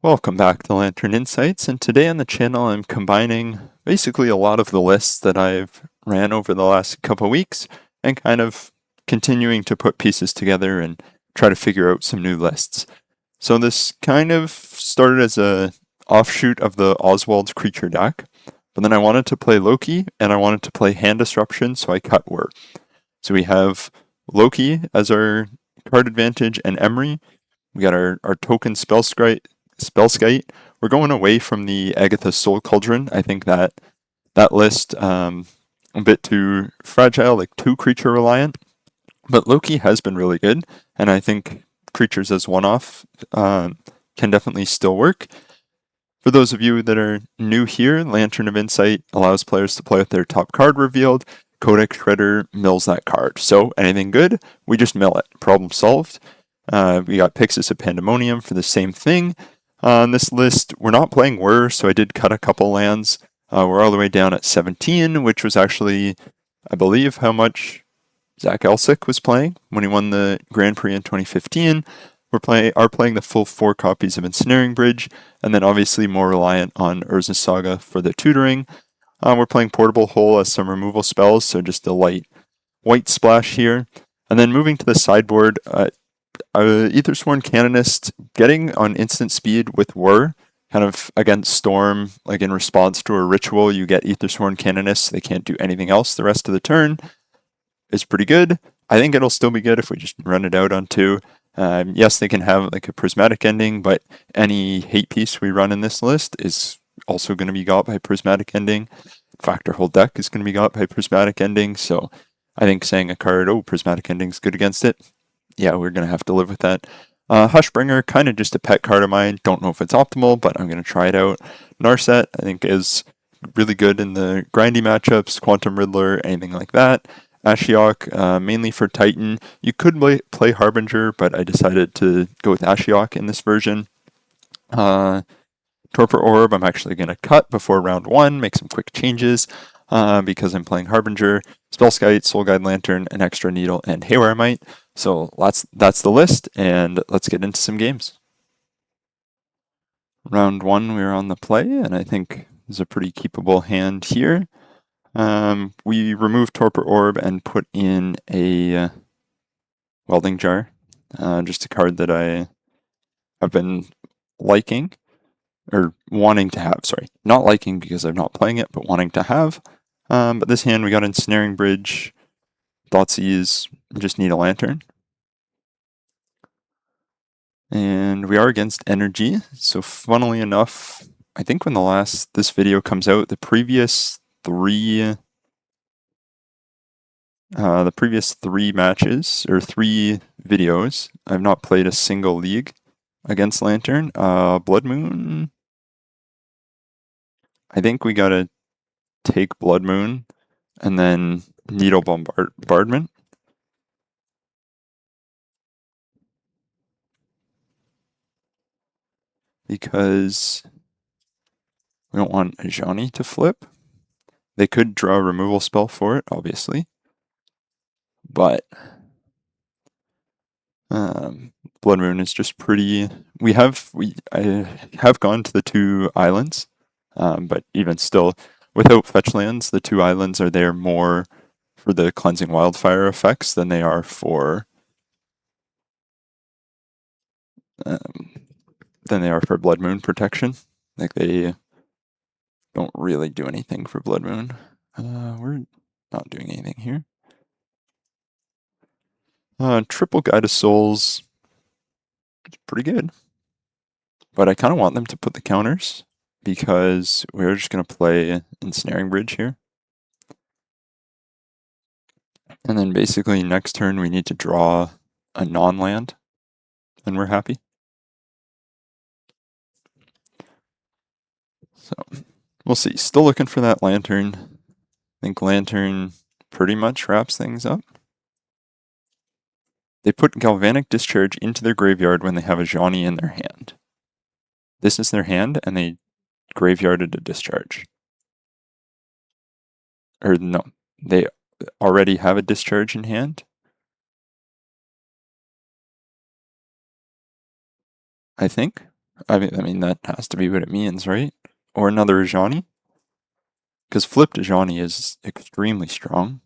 Welcome back to Lantern Insights, and today on the channel I'm combining basically a lot of the lists that I've ran over the last couple weeks and kind of continuing to put pieces together and try to figure out some new lists. So this kind of started as a offshoot of the Oswald's creature deck, but then I wanted to play Loki and I wanted to play Hand Disruption, so I cut Whir. So we have Loki as our card advantage and Emry. We got our token Spellskite. We're going away from the Agatha Soul Cauldron. I think that list a bit too fragile, like too creature reliant. But Loki has been really good, and I think creatures as one-off can definitely still work. For those of you that are new here, Lantern of Insight allows players to play with their top card revealed. Codex Shredder mills that card. So anything good, we just mill it. Problem solved. We got Pixis of Pandemonium for the same thing. On this list, we're not playing Whir, so I did cut a couple lands. We're all the way down at 17, which was actually, I believe, how much Zach Elsick was playing when he won the Grand Prix in 2015. We are playing the full 4 copies of Ensnaring Bridge, and then obviously more reliant on Urza's Saga for the tutoring. We're playing Portable Hole as some removal spells, so just a light white splash here. And then moving to the sideboard, Aethersworn Canonist getting on instant speed with Whir, kind of against Storm, like in response to a ritual, you get Aethersworn Canonist, they can't do anything else the rest of the turn, is pretty good. I think it'll still be good if we just run it out on 2. Yes, they can have like a Prismatic Ending, but any hate piece we run in this list is also going to be got by Prismatic Ending. Fact, our whole deck is going to be got by Prismatic Ending, so I think saying a card, oh, Prismatic Ending is good against it, yeah, we're going to have to live with that. Hushbringer, kind of just a pet card of mine. Don't know if it's optimal, but I'm going to try it out. Narset, I think, is really good in the grindy matchups, Quantum Riddler, anything like that. Ashiok, mainly for Titan. You could play Harbinger, but I decided to go with Ashiok in this version. Torpor Orb, I'm actually going to cut before round 1, make some quick changes because I'm playing Harbinger, Spellskite, Soul Guide Lantern, an Extra Needle, and Haywire Mite. So that's the list, and let's get into some games. Round 1, we were on the play, and I think is a pretty keepable hand here. We removed Torpor Orb and put in a Welding Jar, just a card that I have been liking, or wanting to have, sorry. Not liking because I'm not playing it, but wanting to have. But this hand, we got Ensnaring Bridge, Thoughtseize, just need a Lantern. And we are against energy, so funnily enough, I think when this video comes out, the previous three matches, or 3 videos, I've not played a single league against Lantern. Blood Moon, I think we gotta take Blood Moon, and then Needle Bombardment. Because we don't want Ajani to flip. They could draw a removal spell for it, obviously. But Blood Moon is just pretty. I have gone to the 2 islands, but even still, without fetch lands, the 2 islands are there more for the Cleansing Wildfire effects than they are for Blood Moon protection. Like, they don't really do anything for Blood Moon. We're not doing anything here. Triple Guide of Souls is pretty good. But I kind of want them to put the counters, because we're just going to play Ensnaring Bridge here. And then basically next turn we need to draw a non-land, and we're happy. So, we'll see. Still looking for that Lantern. I think Lantern pretty much wraps things up. They put Galvanic Discharge into their graveyard when they have a Ajani in their hand. This is their hand, and they graveyarded a Discharge. Or no, they already have a Discharge in hand. I think. I mean that has to be what it means, right? Or another Ajani? Because flipped Ajani is extremely strong.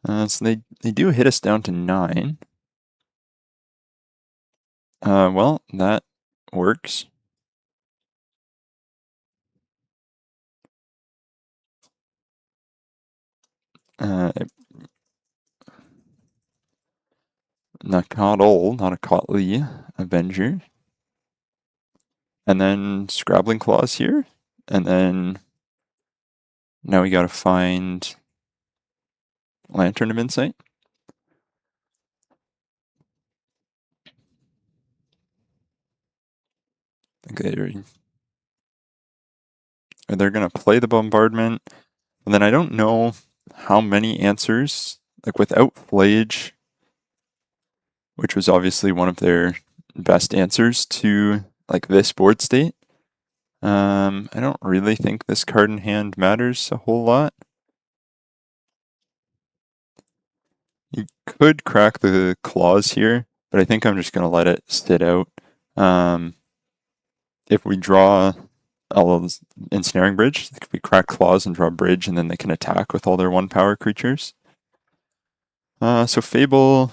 So they do hit us down to 9. Well, that works. Nakadol, not a Kotley Avenger. And then Scrabbling Claws here. And then now we gotta find Lantern of Insight. I think they're gonna play the Bombardment. And then I don't know how many answers, like without Flage, which was obviously one of their best answers to like this board state. I don't really think this card in hand matters a whole lot. You could crack the claws here, but I think I'm just going to let it sit out. If we draw Ensnaring Bridge, if we crack claws and draw Bridge, and then they can attack with all their 1-power creatures. So Fable,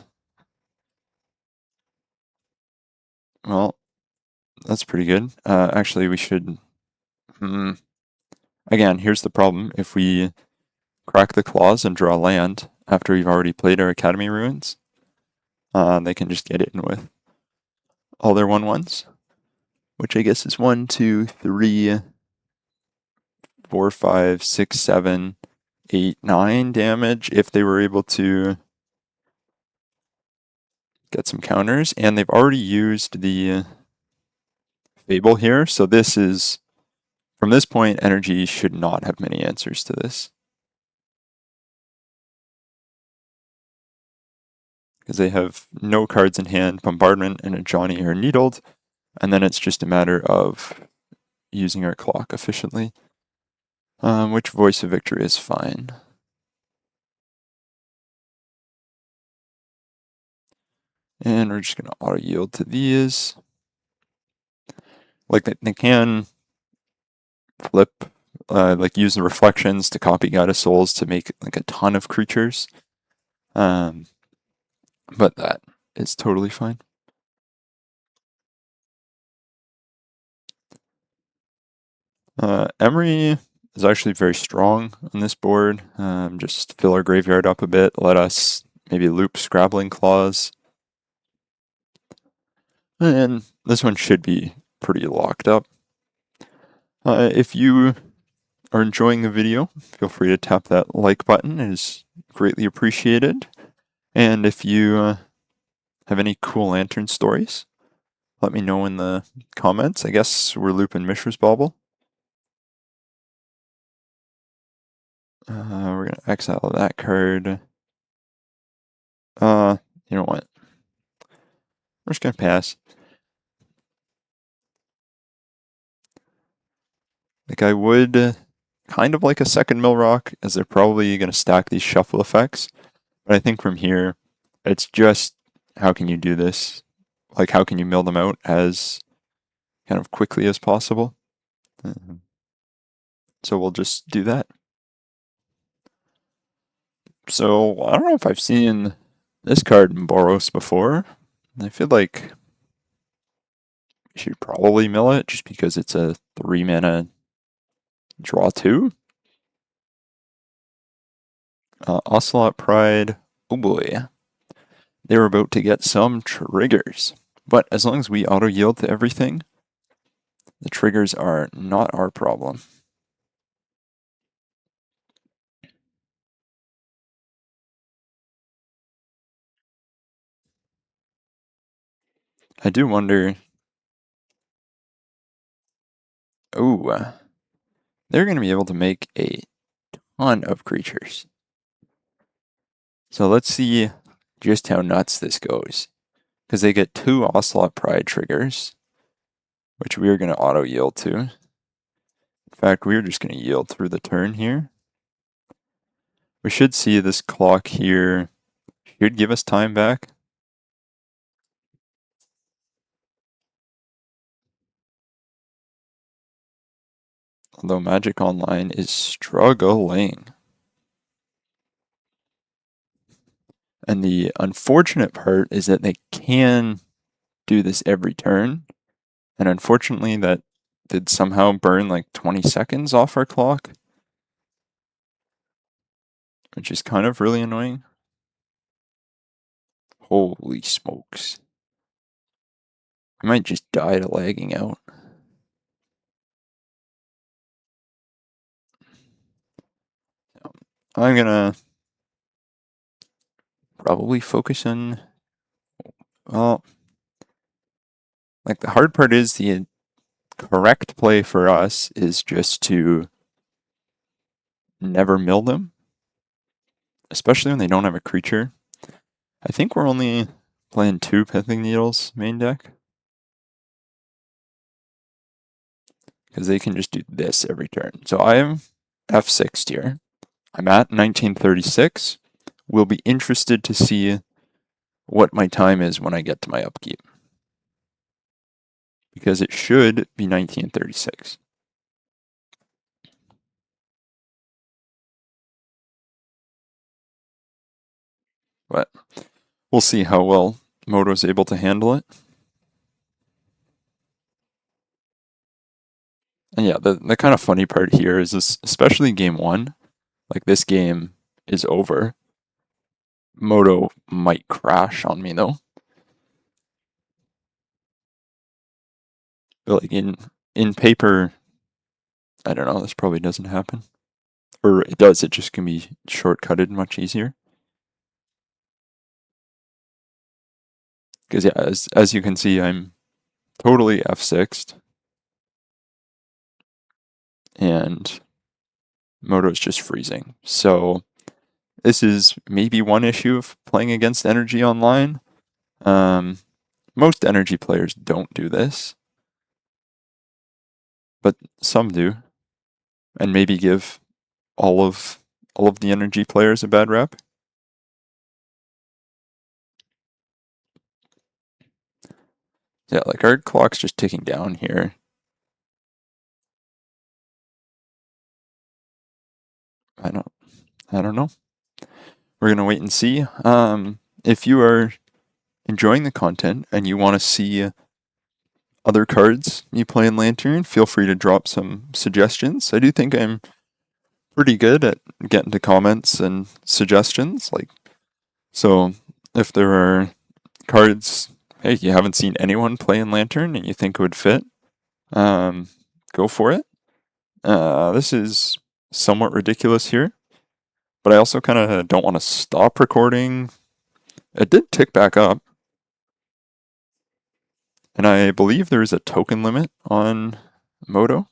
well, that's pretty good. Actually, we should... Again, here's the problem. If we crack the claws and draw land after we've already played our Academy Ruins, they can just get in with all their 1/1s, which I guess is 1, 2, 3, 4, 5, 6, 7, 8, 9 damage if they were able to get some counters. And they've already used the Fable here, so this is, from this point, Energy should not have many answers to this. Because they have no cards in hand, Bombardment and Ajani are needled, and then it's just a matter of using our clock efficiently. Which Voice of Victory is fine. And we're just going to auto yield to these. Like they can flip, like use the reflections to copy God of Souls to make like a ton of creatures. But that is totally fine. Emry is actually very strong on this board. Just fill our graveyard up a bit, let us maybe loop Scrabbling Claws. And this one should be pretty locked up. If you are enjoying the video, feel free to tap that like button. It is greatly appreciated. And if you have any cool Lantern stories, let me know in the comments. I guess we're looping Mishra's Bauble. We're going to exile that card. You know what? We're just going to pass. Like, I would kind of like a second Mill Rock, as they're probably going to stack these shuffle effects. But I think from here, it's just how can you do this? Like, how can you mill them out as kind of quickly as possible? So we'll just do that. So I don't know if I've seen this card in Boros before. I feel like you should probably mill it just because it's a 3-mana draw 2. Ocelot Pride. Oh boy. They're about to get some triggers. But as long as we auto yield to everything, the triggers are not our problem. I do wonder. Oh, they're going to be able to make a ton of creatures. So let's see just how nuts this goes. Because they get 2 Ocelot Pride triggers, which we are going to auto yield to. In fact, we're just going to yield through the turn here. We should see this clock here should give us time back. Although Magic Online is struggling. And the unfortunate part is that they can do this every turn. And unfortunately, that did somehow burn like 20 seconds off our clock, which is kind of really annoying. Holy smokes. I might just die to lagging out. I'm gonna probably focus on, well, like the hard part is the correct play for us is just to never mill them, especially when they don't have a creature. I think we're only playing 2 Pithing Needles main deck, because they can just do this every turn. So I am F6 here. I'm at 1936. We'll be interested to see what my time is when I get to my upkeep, because it should be 1936. But we'll see how well Moto's able to handle it. And yeah, the kind of funny part here is this, especially game 1, like this game is over. Moto might crash on me though. But like in paper, I don't know, this probably doesn't happen. Or it does, it just can be shortcutted much easier. Because yeah, as you can see, I'm totally F6'd. And Moto's just freezing. So this is maybe one issue of playing against Energy online. Most Energy players don't do this, but some do, and maybe give all of the Energy players a bad rep. Yeah, like our clock's just ticking down here. I don't know. We're gonna wait and see. If you are enjoying the content and you want to see other cards you play in Lantern, feel free to drop some suggestions. I do think I'm pretty good at getting to comments and suggestions. Like, so if there are cards, hey, you haven't seen anyone play in Lantern and you think would fit, go for it. This is somewhat ridiculous here, but I also kind of don't want to stop recording. It did tick back up, and I believe there is a token limit on Moto.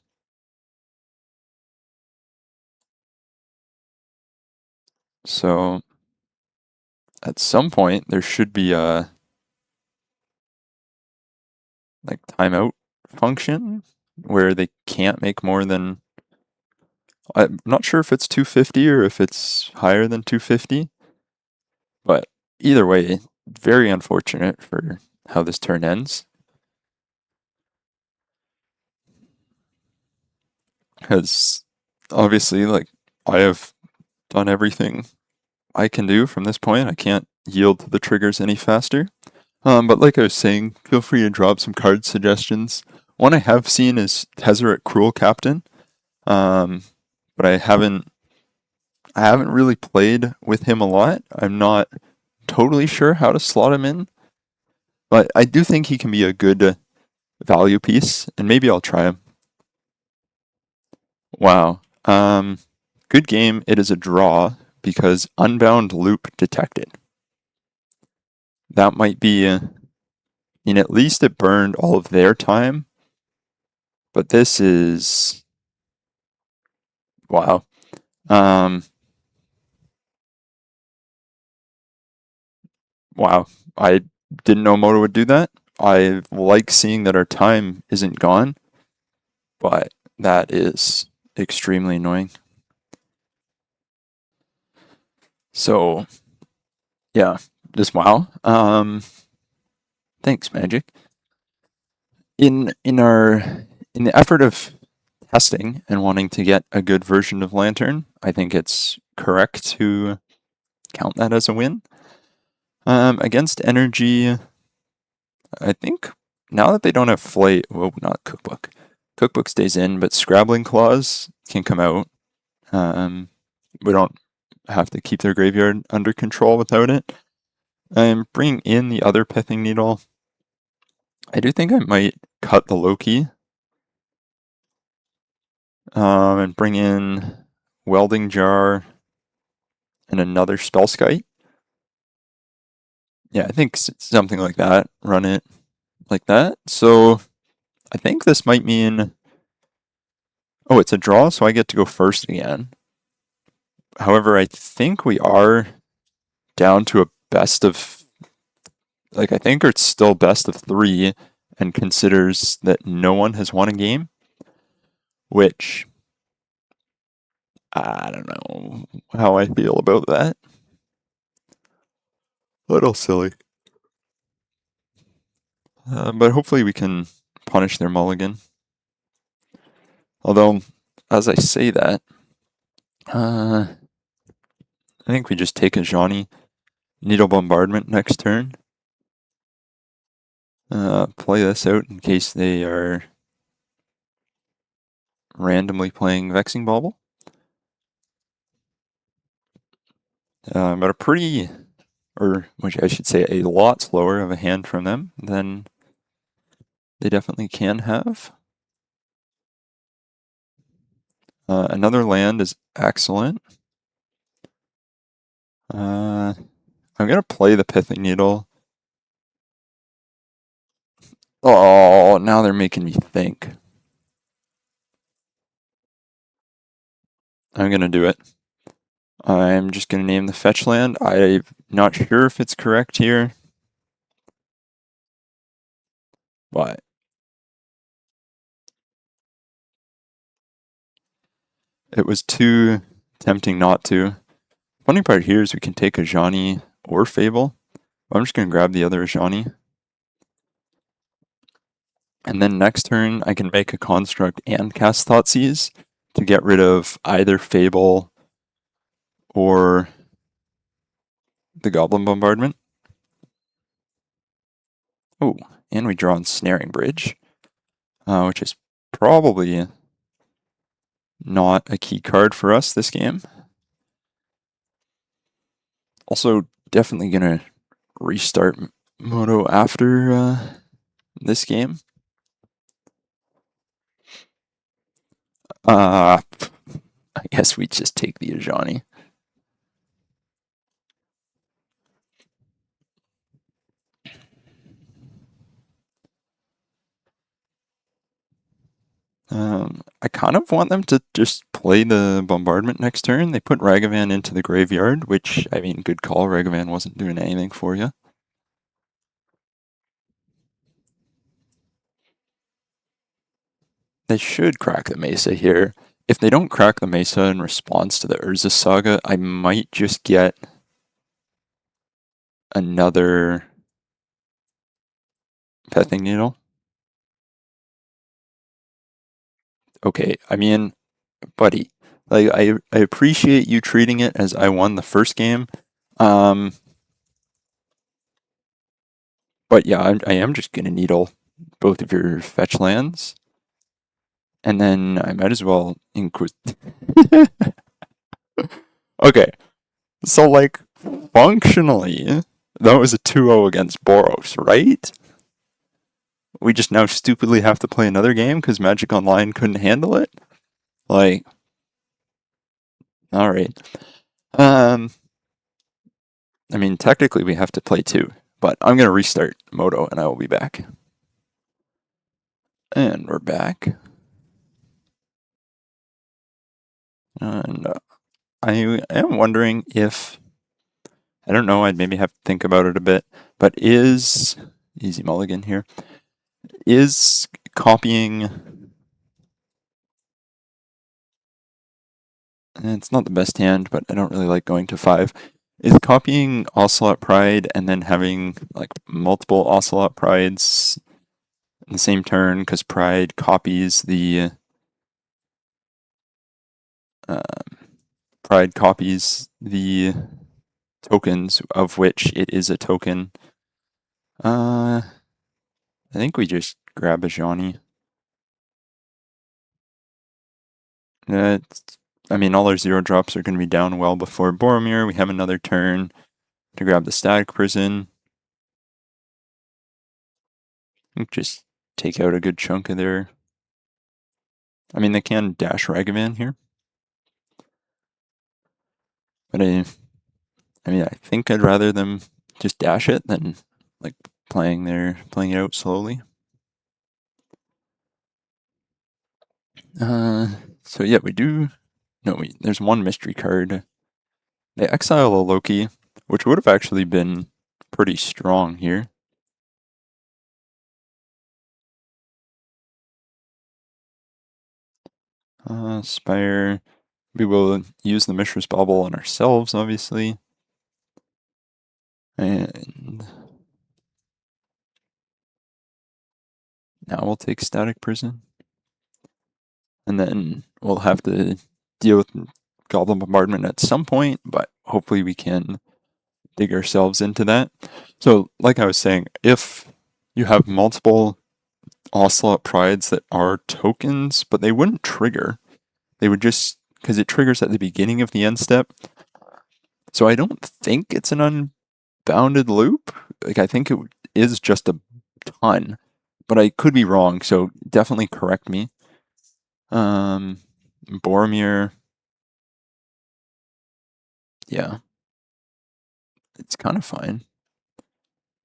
So at some point there should be a like timeout function where they can't make more than, I'm not sure if it's 250 or if it's higher than 250, but either way, very unfortunate for how this turn ends. Because obviously, like, I have done everything I can do from this point. I can't yield to the triggers any faster. But like I was saying, feel free to drop some card suggestions. One I have seen is Tezzeret Cruel Captain, but I haven't really played with him a lot. I'm not totally sure how to slot him in, but I do think he can be a good value piece, and maybe I'll try him. Wow. Good game. It is a draw because Unbound Loop detected. That might be, I mean, at least it burned all of their time, but this is, wow. Wow. I didn't know Moto would do that. I like seeing that our time isn't gone, but that is extremely annoying. So, yeah, Just wow. Thanks, Magic. In the effort of testing and wanting to get a good version of Lantern, I think it's correct to count that as a win. Against Energy, I think now that they don't have not Cookbook. Cookbook stays in, but Scrabbling Claws can come out. We don't have to keep their graveyard under control without it. I'm bringing in the other Pithing Needle. I do think I might cut the Loki. And bring in Welding Jar and another Spellskite. Yeah, I think something like that. Run it like that. So I think this might mean... Oh, it's a draw, so I get to go first again. However, I think we are down to a best of... I think it's still best of 3 and considers that no one has won a game. Which... I don't know how I feel about that. A little silly. But hopefully we can punish their mulligan. Although, as I say that, I think we just take a Johnny Needle Bombardment next turn. Play this out in case they are randomly playing Vexing Bauble. But a pretty, or which I should say, a lot slower of a hand from them than they definitely can have. Another land is excellent. I'm going to play the Pithing Needle. Oh, now they're making me think. I'm going to do it. I'm just going to name the fetch land. I'm not sure if it's correct here. But it was too tempting not to. Funny part here is we can take a Ajani or Fable. I'm just going to grab the other Ajani. And then next turn, I can make a Construct and cast Thoughtseize to get rid of either Fable or the Goblin Bombardment. Oh, and we draw Ensnaring Bridge, which is probably not a key card for us this game. Also, definitely going to restart Moto after this game. I guess we just take the Ajani. I kind of want them to just play the Bombardment next turn. They put Ragavan into the graveyard, which, I mean, good call. Ragavan wasn't doing anything for you. They should crack the Mesa here. If they don't crack the Mesa in response to the Urza Saga, I might just get another Pithing Needle. Okay, I mean, buddy, like I appreciate you treating it as I won the first game. But yeah, I am just gonna needle both of your fetch lands. And then I might as well Okay, so like, functionally, that was a 2-0 against Boros, right? We just now stupidly have to play another game because Magic Online couldn't handle it? Like, alright. I mean, technically we have to play 2, but I'm going to restart Moto and I will be back. And we're back. And I am wondering if, I don't know, I'd maybe have to think about it a bit, but is, easy mulligan here, is copying, and it's not the best hand, but I don't really like going to 5. Is copying Ocelot Pride and then having like multiple Ocelot Prides in the same turn because Pride copies the uh, Pride copies the tokens of which it is a token. I think we just grab a Johnny. I mean, all our 0-drops are going to be down well before Boromir. We have another turn to grab the Static Prison. Just take out a good chunk of their... I mean, they can dash Ragavan here. But I think I'd rather them just dash it than like playing it out slowly. So yeah, we do. No, there's one mystery card. They exile a Loki, which would have actually been pretty strong here. Spire. We will use the Mishra's Bauble on ourselves, obviously. And now we'll take Static Prison. And then we'll have to deal with Goblin Bombardment at some point, but hopefully we can dig ourselves into that. So, like I was saying, if you have multiple Ocelot Prides that are tokens, but they wouldn't trigger, they would just, because it triggers at the beginning of the end step. So I don't think it's an unbounded loop. Like, I think it is just a ton, but I could be wrong, so definitely correct me. Boromir, yeah, it's kind of fine.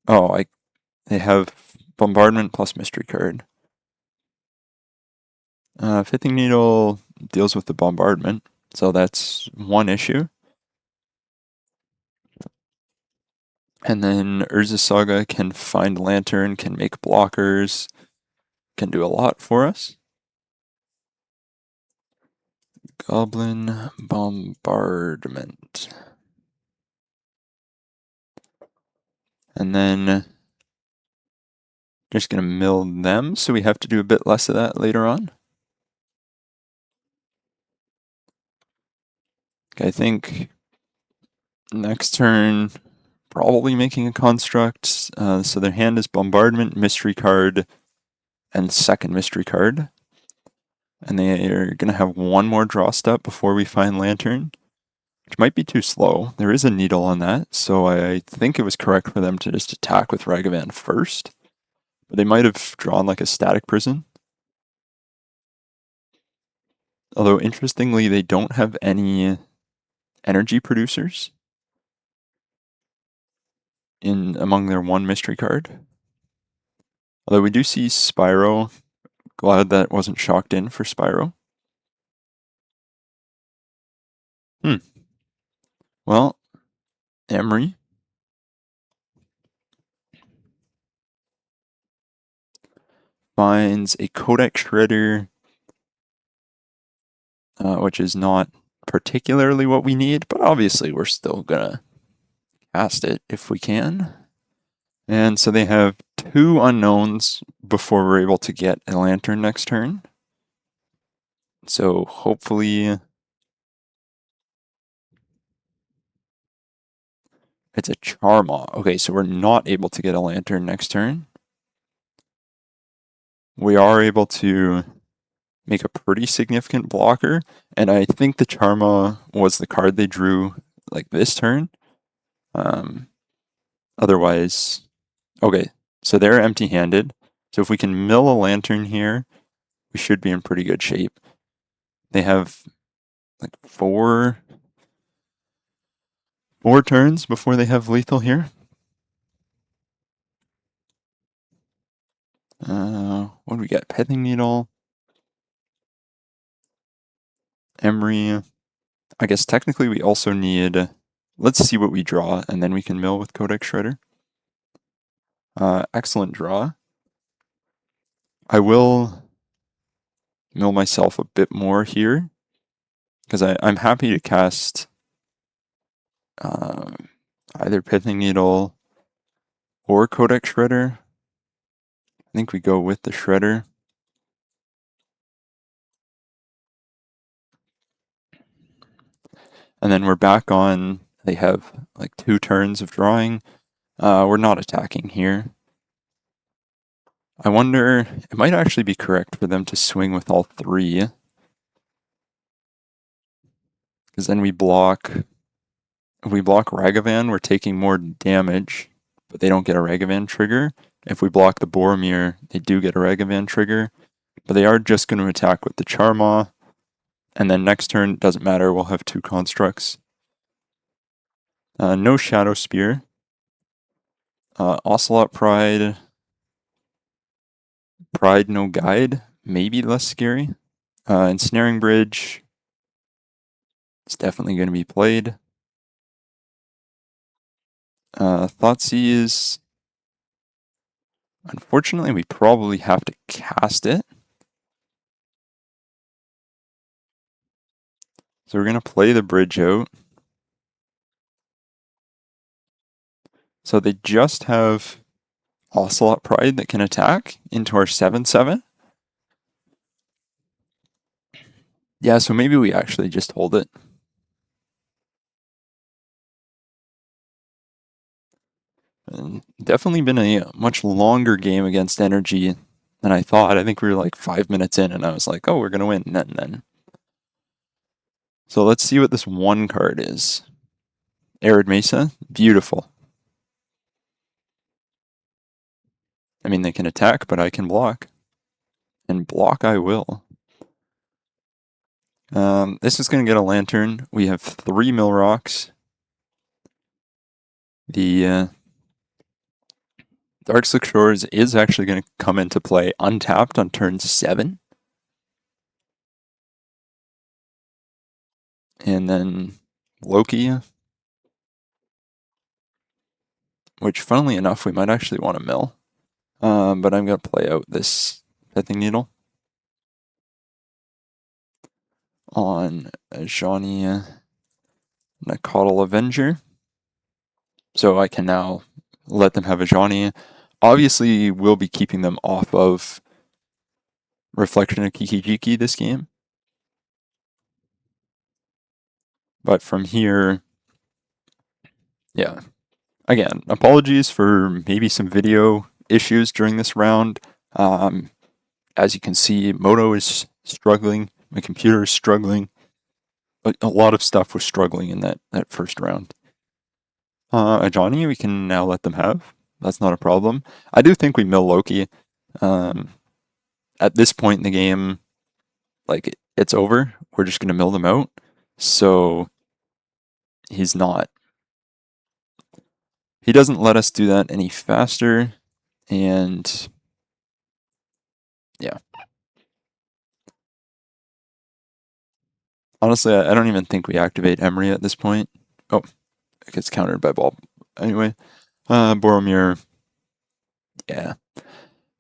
Oh, they have Bombardment plus Mystery card. Fifthing Needle deals with the bombardment, so that's one issue. And then Urza's Saga can find Lantern, can make blockers, can do a lot for us. Goblin Bombardment. And then just going to mill them, so we have to do a bit less of that later on. Okay, I think next turn, probably making a construct. So their hand is Bombardment, Mystery card, and second Mystery card. And they are going to have one more draw step before we find Lantern, which might be too slow. There is a needle on that, so I think it was correct for them to just attack with Ragavan first. But they might have drawn like a Static Prison. Although, interestingly, they don't have any energy producers among their one mystery card. Although we do see Spyro. Glad that wasn't shocked in for Spyro. Well, Emry finds a Codex Shredder, which is not particularly what we need, but obviously we're still gonna cast it if we can. And so they have two unknowns before we're able to get a Lantern next turn. So hopefully it's a Charmaw. Okay, so we're not able to get a Lantern next turn. We are able to make a pretty significant blocker, and I think the Charma was the card they drew like this turn. Otherwise, okay, so they're empty-handed. So if we can mill a Lantern here, we should be in pretty good shape. They have like four turns before they have lethal here. What do we get? Pithing Needle, Emry. I guess technically we also need. Let's see what we draw, and then we can mill with Codex Shredder. Excellent draw. I will mill myself a bit more here because I'm happy to cast Either Pithing Needle or Codex Shredder. I think we go with the Shredder. And then we're back on, they have like 2 turns of drawing. We're not attacking here. I wonder, it might actually be correct for them to swing with all 3. Because then we block, if we block Ragavan, we're taking more damage, but they don't get a Ragavan trigger. If we block the Boromir, they do get a Ragavan trigger, but they are just going to attack with the Charmaw. And then next turn, doesn't matter, we'll have 2 constructs. No Shadow Spear. Ocelot Pride. Pride, no Guide. Maybe less scary. Ensnaring Bridge. It's definitely going to be played. Thoughtseize. Unfortunately, we probably have to cast it. So we're going to play the bridge out. So they just have Ocelot Pride that can attack into our 7/7. Yeah, so maybe we actually just hold it. And definitely been a much longer game against Energy than I thought. I think we were like 5 minutes in and I was like, oh, we're going to win. And then. So let's see what this one card is. Arid Mesa. Beautiful. I mean, they can attack, but I can block. And block I will. This is going to get a Lantern. We have 3 Mill Rocks. The Darkslick Shores is actually going to come into play untapped on turn 7. And then Loki, which funnily enough, we might actually want to mill. But I'm going to play out this Pithing Needle on Ajani Nakatl Avenger. So I can now let them have Ajani. Obviously, we'll be keeping them off of Reflection of Kiki-Jiki this game. But from here, yeah. Again, apologies for maybe some video issues during this round. As you can see, Moto is struggling. My computer is struggling. A lot of stuff was struggling in that first round. Ajani, we can now let them have. That's not a problem. I do think we mill Loki. At this point in the game, like, it's over. We're just going to mill them out. So he's not. He doesn't let us do that any faster. And yeah. Honestly, I don't even think we activate Emry at this point. Oh, it gets countered by Ball. Anyway, Boromir, yeah,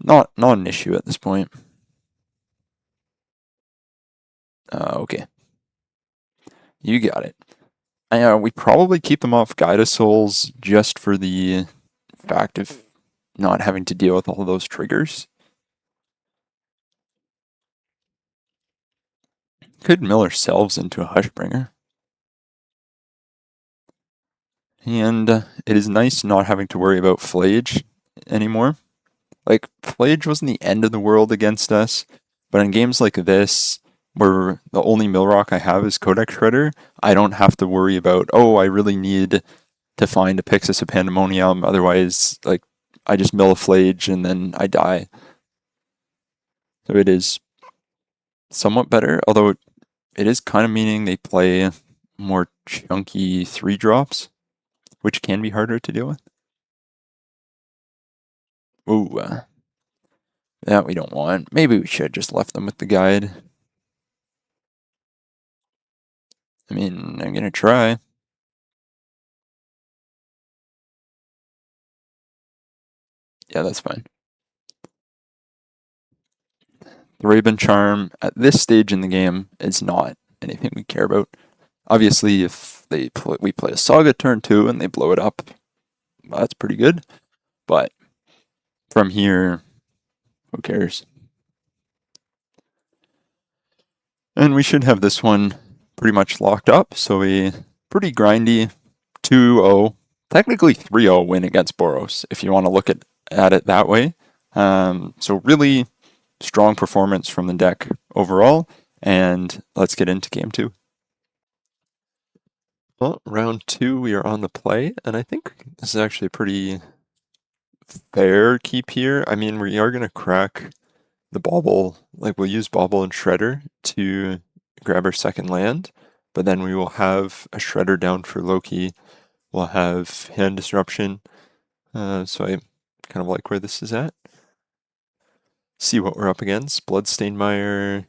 not an issue at this point. Okay, you got it. We probably keep them off Guide of Souls just for the fact of not having to deal with all of those triggers. Could mill ourselves into a Hushbringer. And it is nice not having to worry about Flage anymore. Like, Flage wasn't the end of the world against us, but in games like this, where the only mill rock I have is Codex Shredder, I don't have to worry about, oh, I really need to find a Pixis of Pandemonium, otherwise, like, I just mill a Flage and then I die. So it is somewhat better, although it is kind of meaning they play more chunky 3-drops, which can be harder to deal with. Ooh, that we don't want. Maybe we should have just left them with the guide. I mean, I'm gonna try. Yeah, that's fine. The Raven Charm at this stage in the game is not anything we care about. Obviously, if we play a Saga turn 2 and they blow it up. Well, that's pretty good. But from here, who cares? And we should have this one pretty much locked up. So a pretty grindy 2-0, technically 3-0 win against Boros, if you want to look at it that way. So really strong performance from the deck overall. And let's get into game 2. Well, round 2, we are on the play, and I think this is actually a pretty fair keep here. I mean, we are going to crack the bauble, like we'll use bauble and shredder to grab our second land, but then we will have a shredder down for Loki. We'll have hand disruption, so I kind of like where this is at. See what we're up against. Bloodstained Mire,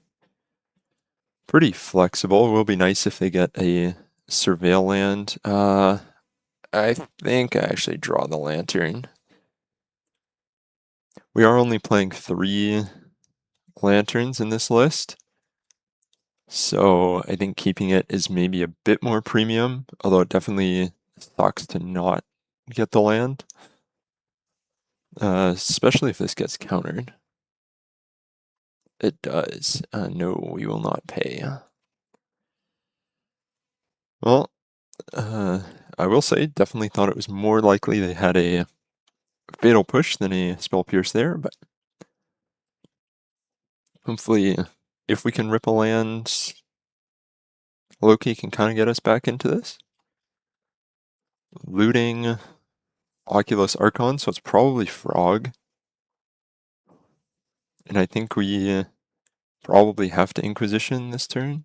pretty flexible. It will be nice if they get a surveil land. I think I actually draw the lantern. We are only playing 3 lanterns in this list, so I think keeping it is maybe a bit more premium, although it definitely sucks to not get the land, especially if this gets countered. It does. No, we will not pay. Well, I will say, definitely thought it was more likely they had a Fatal Push than a Spell Pierce there, but hopefully if we can rip a land, Loki can kind of get us back into this. Looting Oculus Archon, so it's probably Frog. And I think we probably have to Inquisition this turn.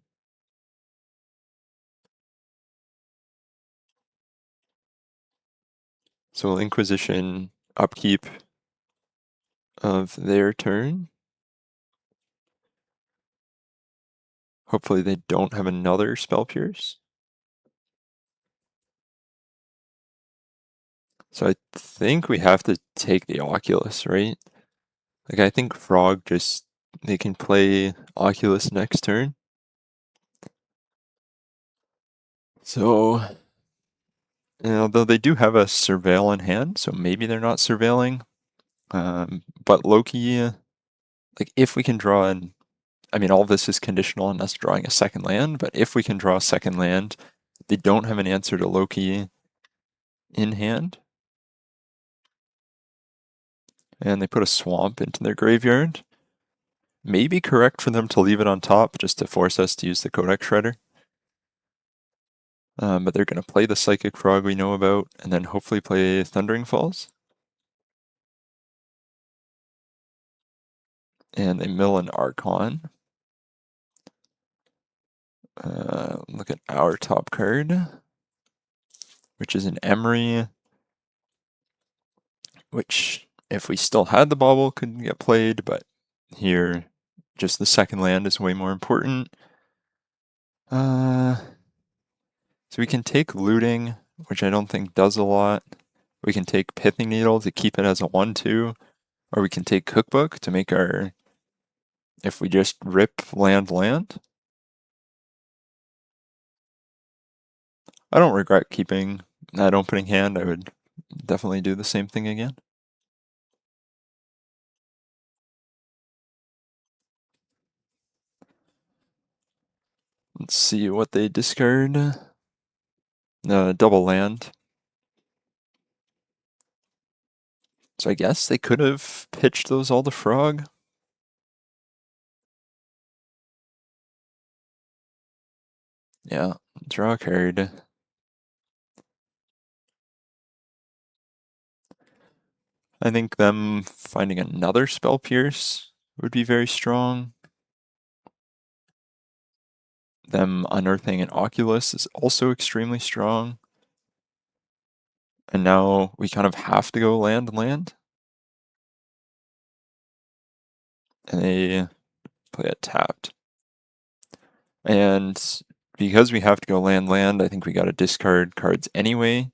So we'll Inquisition upkeep of their turn. Hopefully they don't have another Spell Pierce. So I think we have to take the Oculus, right? Like I think Frog just, they can play Oculus next turn. So, although they do have a Surveil in hand, so maybe they're not surveilling. But Loki, like if we can draw in, I mean, all of this is conditional on us drawing a second land, but if we can draw a second land, they don't have an answer to Loki in hand. And they put a swamp into their graveyard. Maybe correct for them to leave it on top just to force us to use the Codex Shredder. But they're going to play the Psychic Frog we know about, and then hopefully play Thundering Falls. And they mill an Archon. Look at our top card, which is an Emry, which if we still had the bauble could get played, but here just the second land is way more important. So we can take Looting, which I don't think does a lot. We can take Pithing Needle to keep it as a 1-2, or we can take Cookbook to make our, if we just rip land. I don't regret keeping that opening hand. I would definitely do the same thing again. Let's see what they discard. Double land. So I guess they could have pitched those all to Frog. Yeah, draw a card. I think them finding another Spell Pierce would be very strong. Them unearthing an Oculus is also extremely strong. And now we kind of have to go land. And they play it tapped. And because we have to go land, I think we got to discard cards anyway.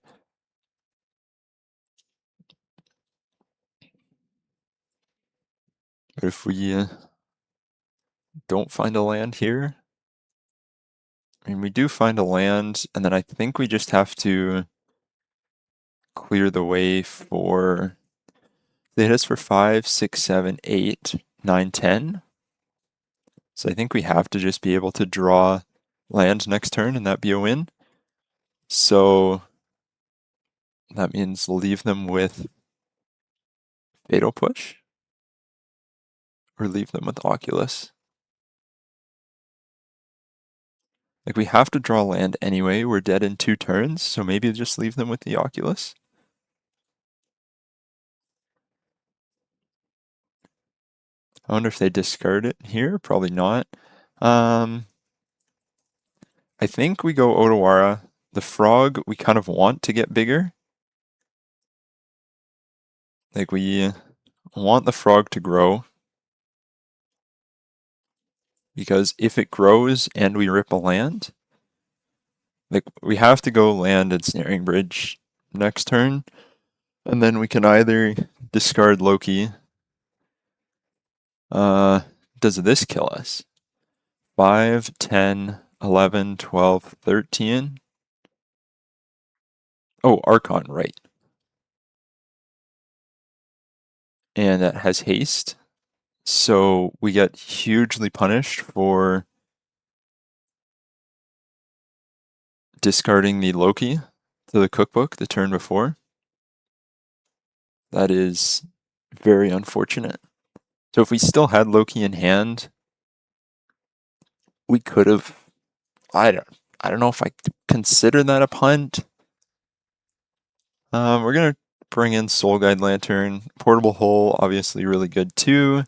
But if we don't find a land here, I mean, we do find a land, and then I think we just have to clear the way for... They hit us for 5, 6, 7, 8, 9, 10. So I think we have to just be able to draw land next turn and that be a win. So that means leave them with Fatal Push or leave them with Oculus. Like, we have to draw land anyway. We're dead in 2 turns, so maybe just leave them with the Oculus. I wonder if they discard it here. Probably not. I think we go Otawara. The frog, we kind of want to get bigger. Like, we want the frog to grow. Because if it grows and we rip a land, like, we have to go land and Snaring Bridge next turn. And then we can either discard Loki. Does this kill us? 5, 10, 11, 12, 13. Oh, Archon, right. And that has haste. So we get hugely punished for discarding the Loki to the cookbook the turn before. That is very unfortunate. So if we still had Loki in hand, we could have... I don't know if I consider that a punt. We're going to bring in Soul Guide Lantern. Portable Hole, obviously really good too.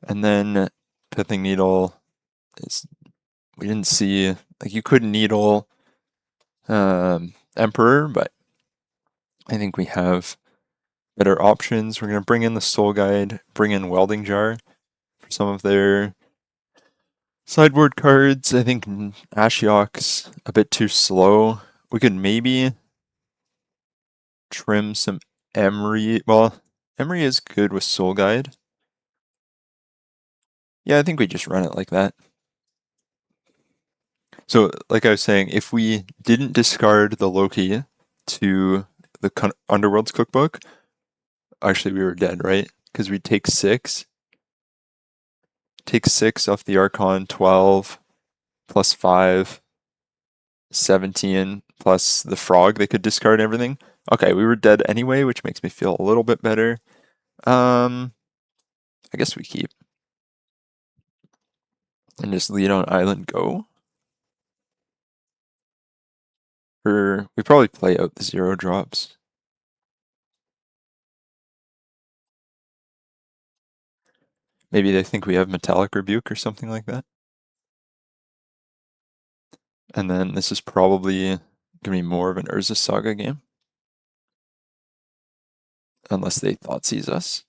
And then Pithing Needle is... We didn't see... Like, you could Needle Emperor, but I think we have better options. We're going to bring in the Soul Guide, bring in Welding Jar for some of their sideboard cards. I think Ashiok's a bit too slow. We could maybe trim some Emry. Well, Emry is good with Soul Guide. Yeah, I think we just run it like that. So, like I was saying, if we didn't discard the Loki to the Underworld's cookbook, actually we were dead, right? Because we'd take 6. Take 6 off the Archon, 12, plus 5, 17, plus the frog. They could discard everything. Okay, we were dead anyway, which makes me feel a little bit better. I guess we keep. And just lead on island go. Or we probably play out the 0 drops. Maybe they think we have Metallic Rebuke or something like that. And then this is probably going to be more of an Urza Saga game. Unless they Thoughtseize us.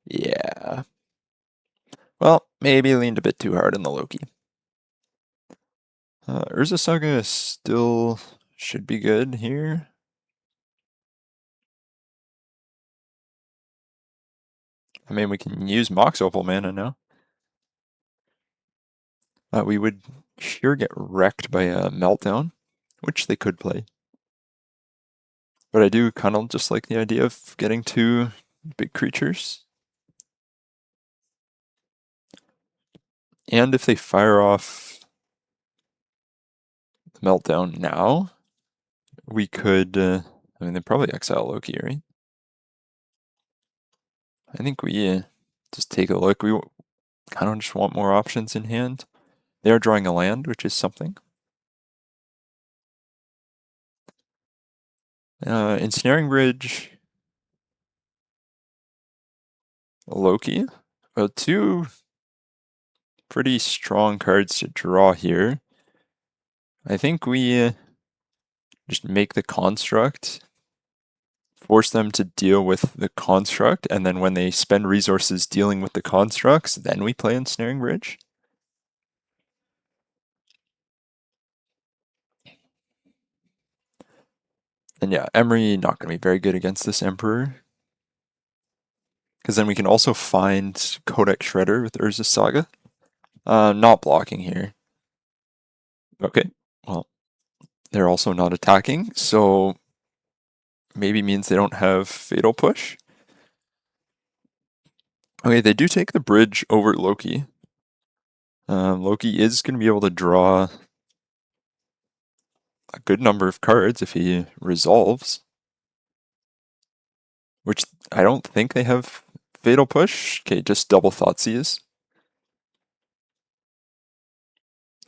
Yeah. Well, maybe leaned a bit too hard on the Loki. Urza Saga still should be good here. I mean, we can use Mox Opal Mana now. We would sure get wrecked by a Meltdown, which they could play. But I do kind of just like the idea of getting 2 big creatures. And if they fire off the Meltdown now, we could... I mean, they probably exile Loki, right? I think we just take a look. We kind of just want more options in hand. They are drawing a land, which is something. Ensnaring Bridge, Loki. Well, 2 pretty strong cards to draw here. I think we just make the construct, force them to deal with the construct, and then when they spend resources dealing with the constructs, then we play Ensnaring Bridge. And yeah, Emry not going to be very good against this Emperor. Because then we can also find Codex Shredder with Urza Saga. Not blocking here. Okay, well, they're also not attacking, so maybe means they don't have Fatal Push. Okay, they do take the bridge over Loki. Loki is going to be able to draw a good number of cards if he resolves, which I don't think they have Fatal Push. Okay, just double Thoughtseize.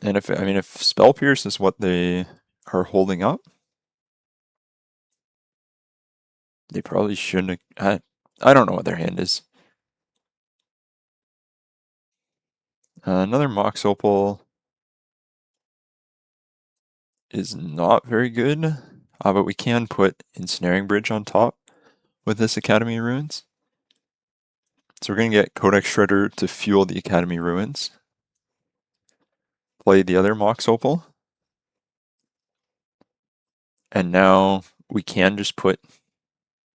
And if Spell Pierce is what they are holding up, they probably shouldn't have. I don't know what their hand is. Another Mox Opal is not very good, but we can put Ensnaring Bridge on top with this Academy Ruins. So we're going to get Codex Shredder to fuel the Academy Ruins. Play the other Mox Opal. And now we can just put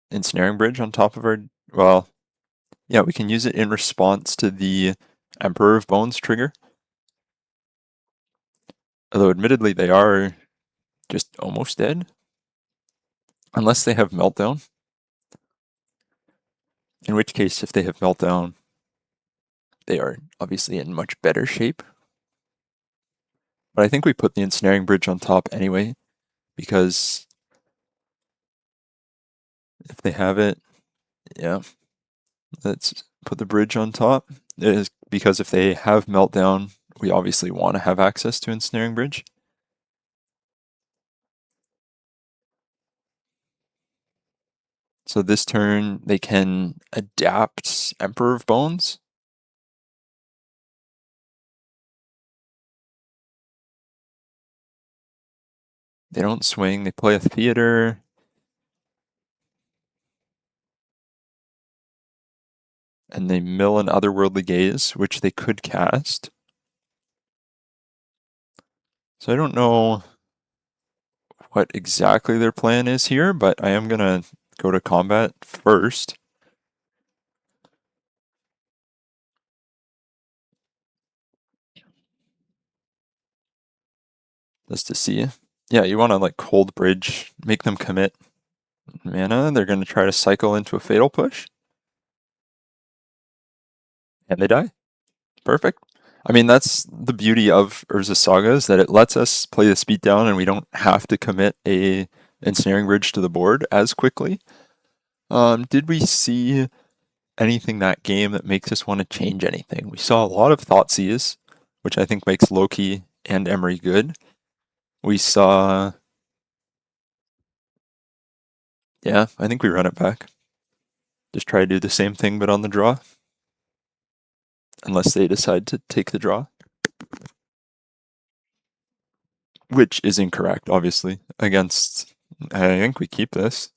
Ensnaring Bridge on top of our... Well, yeah, we can use it in response to the Emperor of Bones trigger. Although admittedly they are just almost dead. Unless they have Meltdown. In which case, if they have Meltdown, they are obviously in much better shape. But I think we put the Ensnaring Bridge on top anyway, because if they have it, yeah, let's put the bridge on top. It is because if they have Meltdown, we obviously want to have access to Ensnaring Bridge. So this turn, they can adapt Emperor of Bones. They don't swing, they play a Theater. And they mill an Otherworldly Gaze, which they could cast. So I don't know what exactly their plan is here, but I am going to go to combat first. Just to see. Yeah, you want to like cold bridge, make them commit mana. They're going to try to cycle into a Fatal Push. And they die. Perfect. I mean, that's the beauty of Urza Saga, is that it lets us play the speed down and we don't have to commit a Ensnaring Bridge to the board as quickly. Did we see anything that game that makes us want to change anything? We saw a lot of Thoughtseize, which I think makes Loki and Emry good. We saw... Yeah, I think we run it back. Just try to do the same thing but on the draw. Unless they decide to take the draw. Which is incorrect, obviously. Against... I think we keep this.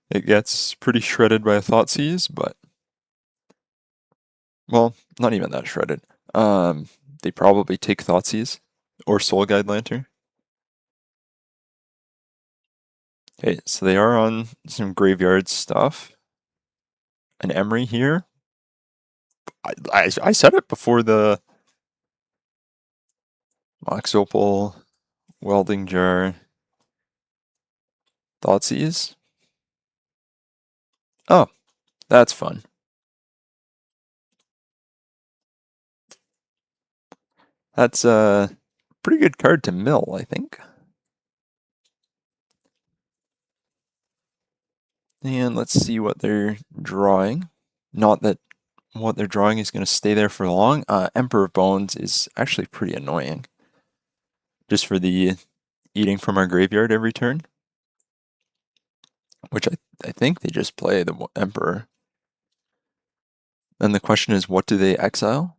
It gets pretty shredded by a Thoughtseize, but... Well, not even that shredded. They probably take Thoughtseize. Or Soul Guide Lantern. Okay, so they are on some graveyard stuff. An Emry here. I said it before the Mox Opal, Welding Jar, Thoughtseize. Oh, that's fun. That's a pretty good card to mill, I think. And let's see what they're drawing. Not that what they're drawing is going to stay there for long. Emperor of Bones is actually pretty annoying. Just for the eating from our graveyard every turn. Which I think they just play the Emperor. Then the question is, what do they exile?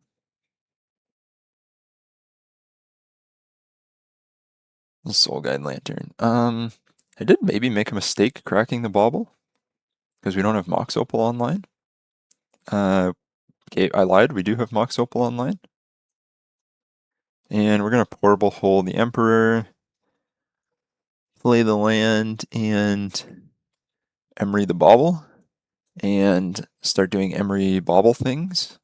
The Soul Guide Lantern. I did maybe make a mistake cracking the bauble. Because we don't have Mox Opal online. Okay, I lied. We do have Mox Opal online. And we're going to Portable Hole the Emperor. Play the land and Emry the Bauble. And start doing Emry Bauble things.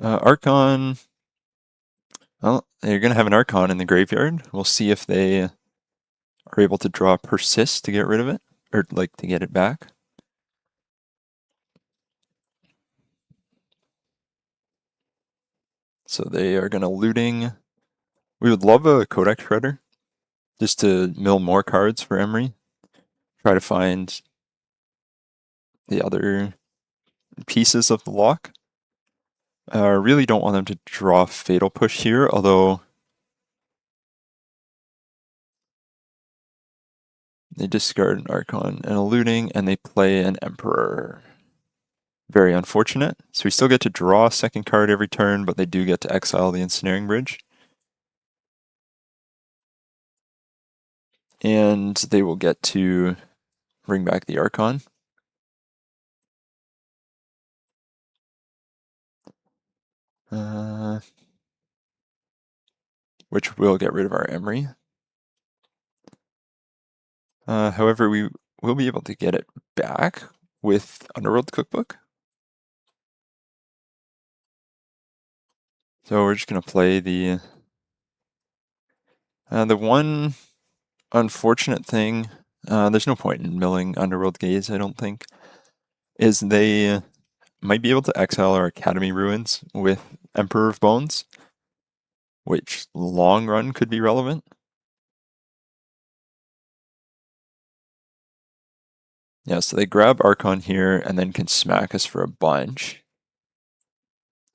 Archon. Well, you're going to have an Archon in the graveyard. We'll see if they are able to draw Persist to get rid of it, or like to get it back. So they are going to looting. We would love a Codex Shredder, just to mill more cards for Emry. Try to find the other pieces of the lock. Really don't want them to draw Fatal Push here, although they discard an Archon and a looting, and they play an Emperor. Very unfortunate. So we still get to draw a second card every turn, but they do get to exile the Ensnaring Bridge. And they will get to bring back the Archon. Which will get rid of our Emry. However, we will be able to get it back with Underworld Cookbook. So we're just going to play the one unfortunate thing, there's no point in milling Underworld Gaze, I don't think, is they might be able to exile our Academy Ruins with Emperor of Bones, which long run could be relevant. Yeah, so they grab Archon here and then can smack us for a bunch.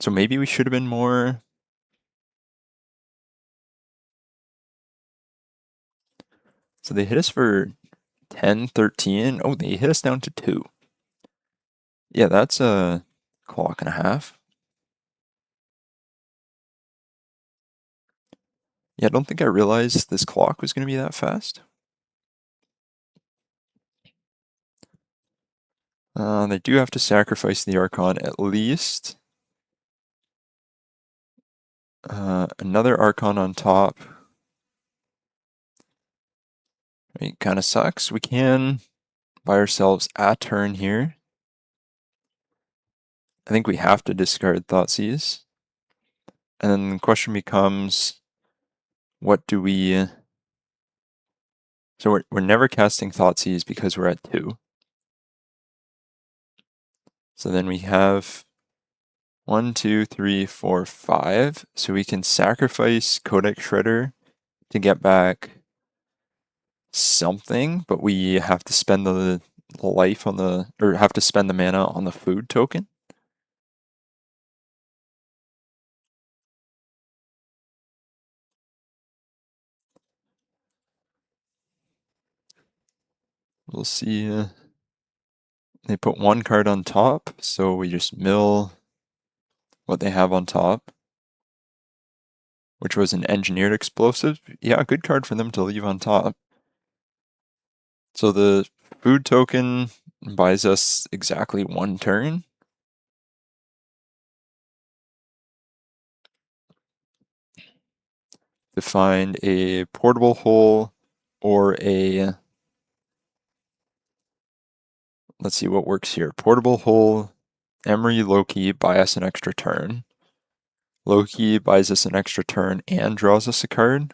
So maybe we should have been more... So they hit us for 10, 13. Oh, they hit us down to 2. Yeah, that's a clock and a half. Yeah, I don't think I realized this clock was going to be that fast. They do have to sacrifice the Archon at least. Another Archon on top. It kind of sucks. We can buy ourselves a turn here. I think we have to discard Thoughtseize. And then the question becomes, what do we... So we're never casting Thoughtseize because we're at 2. So then we have 1, 2, 3, 4, 5. So we can sacrifice Codex Shredder to get back something, but we have to spend the life on the, or have to spend the mana on the food token. We'll see. They put one card on top, so we just mill what they have on top, which was an engineered explosive. Yeah, good card for them to leave on top. So the food token buys us exactly 1 turn. To find a portable hole or a... Let's see what works here. Portable hole, Emry, Loki buy us an extra turn. Loki buys us an extra turn and draws us a card.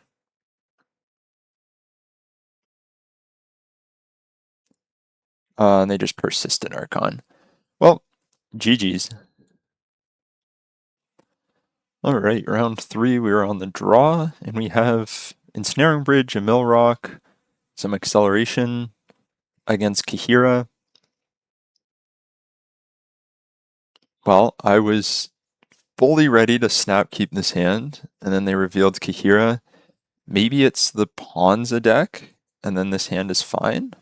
And they just persist in Archon. Well, GG's. Alright, round 3, we are on the draw, and we have Ensnaring Bridge, a Mill Rock, some acceleration against Kahira. Well, I was fully ready to snap keep this hand, and then they revealed Kahira. Maybe it's the Ponza deck, and then this hand is fine.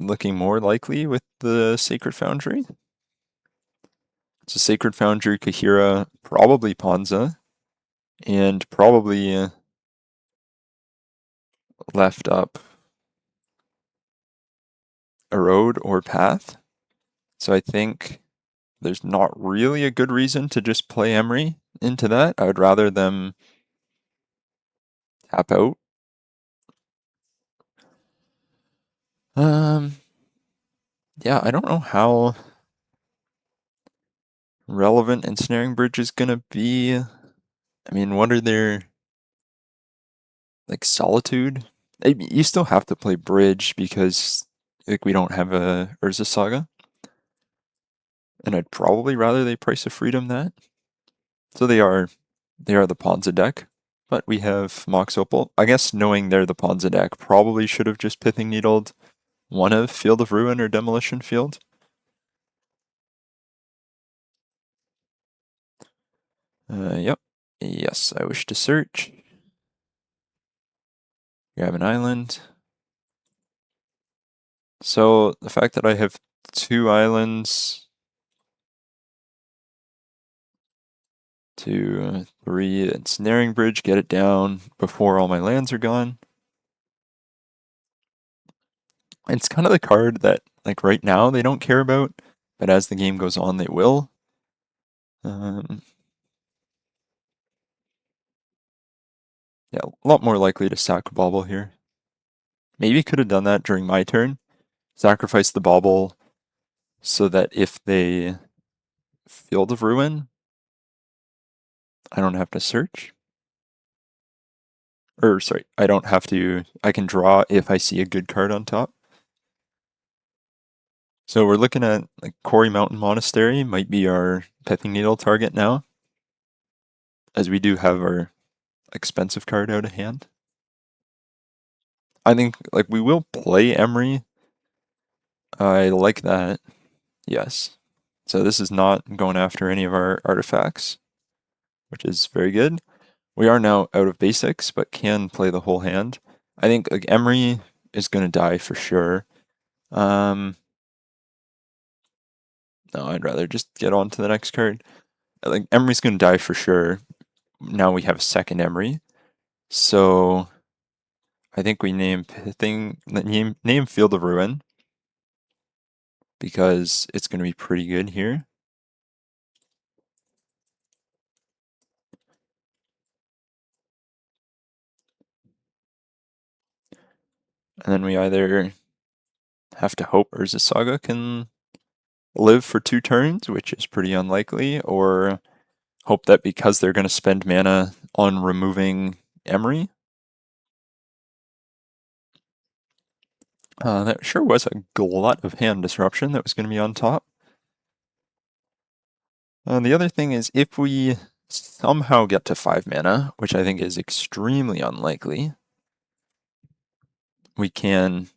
Looking more likely with the Sacred Foundry. It's a Sacred Foundry, Kahira, probably Ponza, and probably left up Erode or Path. So I think there's not really a good reason to just play Emry into that. I would rather them tap out. Yeah, I don't know how relevant Ensnaring Bridge is gonna be. I mean, what are their like Solitude? You still have to play Bridge because like we don't have a Urza Saga, and I'd probably rather they Price of Freedom that. So they are the Ponza deck, but we have Mox Opal. I guess knowing they're the Ponza deck, probably should have just Pithing Needled one of Field of Ruin or Demolition Field. Yep. Yes, I wish to search. Grab an island. So the fact that I have 2 islands, 2, 3, Ensnaring Bridge, get it down before all my lands are gone. It's kind of the card that, like right now, they don't care about, but as the game goes on, they will. Yeah, a lot more likely to sack a bauble here. Maybe could have done that during my turn. Sacrifice the bauble so that if they Field of Ruin, I don't have to search. Or sorry, I don't have to. I can draw if I see a good card on top. So we're looking at like Quarry Mountain Monastery might be our Pithing Needle target now, as we do have our expensive card out of hand. I think like we will play Emry. I like that. Yes. So this is not going after any of our artifacts, which is very good. We are now out of basics, but can play the whole hand. I think like Emry is going to die for sure. No, I'd rather just get on to the next card. Like Emry's going to die for sure. Now we have a second Emry, so I think we name Field of Ruin because it's going to be pretty good here. And then we either have to hope Urza Saga can live for 2 turns, which is pretty unlikely, or hope that because they're going to spend mana on removing Emry. That sure was a glut of hand disruption that was going to be on top. The other thing is if we somehow get to 5 mana, which I think is extremely unlikely, we can,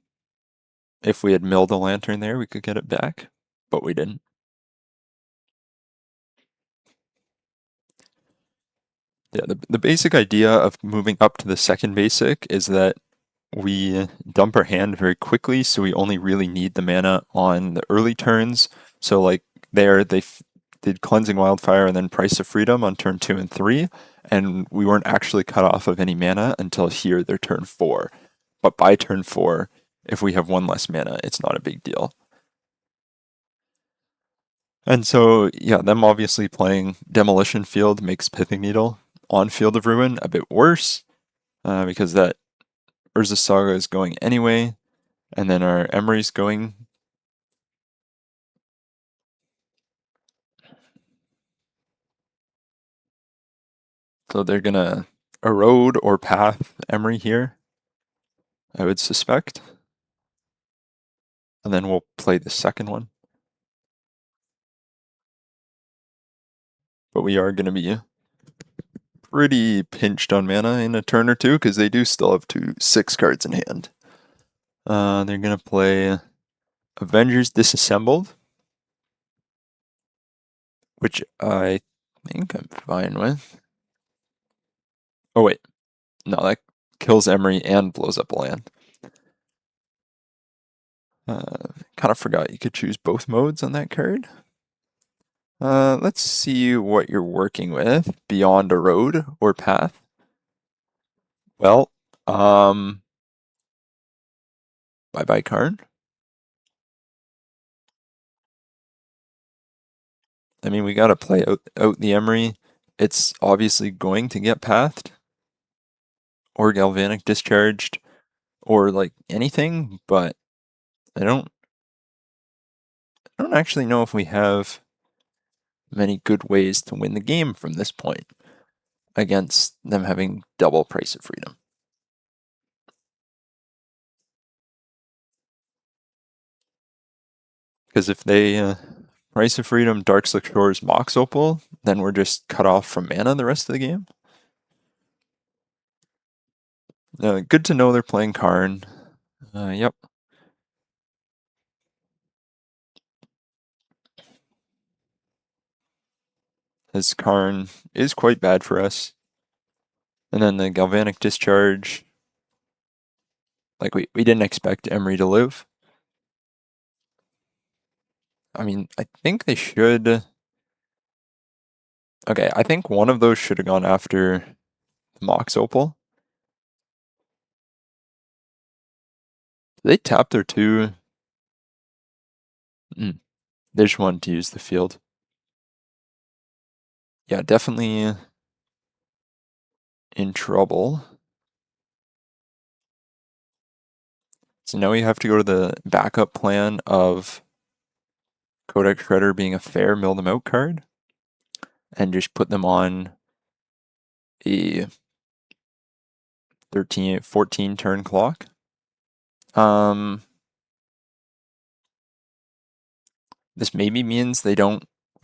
if we had milled a lantern there, we could get it back, but we didn't. Yeah, the basic idea of moving up to the second basic is that we dump our hand very quickly, so we only really need the mana on the early turns. So like there, they did Cleansing Wildfire and then Price of Freedom on turn 2 and 3, and we weren't actually cut off of any mana until here, their turn 4. But by turn 4, if we have 1 less mana, it's not a big deal. And so, yeah, them obviously playing Demolition Field makes Pithing Needle on Field of Ruin a bit worse, because that Urza Saga is going anyway, and then our Emry's going. So they're gonna erode or path Emry here, I would suspect. And then we'll play the second one. But we are gonna be pretty pinched on mana in a turn or two, because they do still have 6 cards in hand. They're gonna play Avengers Disassembled, which I think I'm fine with. Oh wait, no, that kills Emry and blows up a land. Kind of forgot you could choose both modes on that card. Let's see what you're working with beyond a road or path. Well, bye-bye Karn. I mean, we gotta play out the Emry. It's obviously going to get pathed or galvanic discharged or like anything, but I don't I don't actually know if we have many good ways to win the game from this point against them having double Price of Freedom. Because if they Price of Freedom, Darkslick Shores, Mox Opal, then we're just cut off from mana the rest of the game. Good to know they're playing Karn. Yep. As Karn is quite bad for us. And then the Galvanic Discharge. Like, we didn't expect Emry to live. I mean, I think they should... Okay, I think one of those should have gone after Mox Opal. They tapped their two. They just wanted to use the field. Yeah, definitely in trouble. So now we have to go to the backup plan of Codex Shredder being a fair mill them out card and just put them on a 14 turn clock. This maybe means they don't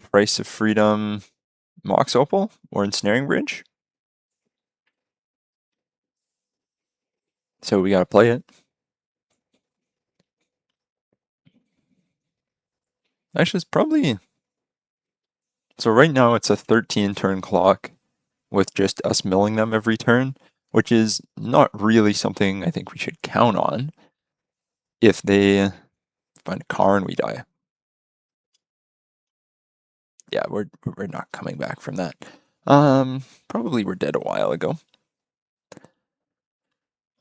Price of Freedom Mox Opal or Ensnaring Bridge. So we gotta play it. Actually, it's probably... So right now it's a 13 turn clock with just us milling them every turn, which is not really something I think we should count on. If they find a Karn, we die. Yeah, we're not coming back from that. Probably we're dead a while ago.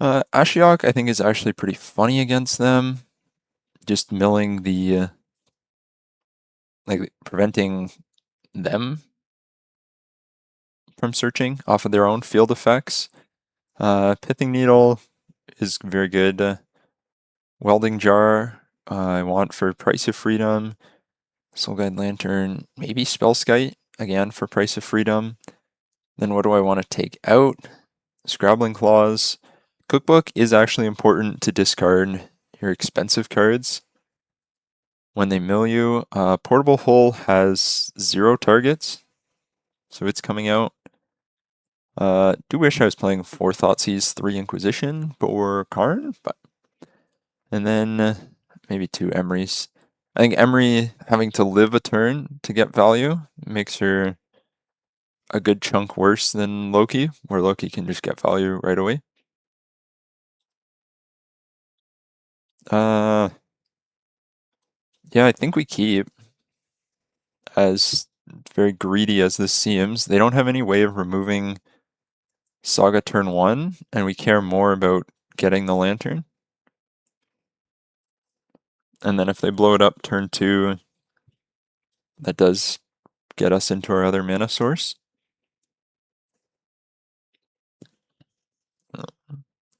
Ashiok, I think, is actually pretty funny against them. Just milling the... like, preventing them from searching off of their own field effects. Pithing Needle is very good. Welding Jar, I want for Price of Freedom. Soul Guide Lantern, maybe Spellskite, again for Price of Freedom. Then what do I want to take out? Scrabbling Claws. Cookbook is actually important to discard your expensive cards when they mill you. Portable Hole has 0 targets, so it's coming out. Do wish I was playing 4 Thoughtseize, 3 Inquisition for Karn, but... And then maybe 2 Emrys. I think Emry having to live a turn to get value makes her a good chunk worse than Loki, where Loki can just get value right away. Yeah, I think we keep. As very greedy as this seems, they don't have any way of removing Saga turn 1, and we care more about getting the Lantern. And then if they blow it up turn 2, that does get us into our other mana source.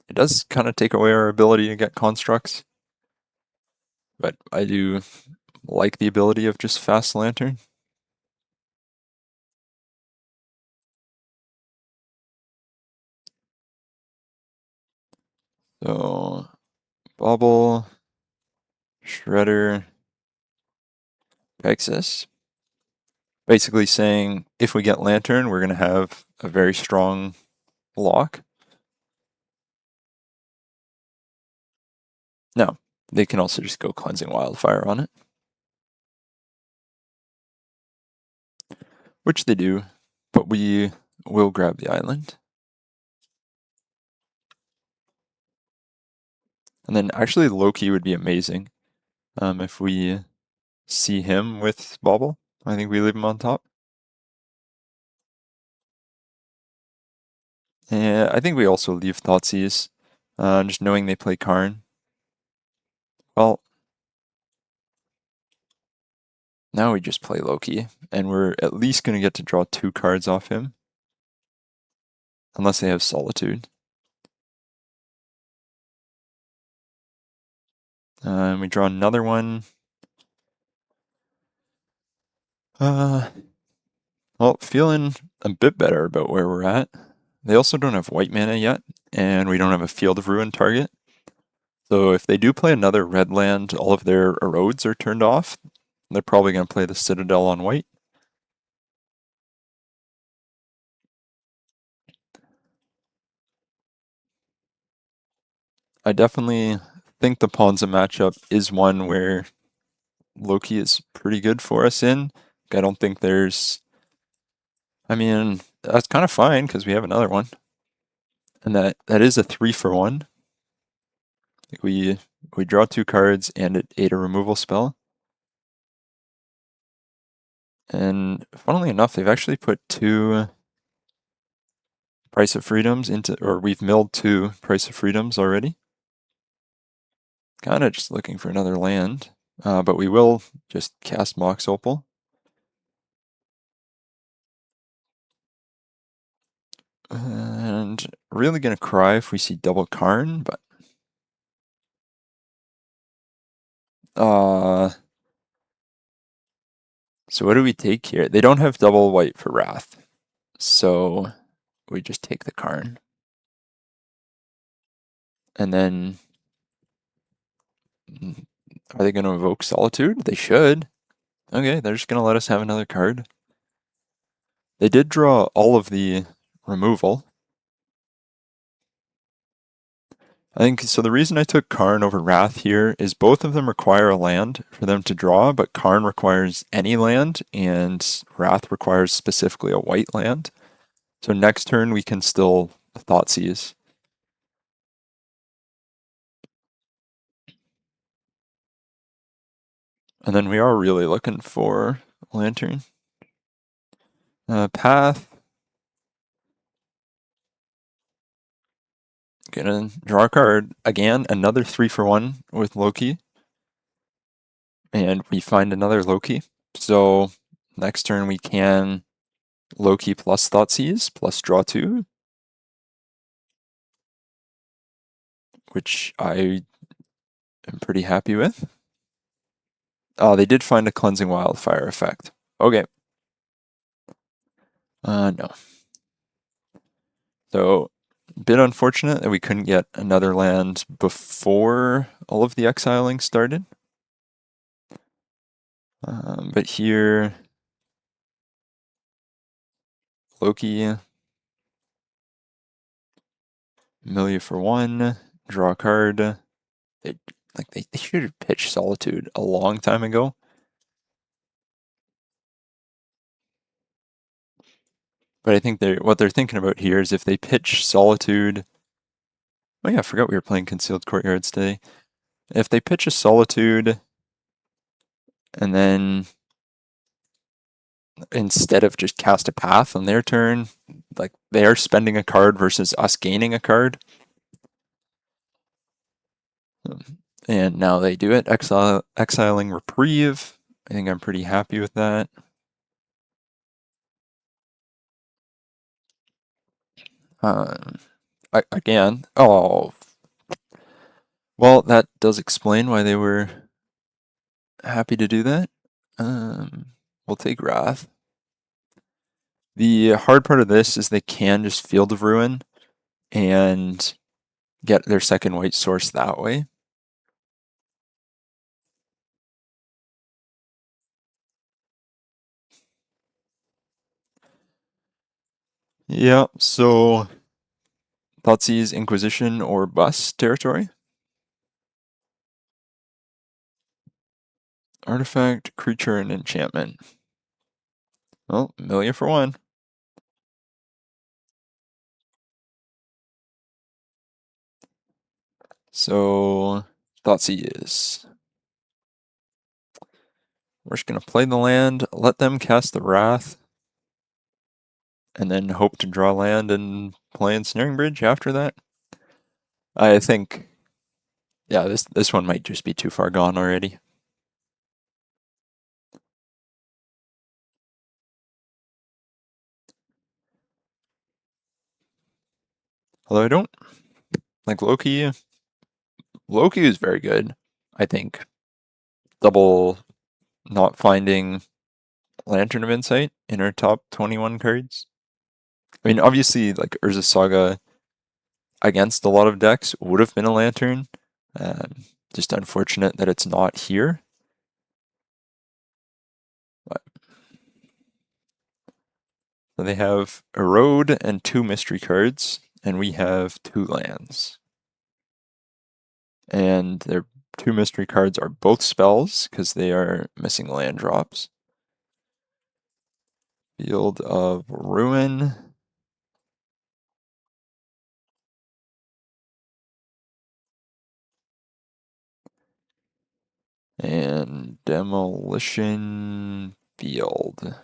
It does kind of take away our ability to get constructs. But I do like the ability of just fast Lantern. So, Bobble, Shredder, Grixis. Basically saying, if we get Lantern, we're going to have a very strong lock. No, they can also just go Cleansing Wildfire on it. Which they do, but we will grab the island. And then actually Loki would be amazing if we see him with Bobble. I think we leave him on top. And I think we also leave Thoughtseize, just knowing they play Karn. Well, now we just play Loki, and we're at least going to get to draw 2 cards off him. Unless they have Solitude. And we draw another one. Well, feeling a bit better about where we're at. They also don't have white mana yet, and we don't have a Field of Ruin target. So if they do play another red land, all of their erodes are turned off. They're probably going to play the Citadel on white. I definitely think the Ponza matchup is one where Loki is pretty good for us in. I don't think there's. I mean, that's kind of fine because we have another one, and that is a 3-for-1. We we draw 2 cards and it ate a removal spell. And funnily enough, they've actually put 2 Price of Freedoms into, or we've milled 2 Price of Freedoms already. Kind of just looking for another land, but we will just cast Mox Opal. And really gonna cry if we see double Karn, but so what do we take here? They don't have double white for Wrath, so we just take the Karn. And then, are they gonna evoke Solitude? They should. Okay, they're just gonna let us have another card. They did draw all of the removal. I think so. The reason I took Karn over Wrath here is both of them require a land for them to draw, but Karn requires any land, and Wrath requires specifically a white land. So next turn we can still Thoughtseize. And then we are really looking for Lantern. Path. Gonna draw a card. Again, another 3-for-1 with Loki. And we find another Loki. So next turn we can Loki plus Thoughtseize plus draw 2. Which I am pretty happy with. Oh, they did find a Cleansing Wildfire effect. Okay. No. So, a bit unfortunate that we couldn't get another land before all of the exiling started. But here, Loki, Milia for 1, draw a card. They should have pitched Solitude a long time ago. But I think what they're thinking about here is if they pitch Solitude. Oh yeah, I forgot we were playing Concealed Courtyards today. If they pitch a Solitude, and then instead of just cast a path on their turn, like they are spending a card versus us gaining a card. And now they do it, exiling Reprieve. I think I'm pretty happy with that. Again, oh, well, that does explain why they were happy to do that. We'll take Wrath. The hard part of this is they can just Field of Ruin and get their second white source that way. Yeah, so Thoughtseize, Inquisition, or Bust territory. Artifact, creature, and enchantment. Well, Milia for 1. So, Thoughtseize. We're just going to play the land, let them cast the Wrath, and then hope to draw land and play Ensnaring Bridge after that. I think, yeah, this one might just be too far gone already. Although I don't like Loki. Loki is very good, I think. Double not finding Lantern of Insight in our top 21 cards. I mean, obviously, like Urza Saga against a lot of decks would have been a Lantern. Just unfortunate that it's not here. But so they have Erode and 2 mystery cards, and we have 2 lands. And their 2 mystery cards are both spells, because they are missing land drops. Field of Ruin. And Demolition Field.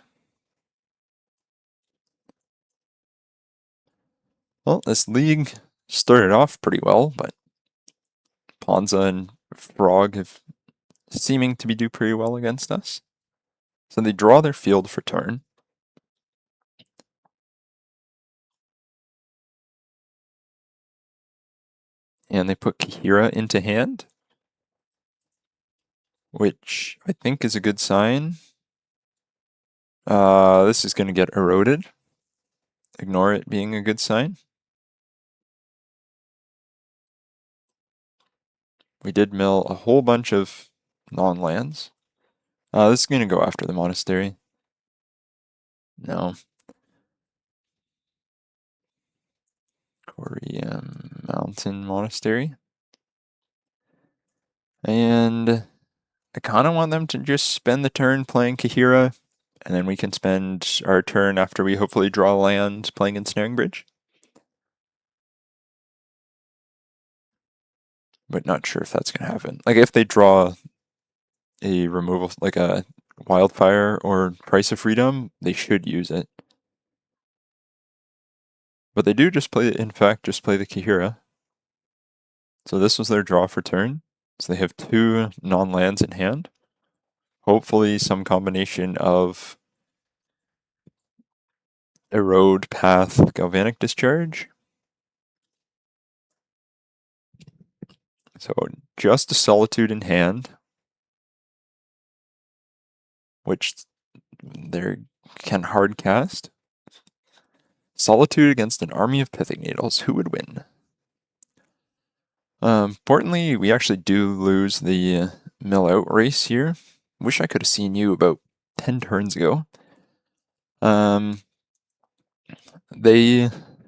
Well, this league started off pretty well, but Ponza and Frog have seeming to be do pretty well against us. So they draw their field for turn. And they put Kahira into hand, which I think is a good sign. This is going to get eroded. Ignore it being a good sign. We did mill a whole bunch of non-lands. This is going to go after the monastery. No. Corium Mountain Monastery. And I kind of want them to just spend the turn playing Kahira, and then we can spend our turn after we hopefully draw land playing Ensnaring Bridge. But not sure if that's going to happen. Like, if they draw a removal, like a Wildfire or Price of Freedom, they should use it. But they do just play, in fact, just play the Kahira. So this was their draw for turn. So they have 2 non-lands in hand. Hopefully some combination of Erode, Path, Galvanic Discharge. So just a Solitude in hand, which they can hard cast. Solitude against an army of Pithing Needles. Who would win? Importantly, we actually do lose the mill out race here. Wish I could have seen you about 10 turns ago. We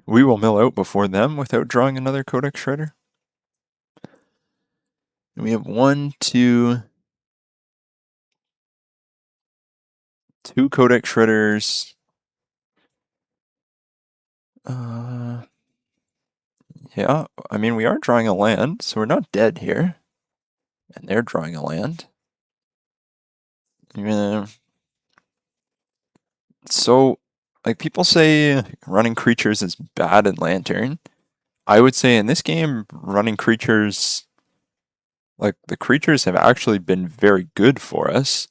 will mill out before them without drawing another Codex Shredder. And we have 2 Codex Shredders. Yeah, I mean, we are drawing a land, so we're not dead here. And they're drawing a land. Yeah. So, like, people say running creatures is bad in Lantern. I would say in this game, running creatures, like, the creatures have actually been very good for us.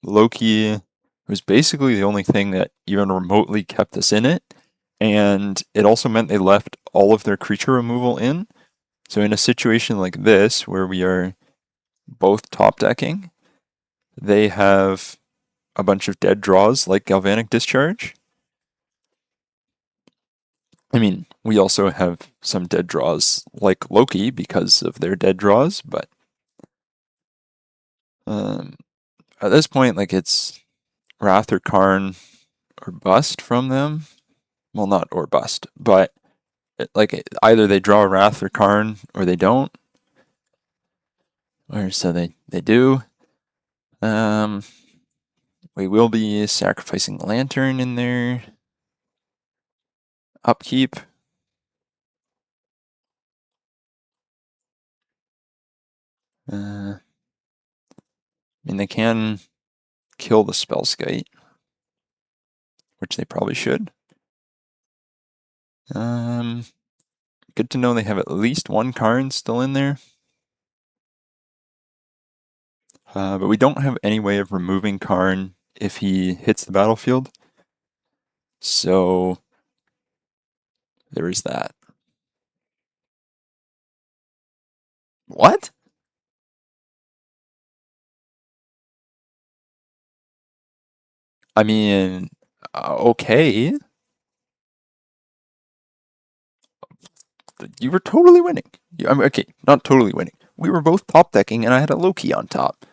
Loki was basically the only thing that even remotely kept us in it. And it also meant they left all of their creature removal in. So in a situation like this, where we are both top decking, they have a bunch of dead draws like Galvanic Discharge. I mean, we also have some dead draws like Loki because of their dead draws, but at this point, like, it's Wrath or Karn or bust from them. Well, not or bust, but either they draw Wrath or Karn or they don't. Or so they do. We will be sacrificing Lantern in their upkeep. I mean, they can kill the Spellskite, which they probably should. Good to know they have at least 1 Karn still in there. But we don't have any way of removing Karn if he hits the battlefield. So there is that. What? I mean, okay. You were totally winning. I mean, okay, not totally winning. We were both top decking, and I had a Loki on top.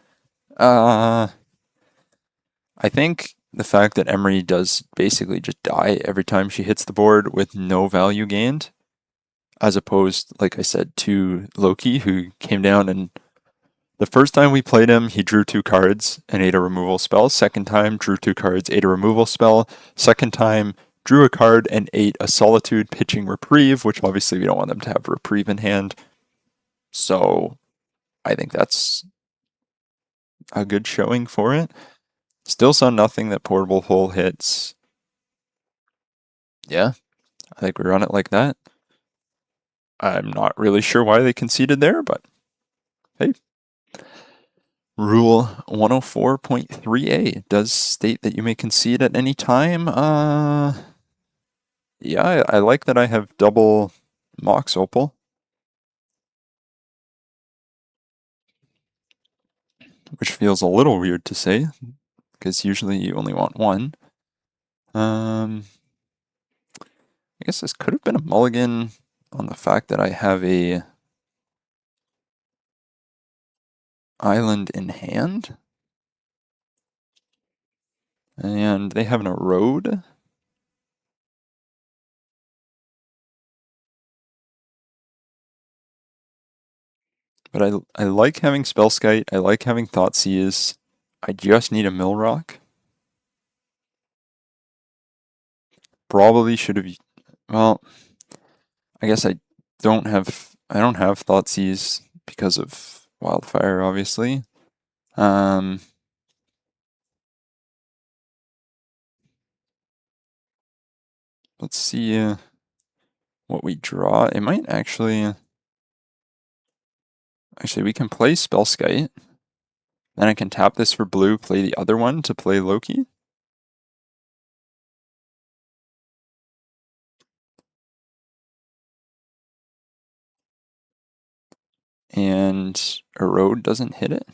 Uh, I think the fact that Emery does basically just die every time she hits the board with no value gained, as opposed, like I said, to Loki, who came down and the first time we played him, he drew 2 cards and ate a removal spell. Second time, drew 2 cards, ate a removal spell. Second time, drew a card and ate a Solitude pitching Reprieve, which obviously we don't want them to have Reprieve in hand. So I think that's a good showing for it. Still saw nothing that Portable Hole hits. Yeah, I think we run it like that. I'm not really sure why they conceded there, but hey. Rule 104.3a does state that you may concede at any time. Yeah, I like that I have double Mox Opal, which feels a little weird to say, because usually you only want one. I guess this could have been a mulligan on the fact that I have a island in hand. And they have an erode. But I like having Spellskite, I like having Thoughtseize. I just need a Millrock. Probably should have, well, I guess I don't have Thoughtseize because of Wildfire, obviously. Let's see what we draw. It might actually we can play Spellskite. Then I can tap this for blue, play the other one to play Loki. And Erode doesn't hit it.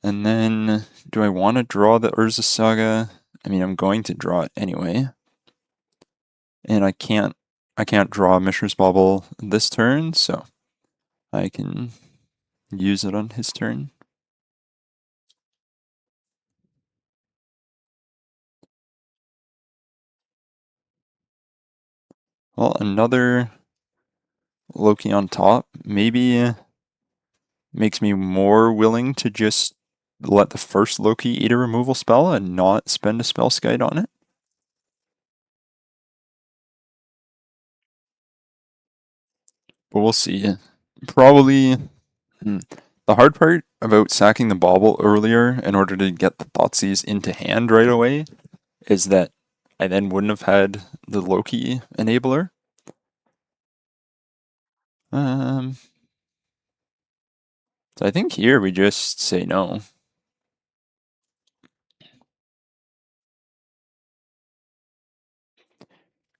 And then, do I want to draw the Urza Saga? I mean, I'm going to draw it anyway. And I can't draw Mishra's Bauble this turn, so I can use it on his turn. Well, another Loki on top maybe makes me more willing to just let the first Loki eat a removal spell and not spend a Spellskite on it. But we'll see. Probably the hard part about sacking the Bauble earlier in order to get the Thoughtseize into hand right away is that I then wouldn't have had the Loki enabler. So I think here we just say no.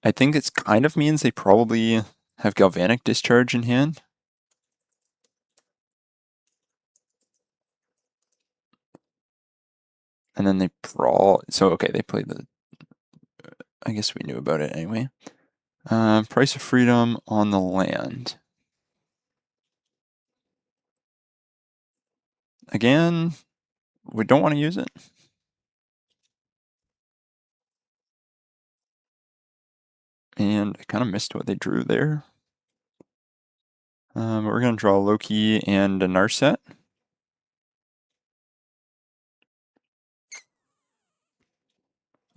I think it kind of means they probably have Galvanic Discharge in hand. And then they so okay, they play the, I guess we knew about it anyway. Price of Freedom on the land. Again, we don't want to use it. And I kind of missed what they drew there. We're going to draw Loki and a Narset.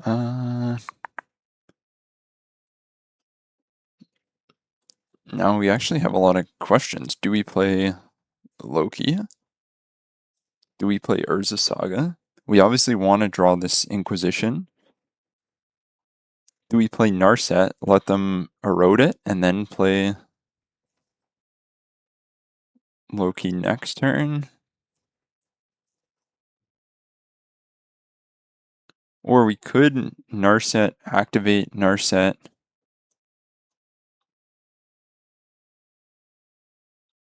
Now we actually have a lot of questions. Do we play Loki? Do we play Urza Saga? We obviously want to draw this Inquisition. Do we play Narset, let them erode it, and then play Loki next turn? Or we could Narset, activate Narset.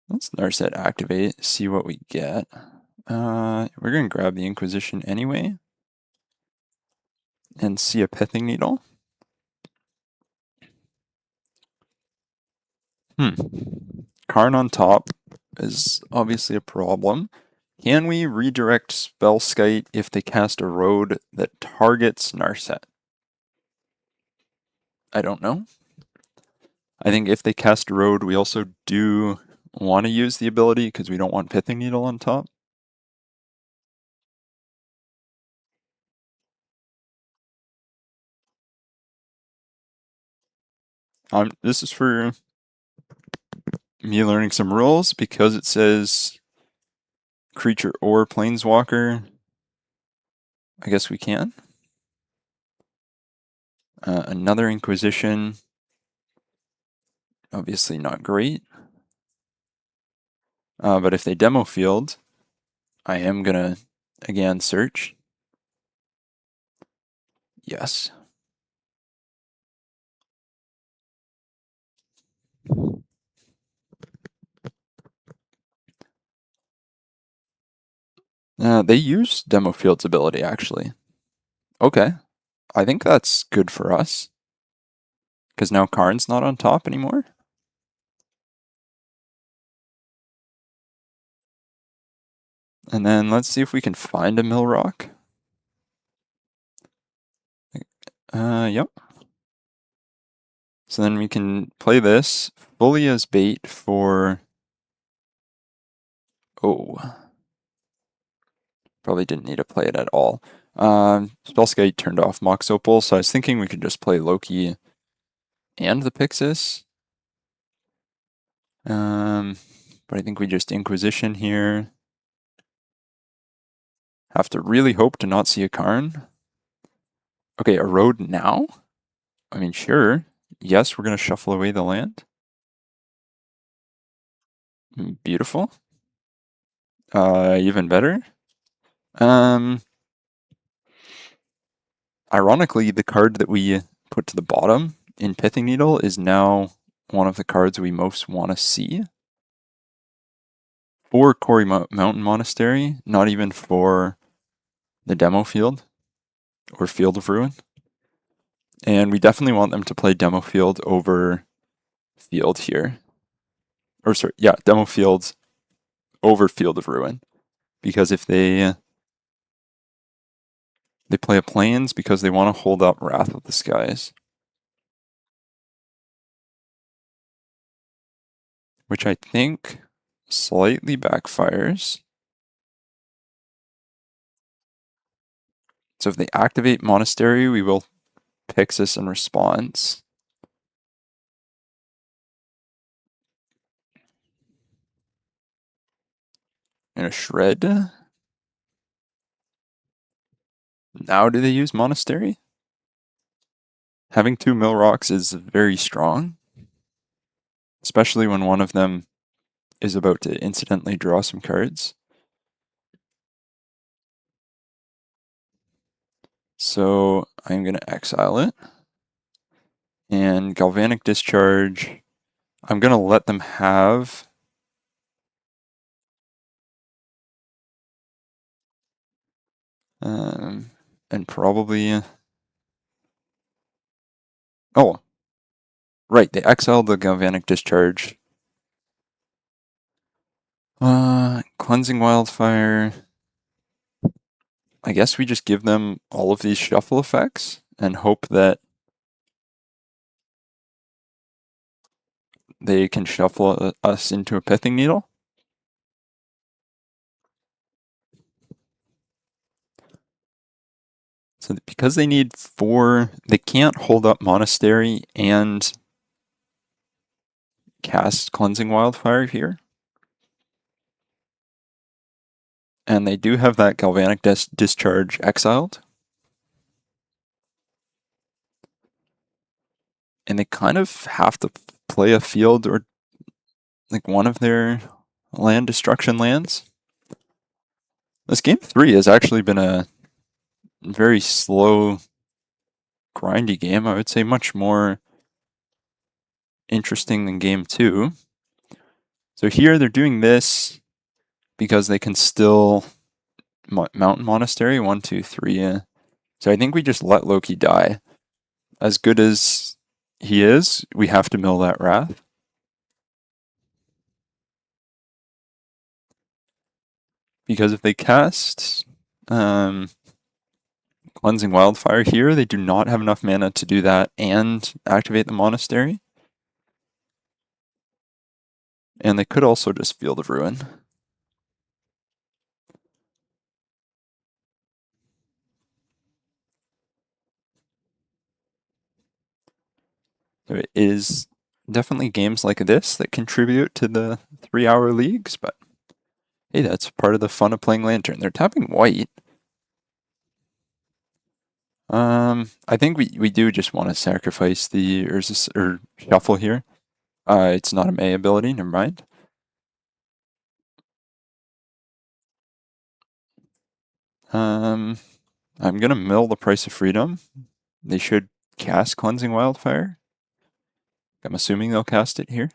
Let's Narset activate, see what we get. We're going to grab the Inquisition anyway and see a Pithing Needle. Karn on top is obviously a problem. Can we redirect Spellskite if they cast a road that targets Narset? I don't know. I think if they cast a road, we also do want to use the ability because we don't want Pithing Needle on top. This is for me learning some rules because it says creature or planeswalker. I guess we can. Another Inquisition. Obviously not great. But if they demo field, I am gonna again search. Yes. They use demo field's ability actually. Okay. I think that's good for us. Because now Karn's not on top anymore. And then let's see if we can find a mill rock. Yep. So then we can play this fully as bait for... Oh. Probably didn't need to play it at all. Spellskite turned off Mox Opal, so I was thinking we could just play Loki and the Pixis. But I think we just Inquisition here. Have to really hope to not see a Karn. Okay, a road now? I mean, sure. Yes, we're going to shuffle away the land. Beautiful. Even better. Ironically, the card that we put to the bottom in Pithing Needle is now one of the cards we most want to see. For Quarry Mountain Monastery, not even for the demo field or Field of Ruin. And we definitely want them to play demo field over field here. Or sorry, yeah, demo fields over Field of Ruin. Because if they play a Plains because they want to hold up Wrath of the Skies. Which I think slightly backfires. So if they activate Monastery, we will Pixis in response. And a Shred. Now do they use Monastery? Having two mill rocks is very strong. Especially when one of them is about to incidentally draw some cards. So I'm going to exile it. And Galvanic Discharge, I'm going to let them have... and probably... Oh, right, they exiled the Galvanic Discharge. Cleansing Wildfire. I guess we just give them all of these shuffle effects and hope that they can shuffle us into a Pithing Needle. So because they need 4, they can't hold up Monastery and cast Cleansing Wildfire here. And they do have that Galvanic Discharge exiled. And they kind of have to play a field or like one of their land destruction lands. This game 3 has actually been a very slow, grindy game. I would say much more interesting than game 2. So here they're doing this because they can still Mountain Monastery, 1, 2, 3. So I think we just let Loki die. As good as he is, we have to mill that Wrath. Because if they cast Cleansing Wildfire here, they do not have enough mana to do that and activate the Monastery. And they could also just Field of Ruin. So it is definitely games like this that contribute to the 3-hour leagues, but hey, that's part of the fun of playing Lantern. They're tapping white. I think we do just want to sacrifice the Ursus or shuffle here. It's not a May ability, never mind. I'm gonna mill the Price of Freedom. They should cast Cleansing Wildfire. I'm assuming they'll cast it here.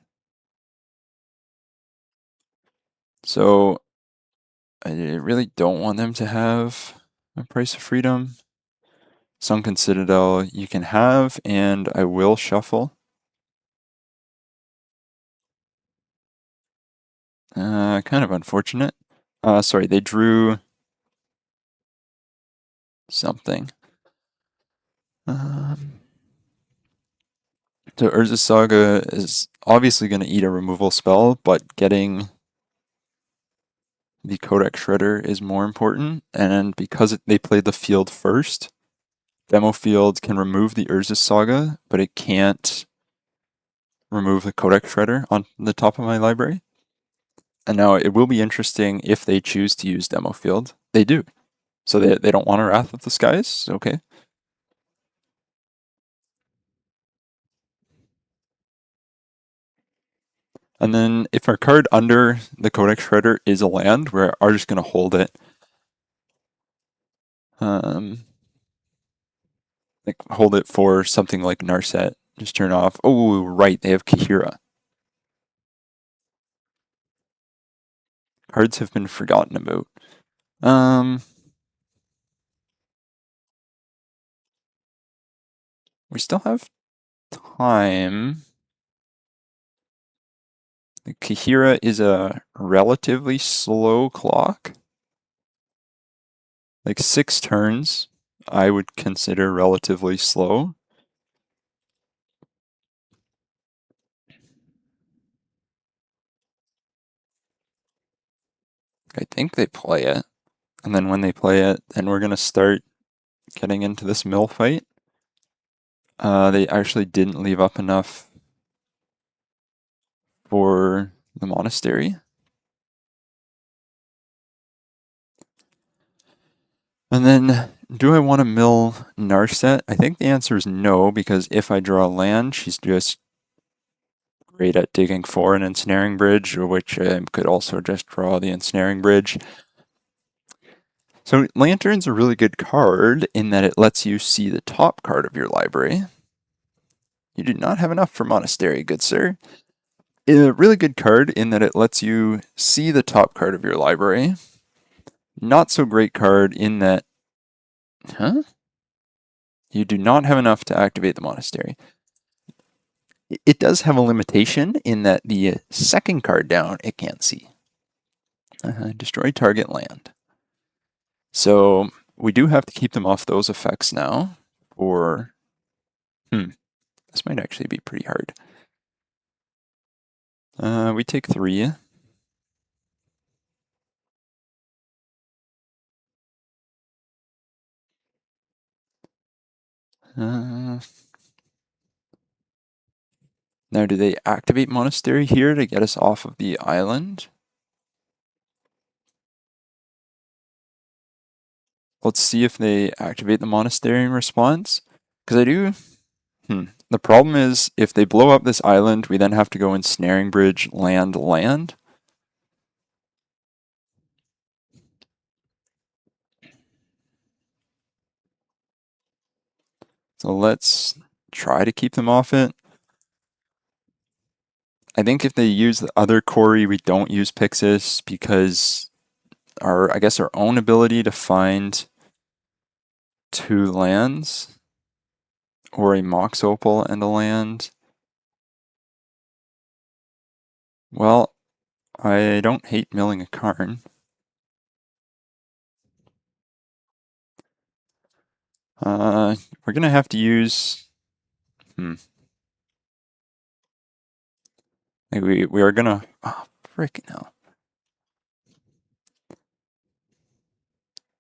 So I really don't want them to have a Price of Freedom. Sunken Citadel you can have, and I will shuffle. Kind of unfortunate. Sorry, they drew something. So Urza Saga is obviously going to eat a removal spell, but getting the Codex Shredder is more important, and because they played the field first, Demo Field can remove the Urza Saga, but it can't remove the Codex Shredder on the top of my library. And now it will be interesting if they choose to use Demo Field. They do. So they don't want a Wrath of the Skies? Okay. And then if our card under the Codex Shredder is a land, we are just going to hold it. Like hold it for something like Narset. Just turn off. Oh, right, they have Kahira. Cards have been forgotten about. We still have time. The Kahira is a relatively slow clock. Like 6 turns, I would consider relatively slow. I think they play it. And then when they play it, then we're going to start getting into this mill fight. They actually didn't leave up enough for the monastery. And then, do I want to mill Narset? I think the answer is no, because if I draw land, she's just great at digging for an ensnaring bridge, which could also just draw the ensnaring bridge. So Lantern's a really good card in that it lets you see the top card of your library. You do not have enough for Monastery, good sir. A really good card in that it lets you see the top card of your library. Not so great card in that... Huh? You do not have enough to activate the Monastery. It does have a limitation in that the second card down, it can't see. Destroy target land. So we do have to keep them off those effects now, or... this might actually be pretty hard. We take 3. Now, do they activate Monastery here to get us off of the island? Let's see if they activate the Monastery in response. Because I do... The problem is, if they blow up this island, we then have to go Ensnaring Bridge, land. So let's try to keep them off it. I think if they use the other Quarry, we don't use Pixis because I guess our own ability to find 2 lands, or a Mox Opal and a land. Well, I don't hate milling a Karn. We're gonna have to use. We are gonna. Oh, frickin' hell!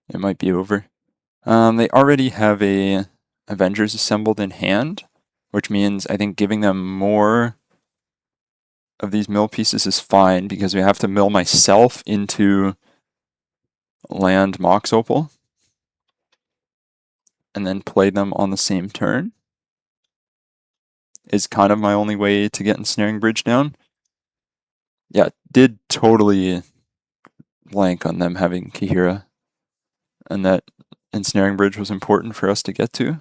It might be over. They already have a Avengers assembled in hand, which means I think giving them more of these mill pieces is fine because we have to mill myself into land Mox Opal and then play them on the same turn. Is kind of my only way to get Ensnaring Bridge down. Yeah, did totally blank on them having Kahira, and that Ensnaring Bridge was important for us to get to.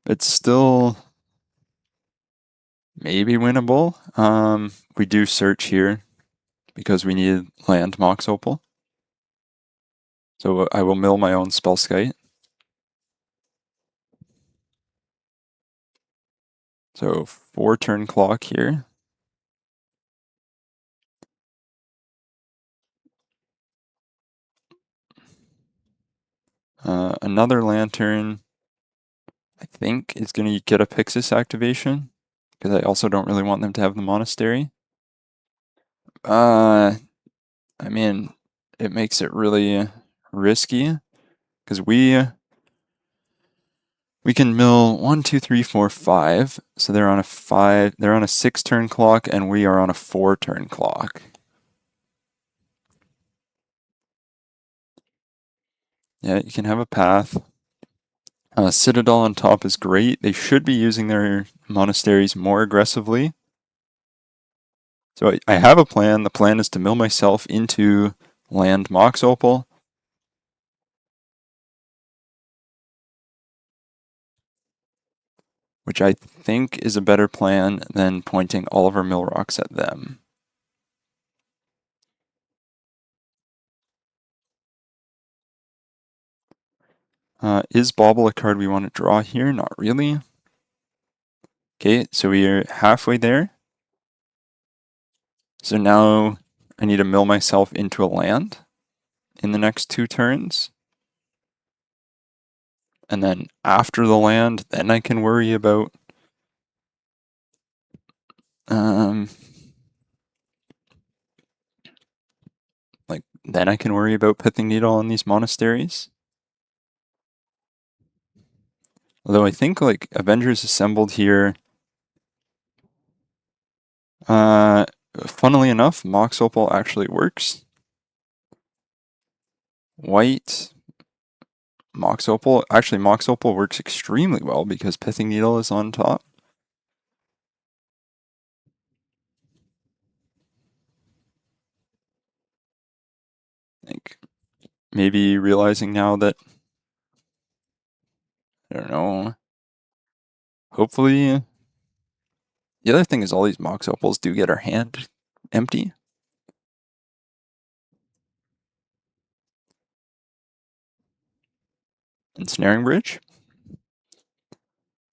It's still maybe winnable. We do search here because we need land Mox Opal. So I will mill my own Spellskite. So 4 turn clock here. Another Lantern, I think, is going to get a Pixis activation because I also don't really want them to have the Monastery. I mean, it makes it really risky because we can mill 1, 2, 3, 4, 5. So they're on a 5. They're on a 6 turn clock, and we are on a 4 turn clock. Yeah, you can have a path. Citadel on top is great. They should be using their monasteries more aggressively. So I have a plan. The plan is to mill myself into land Mox Opal. Which I think is a better plan than pointing all of our mill rocks at them. Is Bauble a card we want to draw here? Not really. Okay, so we are halfway there. So now I need to mill myself into a land in the next 2 turns. And then after the land, then I can worry about then I can worry about Pithing Needle on these monasteries. Although I think like Avengers Assembled here. Funnily enough, Mox Opal actually works. White, Mox Opal. Actually, Mox Opal works extremely well because Pithing Needle is on top. Like, maybe realizing now that, I don't know, hopefully, the other thing is all these Mox Opals do get our hand empty. Ensnaring Bridge.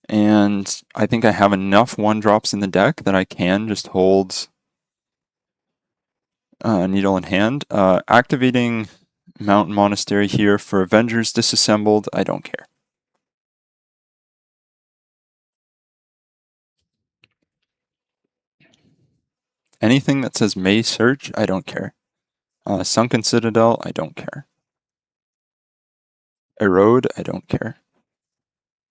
And I think I have enough 1-drops in the deck that I can just hold Needle in hand. Activating Mountain Monastery here for Avengers Disassembled, I don't care. Anything that says May Search, I don't care. Sunken Citadel, I don't care. Erode, I don't care.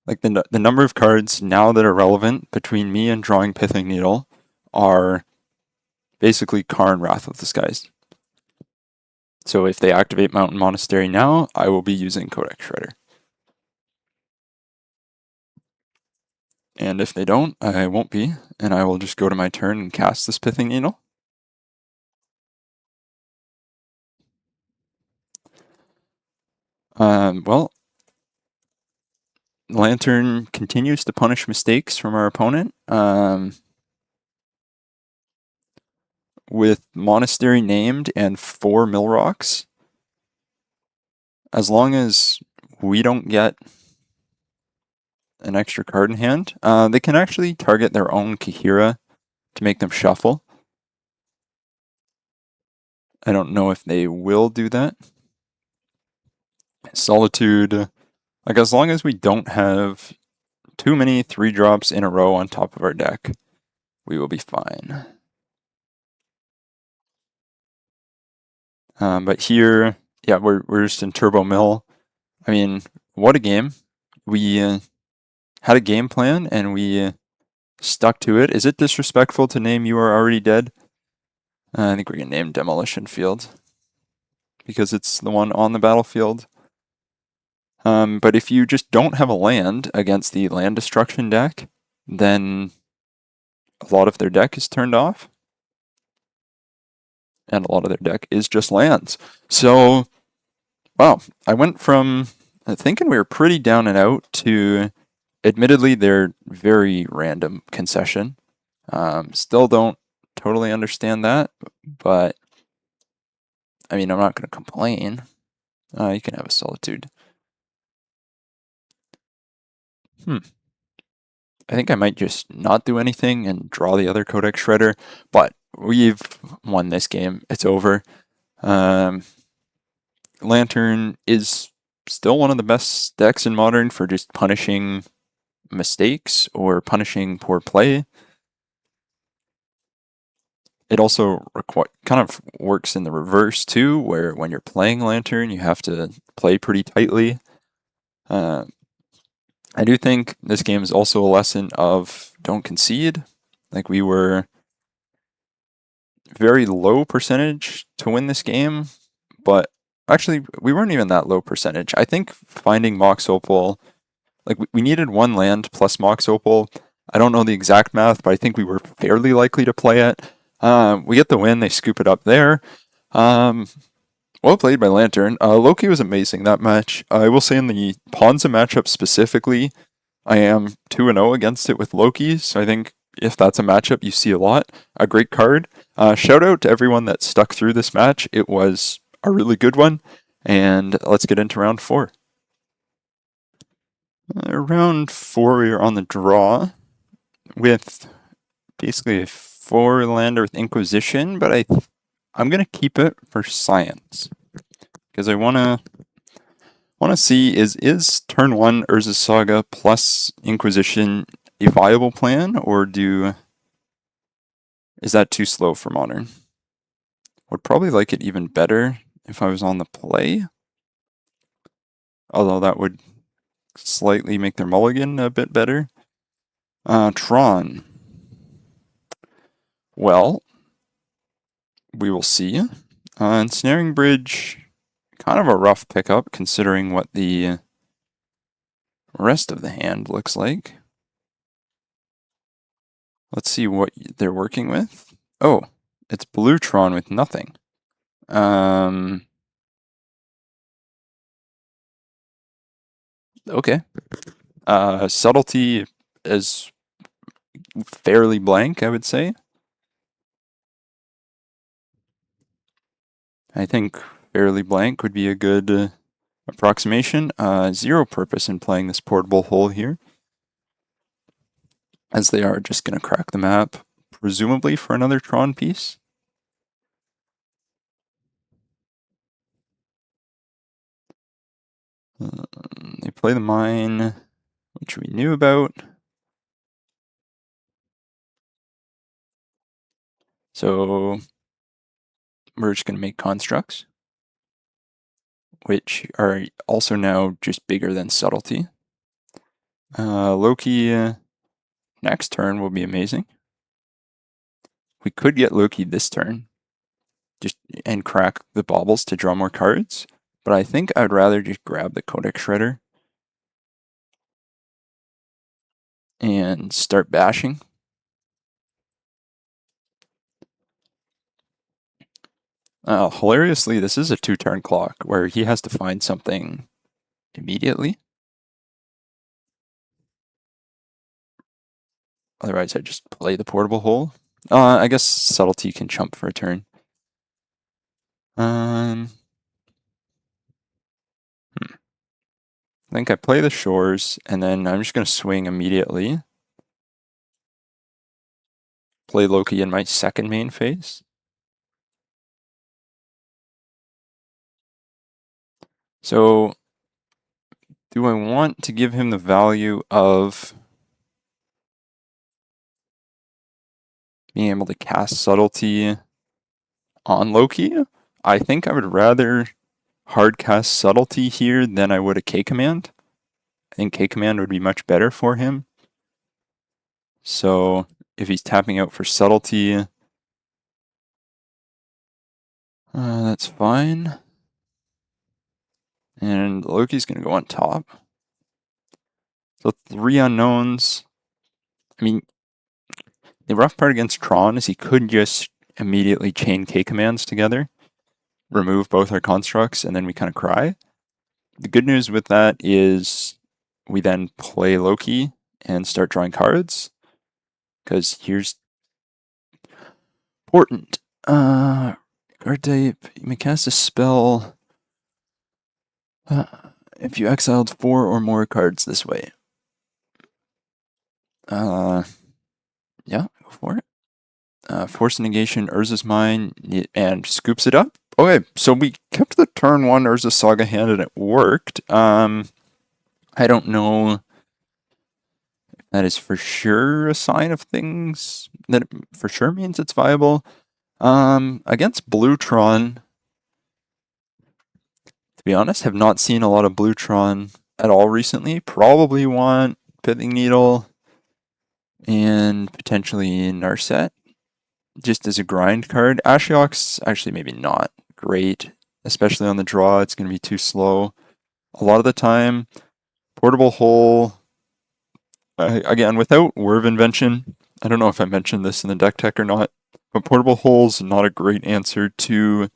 Like the number of cards now that are relevant between me and drawing Pithing Needle are basically Karn Wrath of the Skies. So if they activate Mountain Monastery now, I will be using Codex Shredder. And if they don't, I won't be, and I will just go to my turn and cast this Pithing Needle. Well, Lantern continues to punish mistakes from our opponent. with Monastery named and 4 mill rocks, as long as we don't get an extra card in hand, they can actually target their own Kahira to make them shuffle. I don't know if they will do that. Solitude, like as long as we don't have too many 3-drops in a row on top of our deck, we will be fine. But here, yeah, we're just in Turbo Mill. I mean, what a game. We had a game plan and we stuck to it. Is it disrespectful to name You Are Already Dead? I think we're going to name Demolition Field because it's the one on the battlefield. But if you just don't have a land against the land destruction deck, then a lot of their deck is turned off. And a lot of their deck is just lands. So, wow, I went from thinking we were pretty down and out to admittedly their very random concession. Still don't totally understand that, but I mean, I'm not going to complain. You can have a Solitude. I think I might just not do anything and draw the other Codex Shredder, but we've won this game. It's over. Lantern is still one of the best decks in Modern for just punishing mistakes or punishing poor play. It also kind of works in the reverse too, where when you're playing Lantern, you have to play pretty tightly. I do think this game is also a lesson of don't concede. Like we were very low percentage to win this game, but actually we weren't even that low percentage. I think finding Mox Opal, like we needed 1 land plus Mox Opal. I don't know the exact math, but I think we were fairly likely to play it. We get the win, they scoop it up there. Well played by Lantern. Loki was amazing that match. I will say in the Ponza matchup specifically, I am 2-0 against it with Loki, so I think if that's a matchup you see a lot, a great card. Shout out to everyone that stuck through this match. It was a really good one, and let's get into round 4. Round 4, we are on the draw with basically a 4-lander with Inquisition, but I'm going to keep it for science because I want to see is turn 1 Urza's Saga plus Inquisition a viable plan, or is that too slow for Modern? Would probably like it even better if I was on the play, although that would slightly make their mulligan a bit better. Tron. Well, we will see. Ensnaring Bridge, kind of a rough pickup considering what the rest of the hand looks like. Let's see what they're working with. Oh, it's blue Tron with nothing. Okay. Subtlety is fairly blank, I would say. I think fairly blank would be a good approximation. Zero purpose in playing this portable hole here, as they are just going to crack the map, presumably for another Tron piece. They play the mine, which we knew about. So we're just going to make constructs, which are also now just bigger than subtlety. Loki next turn will be amazing. We could get Loki this turn, and crack the baubles to draw more cards, but I think I'd rather just grab the Codex Shredder and start bashing. Hilariously, this is a 2-turn clock where he has to find something immediately. Otherwise, I just play the portable hole. I guess Subtlety can chump for a turn. I think I play the Shores, and then I'm just going to swing immediately. Play Loki in my second main phase. So, do I want to give him the value of being able to cast Subtlety on Loki? I think I would rather hard cast Subtlety here than I would a K-Command. I think K-Command would be much better for him. So, if he's tapping out for Subtlety, that's fine. And Loki's going to go on top. So 3 unknowns. I mean, the rough part against Tron is he could just immediately chain K commands together, remove both our constructs, and then we kind of cry. The good news with that is we then play Loki and start drawing cards. Because here's important. Card type, you may cast a spell if you exiled 4 or more cards this way. Yeah, go for it. Force negation, Urza's Mine, and scoops it up. Okay, so we kept the turn 1 Urza Saga hand and it worked. I don't know if that is for sure a sign of things that it for sure means it's viable. Against Blue Tron, to be honest, have not seen a lot of Blue Tron at all recently. Probably want Pithing Needle and potentially Narset just as a grind card. Ashiok's actually maybe not great, especially on the draw. It's going to be too slow. A lot of the time, Portable Hole, again, without Word of Invention, I don't know if I mentioned this in the deck tech or not, but Portable Hole's not a great answer to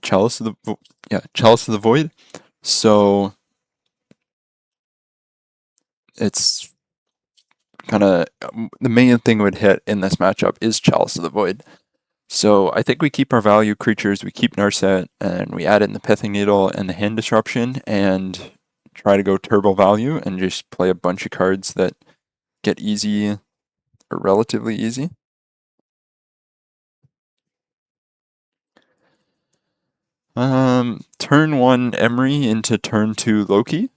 Chalice of the Void. So it's kind of the main thing would hit in this matchup is Chalice of the Void. So I think we keep our value creatures, we keep Narset, and we add in the Pithing Needle and the Hand Disruption, and try to go turbo value and just play a bunch of cards that get easy or relatively easy. Turn 1 Emry into turn 2 Loki.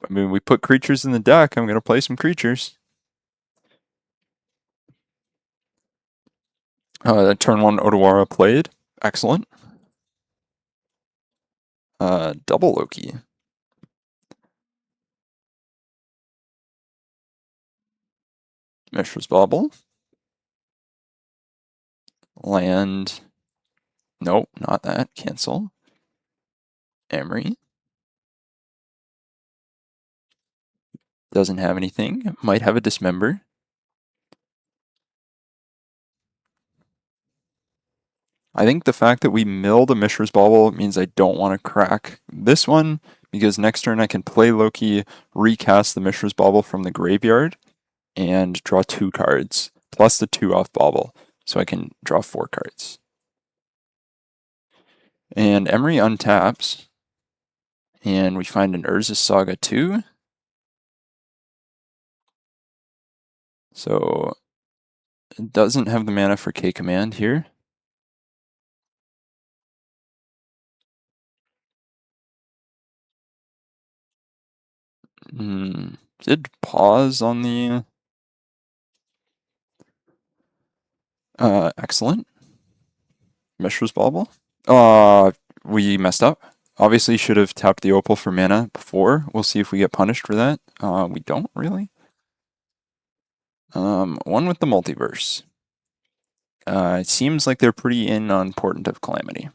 I mean, we put creatures in the deck. I'm going to play some creatures. Turn 1 Odawara played. Excellent. Double Loki. Mishra's Bauble. Land. Nope, not that. Cancel. Emry. Doesn't have anything. Might have a Dismember. I think the fact that we milled a Mishra's Bauble means I don't want to crack this one, because next turn I can play Loki, recast the Mishra's Bauble from the graveyard, and draw 2 cards, plus the 2 off Bauble, so I can draw 4 cards. And Emry untaps, and we find an Urza's Saga 2. So it doesn't have the mana for K Command here. Did pause on the excellent. Mishra's Bauble. We messed up. Obviously should have tapped the Opal for mana before. We'll see if we get punished for that. We don't really. One with the Multiverse. It seems like they're pretty in on Portent of Calamity.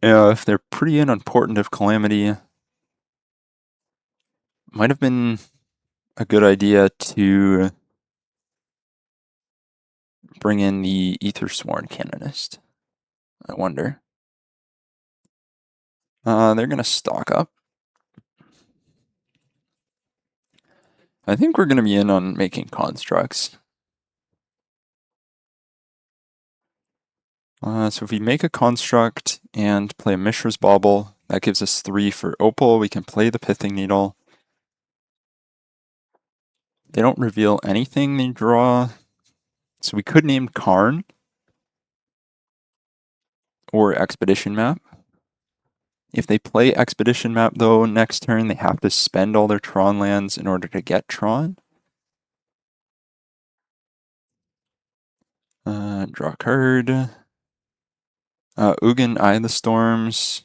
If they're pretty in on Portent of Calamity, might have been a good idea to bring in the Aethersworn Canonist. I wonder. They're going to stock up. I think we're going to be in on making constructs. So if we make a construct and play a Mishra's Bauble, that gives us 3 for Opal. We can play the Pithing Needle. They don't reveal anything they draw. So we could name Karn or Expedition Map. If they play Expedition Map, though, next turn, they have to spend all their Tron lands in order to get Tron. Draw a card. Ugin, Eye of the Storms.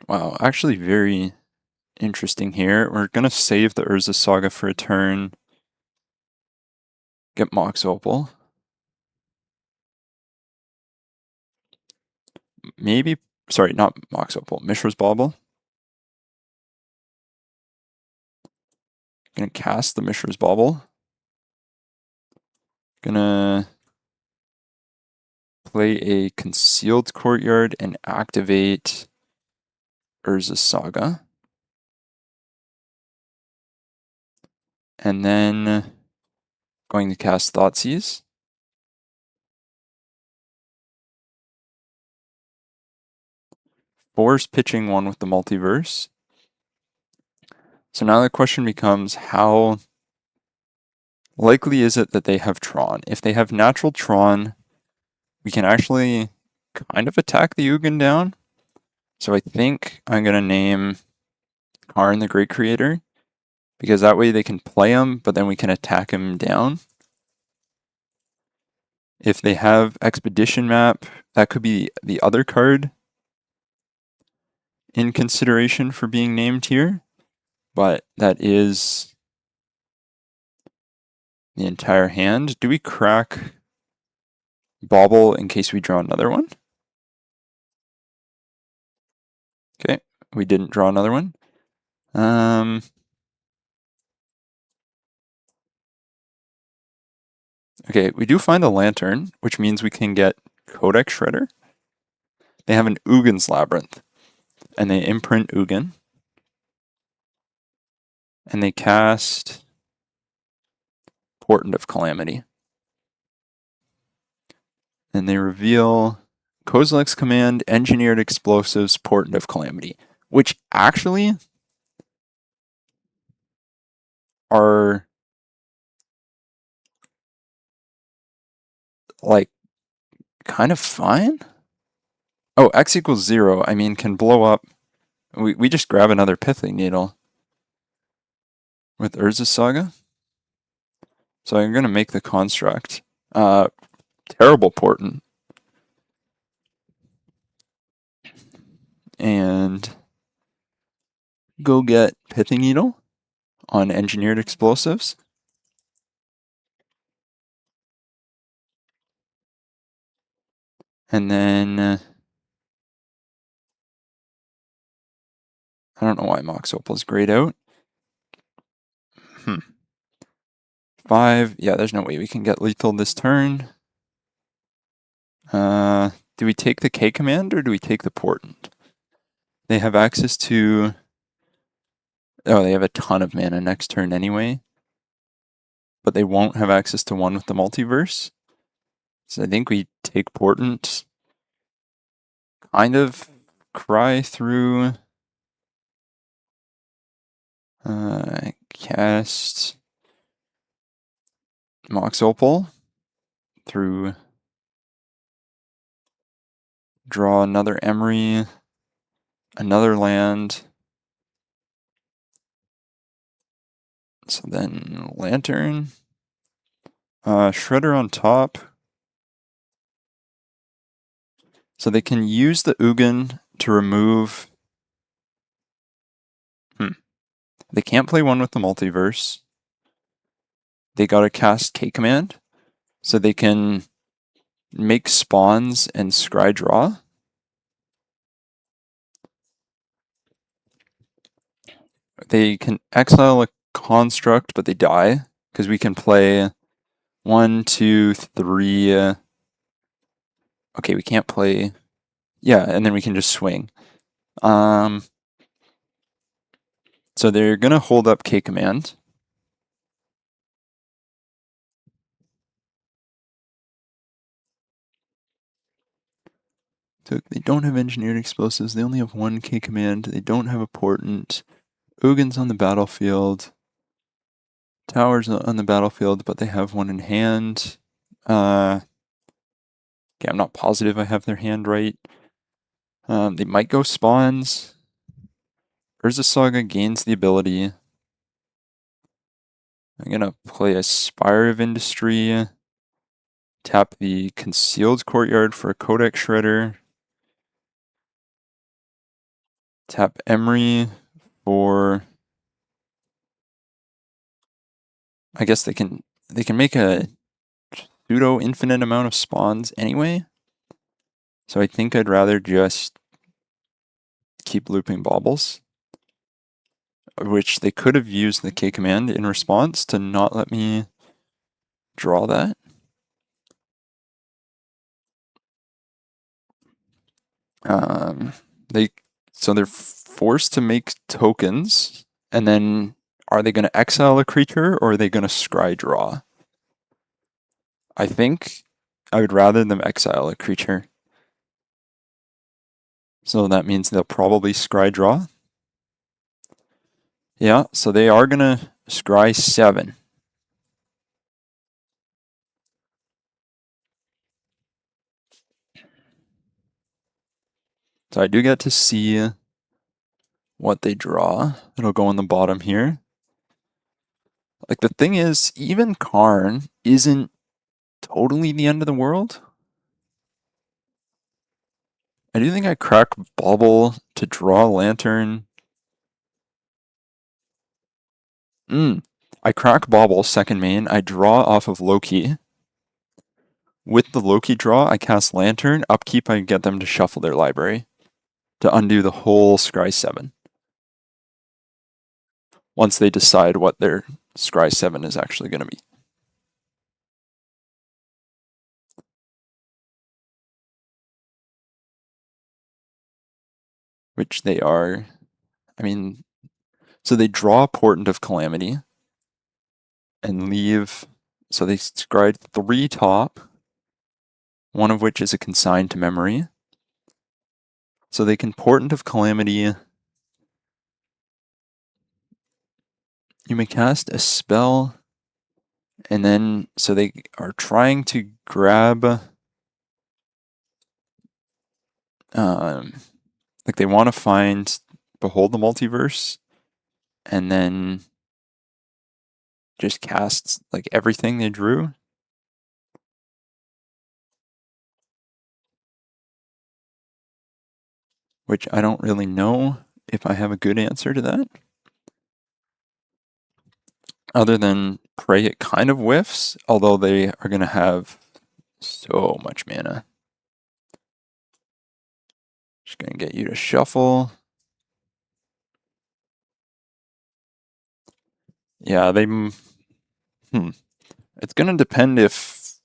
Wow, actually very interesting here. We're going to save the Urza Saga for a turn. Get Mox Opal. Maybe, sorry, not Mox Opal, Mishra's Bauble. Gonna cast the Mishra's Bauble. Gonna play a Concealed Courtyard and activate Urza Saga. And then going to cast Thoughtseize. Force pitching one with the Multiverse. So now the question becomes, how likely is it that they have Tron? If they have natural Tron, we can actually kind of attack the Ugin down. So I think I'm going to name Karn the Great Creator, because that way they can play him, but then we can attack him down. If they have Expedition Map, that could be the other card in consideration for being named here, but that is the entire hand. Do we crack Bauble in case we draw another one? Okay, we didn't draw another one. Okay, we do find a Lantern, which means we can get Codex Shredder. They have an Ugin's Labyrinth, and they imprint Ugin. And they cast Portent of Calamity. And they reveal Kozilek's Command, Engineered Explosives, Portent of Calamity, which actually are like kind of fine. Oh, X equals 0, I mean, can blow up. We just grab another Pithing Needle with Urza Saga. So I'm going to make the construct. Terrible Portent. And go get Pithing Needle on Engineered Explosives. And then I don't know why Mox Opal's grayed out. 5. Yeah, there's no way we can get lethal this turn. Do we take the K command or do we take the Portent? They have access to... Oh, they have a ton of mana next turn anyway. But they won't have access to one with the Multiverse. So I think we take Portent. Kind of cry through... cast... Mox Opal through... Draw another Emry, another land. So then Lantern, Shredder on top. So they can use the Ugin to remove... They can't play one with the Multiverse. They gotta cast K command. So they can make spawns and scry draw. They can exile a construct, but they die, because we can play 1, 2, 3. Okay, we can't play. Yeah, and then we can just swing. So they're gonna hold up K command. So they don't have engineered explosives. They only have 1 K command. They don't have a portent. Ugin's on the battlefield. Tower's on the battlefield, but they have 1 in hand. Okay, I'm not positive I have their hand right. They might go spawns. Urza Saga gains the ability. I'm gonna play a Spire of Industry. Tap the Concealed Courtyard for a Codex Shredder. Tap Emry for. I guess they can make a pseudo infinite amount of spawns anyway. So I think I'd rather just keep looping baubles, which they could have used the K command in response to not let me draw that. They're forced to make tokens, and then are they going to exile a creature or are they going to scry draw? I think I would rather them exile a creature. So that means they'll probably scry draw. Yeah, so they are going to scry 7. So I do get to see what they draw. It'll go on the bottom here. Like, the thing is, even Karn isn't totally the end of the world. I do think I crack Bauble to draw Lantern. I crack Bauble, second main. I draw off of Loki. With the Loki draw, I cast Lantern. Upkeep, I get them to shuffle their library to undo the whole Scry 7. Once they decide what their Scry 7 is actually going to be. Which they are. I mean, so they draw Portent of Calamity and leave. So they scry 3 top, one of which is a consign to memory. So they can Portent of Calamity. You may cast a spell, and then, so they are trying to grab, like they want to find Behold the Multiverse, and then just cast like everything they drew. Which I don't really know if I have a good answer to that. Other than pray it kind of whiffs, although they are going to have so much mana. Just going to get you to shuffle. Yeah, they. It's going to depend if.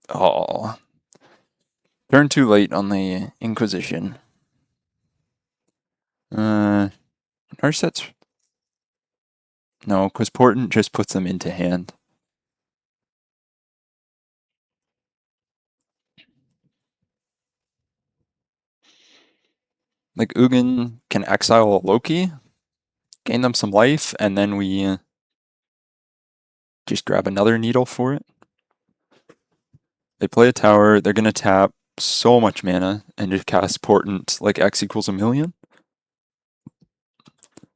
Oh. Turn too late on the Inquisition. Narset's. No, because Portent just puts them into hand. Like, Ugin can exile Loki, gain them some life, and then we just grab another needle for it. They play a tower, they're going to tap so much mana and just cast Portent like X equals 1,000,000.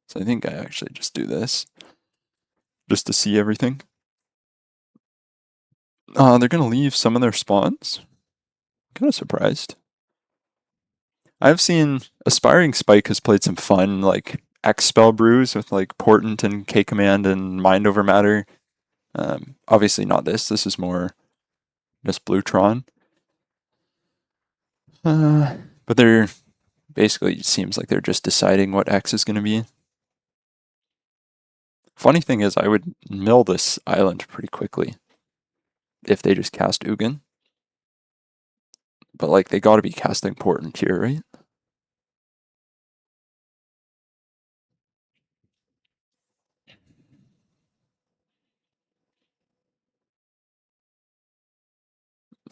So I think I actually just do this. Just to see everything. They're going to leave some of their spawns. Kind of surprised. I've seen Aspiring Spike has played some fun, like, X spell brews with, like, Portent and K Command and Mind Over Matter. Obviously not this. This is more just Blue Tron. But they're basically, it seems like they're just deciding what X is going to be. Funny thing is, I would mill this island pretty quickly. if they just cast Ugin. But like they gotta be casting Portent here, right?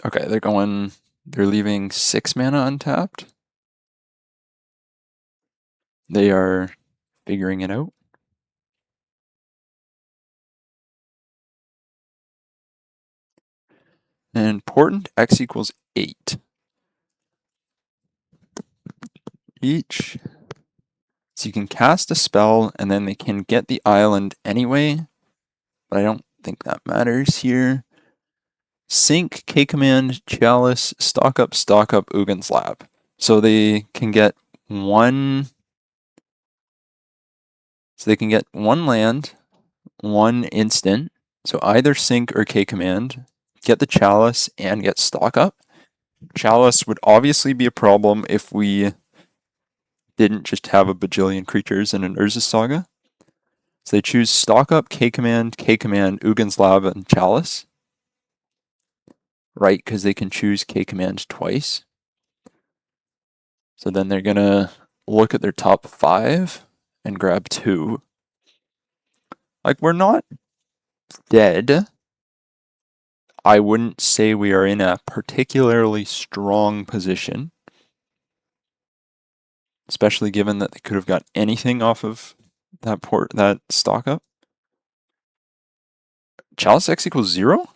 Okay, they're leaving 6 mana untapped. They are figuring it out. And Portent X equals 8 each. So you can cast a spell and then they can get the island anyway, but I don't think that matters here. Sync, K-Command, Chalice, stock up, Ugin's Lab. So they can get one land, one instant. So either Sync or K-Command, get the Chalice and get stock up. Chalice would obviously be a problem if we didn't just have a bajillion creatures in an Urza Saga. So they choose stock up, K-Command, Ugin's Lab, and Chalice. Right, because they can choose K-Command twice. So then they're gonna look at their top 5 and grab 2. Like, we're not dead. I wouldn't say we are in a particularly strong position, especially given that they could have got anything off of that stock up. Chalice X equals 0?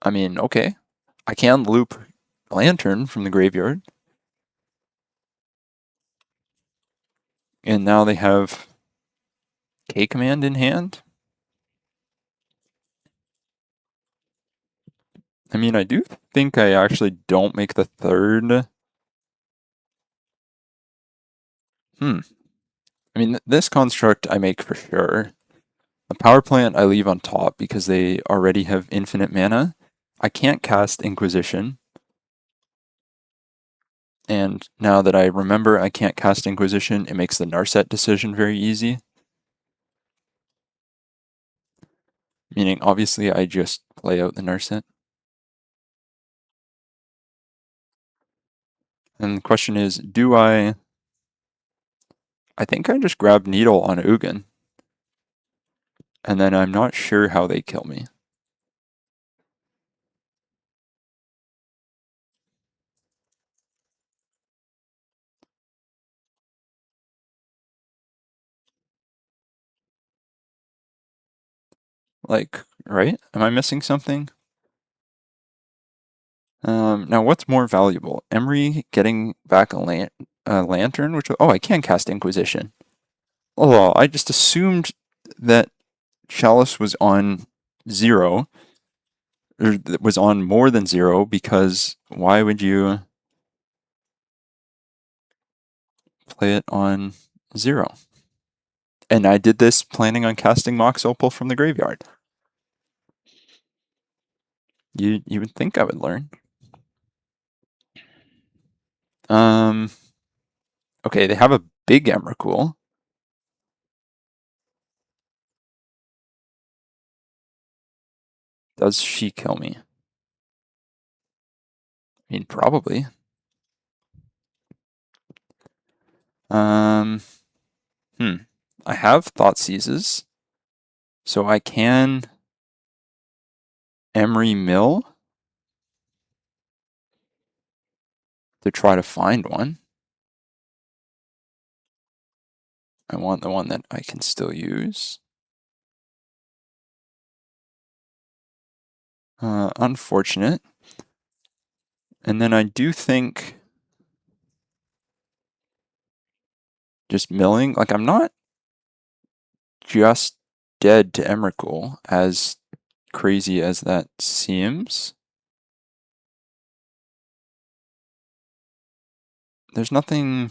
I mean, okay. I can loop Lantern from the graveyard. And now they have K-Command in hand. I mean, I do think I actually don't make the third. I mean, this construct I make for sure. The power plant I leave on top because they already have infinite mana. I can't cast Inquisition. And now that I remember I can't cast Inquisition, it makes the Narset decision very easy. Meaning, obviously, I just play out the Narset. And the question is, do I think I just grab Needle on Ugin. And then I'm not sure how they kill me. Like, right? Am I missing something? Now, what's more valuable? Emry getting back a lantern? I can cast Inquisition. Oh, I just assumed that Chalice was on 0, or was on more than 0, because why would you play it on 0? And I did this planning on casting Mox Opal from the graveyard. You would think I would learn. Okay, they have a big Emrakul. Does she kill me? I mean, probably. I have Thought Seizes, so I can Emry Mill to try to find one. I want the one that I can still use. Unfortunate. And then I do think just milling, like I'm not just dead to Emrakul, as crazy as that seems. There's nothing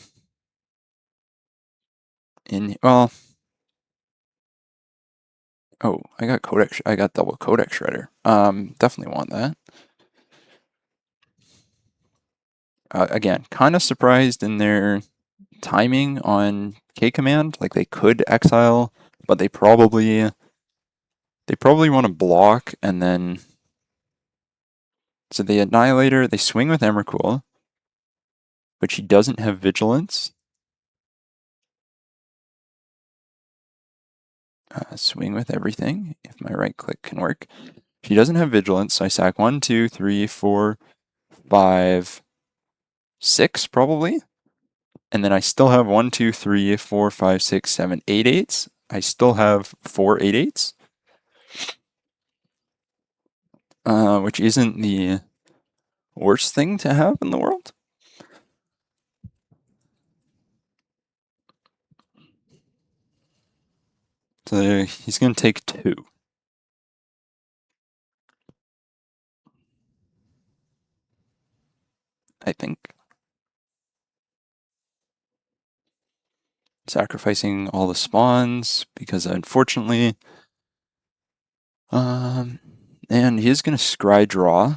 in, well, oh, I got double Codex Shredder. Definitely want that. Again, kind of surprised in their timing on K-Command. Like, they could exile, but they probably They probably want to block and then... So the Annihilator, they swing with Emrakul, but she doesn't have Vigilance. Swing with everything, if my right click can work. She doesn't have Vigilance, so I sack 1, 2, 3, 4, 5, 6 probably. And then I still have 1, 2, 3, 4, 5, 6, 7, 8 eights. I still have 4 8 eights. Which isn't the worst thing to have in the world. So he's going to take 2. I think. Sacrificing all the spawns, because unfortunately... and he is going to scry draw.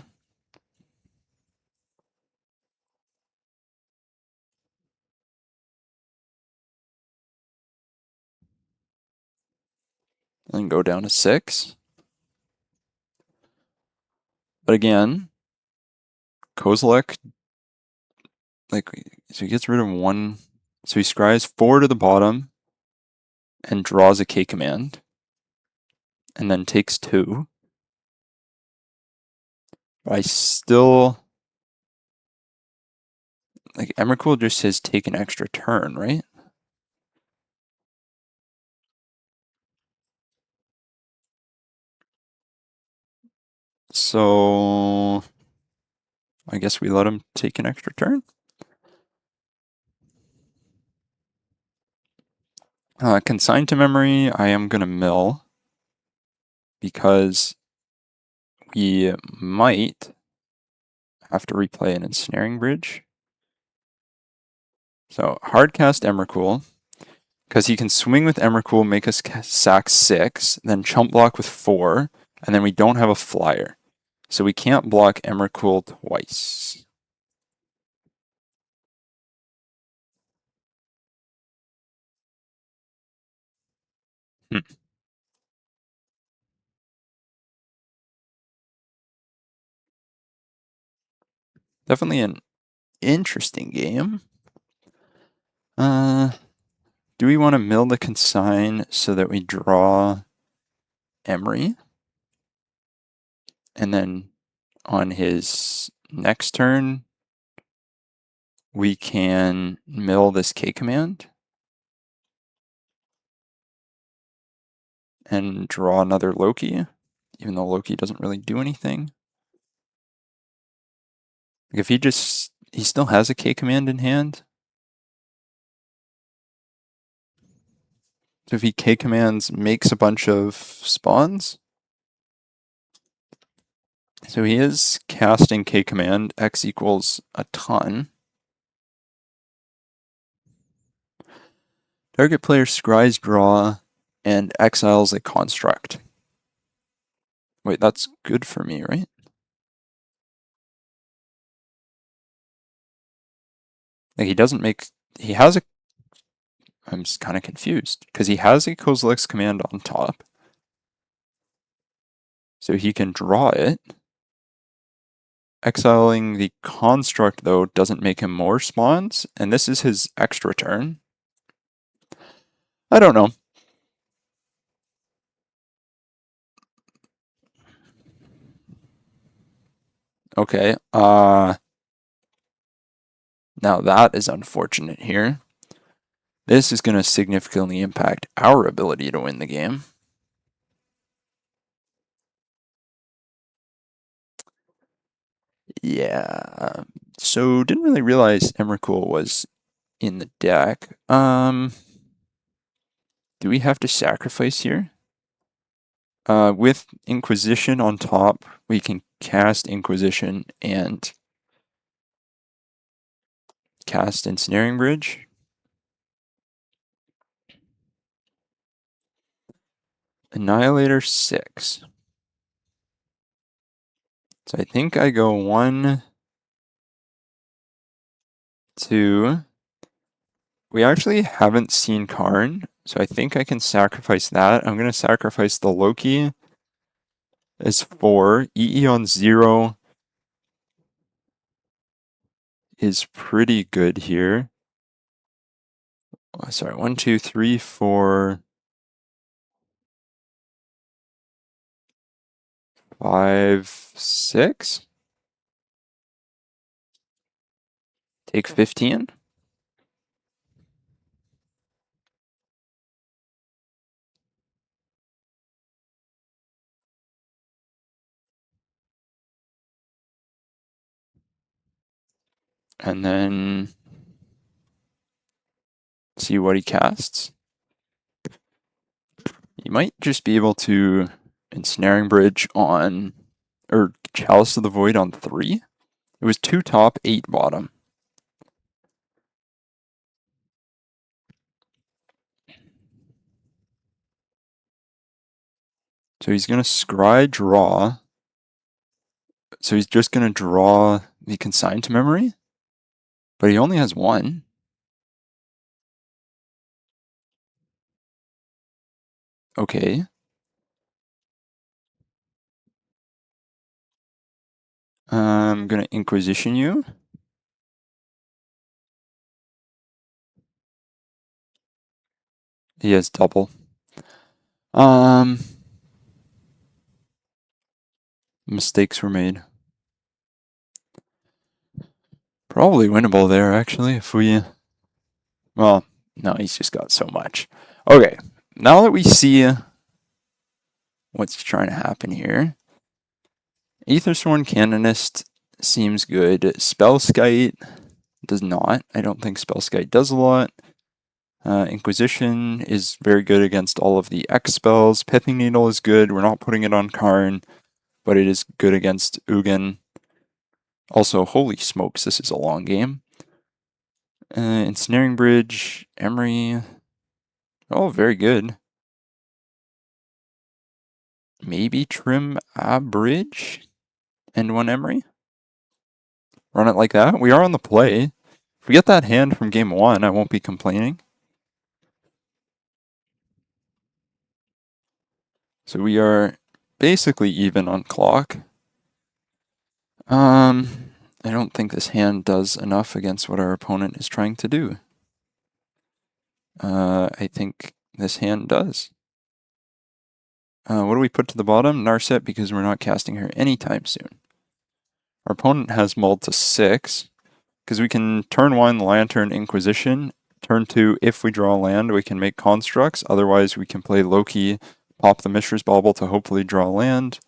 And go down to 6. But again, Kozilek, so he gets rid of 1. So he scries 4 to the bottom and draws a K command. And then takes 2. But I still... Emrakul just says take an extra turn, right? So... I guess we let him take an extra turn. Consigned to memory, I am going to mill. Because we might have to replay an ensnaring bridge. So hardcast Emrakul, because he can swing with Emrakul, make us sack 6, then chump block with 4, and then we don't have a flyer. So we can't block Emrakul twice. Definitely an interesting game. Do we want to mill the consign so that we draw Emry? And then on his next turn, we can mill this K command and draw another Loki, even though Loki doesn't really do anything. If he still has a K command in hand. So if he K commands, makes a bunch of spawns. So he is casting K command, X equals a ton. Target player scries draw and exiles a construct. Wait, that's good for me, right? He doesn't make... He has a... I'm just kind of confused, because he has a Kozilek's command on top. So he can draw it. Exiling the construct, though, doesn't make him more spawns, and this is his extra turn. I don't know. Okay, now that is unfortunate here. This is going to significantly impact our ability to win the game. Yeah, so didn't really realize Emrakul was in the deck. Do we have to sacrifice here? With Inquisition on top, we can cast Inquisition and cast Ensnaring Bridge. Annihilator 6. So I think I go 1, 2. We actually haven't seen Karn, so I think I can sacrifice that. I'm going to sacrifice the Loki is 4. EE on 0 is pretty good here. Oh, sorry, 1, 2, 3, 4, 5, 6. Take 15. And then see what he casts. You might just be able to Ensnaring Bridge on, or Chalice of the Void on 3. It was 2 top, 8 bottom. So he's going to scry draw. So he's just going to draw the Consigned to Memory. But he only has 1. Okay. I'm going to Inquisition you. He has double. Mistakes were made. Probably winnable there, actually, if we... Well, no, he's just got so much. Okay, now that we see what's trying to happen here, Aethersworn Canonist seems good. Spellskite does not. I don't think Spellskite does a lot. Inquisition is very good against all of the X spells. Pithing Needle is good. We're not putting it on Karn, but it is good against Ugin. Also, holy smokes, this is a long game. Ensnaring Bridge, Emry. Oh, very good. Maybe trim a bridge and 1 Emry. Run it like that. We are on the play. If we get that hand from game 1, I won't be complaining. So we are basically even on clock. I don't think this hand does enough against what our opponent is trying to do. I think this hand does. What do we put to the bottom? Narset, because we're not casting her anytime soon. Our opponent has mulled to 6, because we can turn 1 Lantern Inquisition. Turn 2, if we draw land, we can make constructs. Otherwise, we can play Loki, pop the Mishra's Bauble to hopefully draw land.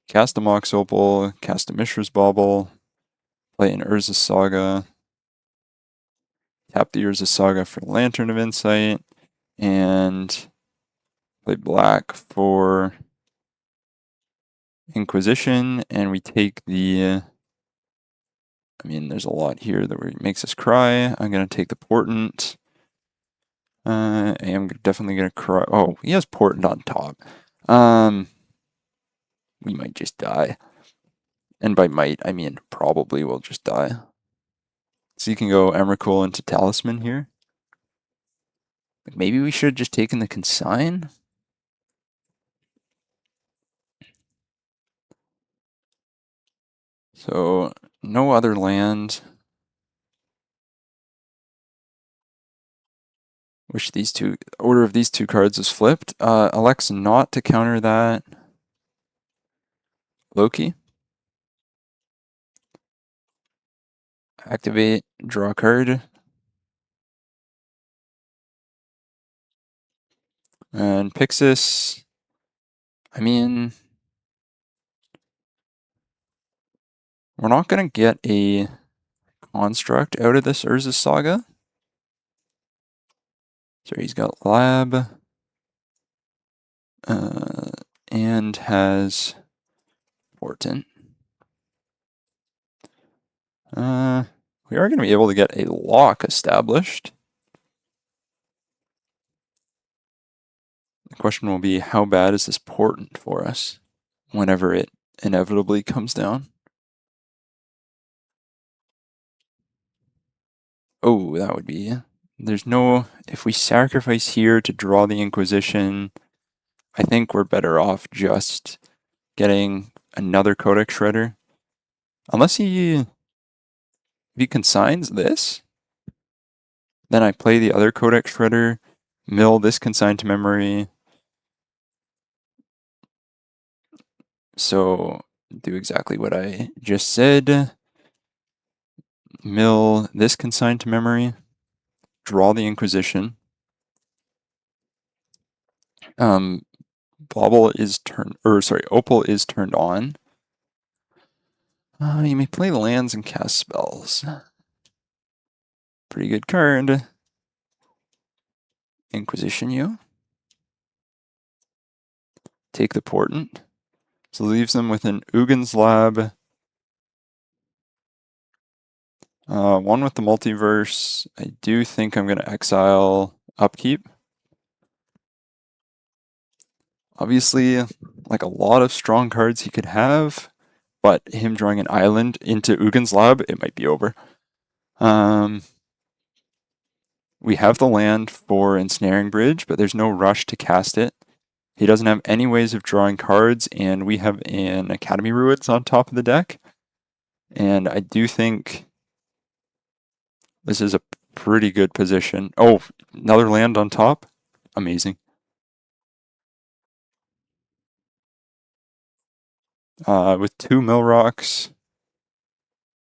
Cast a Mox Opal, cast a Mishra's Bauble, play an Urza's Saga, tap the Urza's Saga for Lantern of Insight, and play black for Inquisition, and we take the... I mean, there's a lot here that makes us cry. I'm going to take the Portent. I am definitely going to cry. Oh, he has Portent on top. We might just die. And by might, I mean probably we'll just die. So you can go Emrakul into Talisman here. Maybe we should have just taken the Consign? So, no other land. Wish these two, order of these two cards was flipped. Elects not to counter that. Loki. Activate, draw a card. And Pixis, I mean, we're not going to get a construct out of this Urza's Saga. So he's got Lab, and has Portent. We are going to be able to get a lock established. The question will be, how bad is this Portent for us whenever it inevitably comes down? Oh, that would be... There's no... If we sacrifice here to draw the Inquisition, I think we're better off just getting another Codex Shredder. Unless he consigns this, then I play the other Codex Shredder, mill this consigned to memory. So do exactly what I just said. Mill this consigned to memory, draw the Inquisition. Opal is turned on. You may play lands and cast spells. Pretty good card. Inquisition you. Take the Portent. So leaves them with an Ugin's Lab. One with the Multiverse. I do think I'm going to exile Upkeep. Obviously, like a lot of strong cards he could have, but him drawing an island into Ugin's Lab, it might be over. We have the land for Ensnaring Bridge, but there's no rush to cast it. He doesn't have any ways of drawing cards, and we have an Academy Ruins on top of the deck. And I do think this is a pretty good position. Oh, another land on top? Amazing. With 2 Mill Rocks,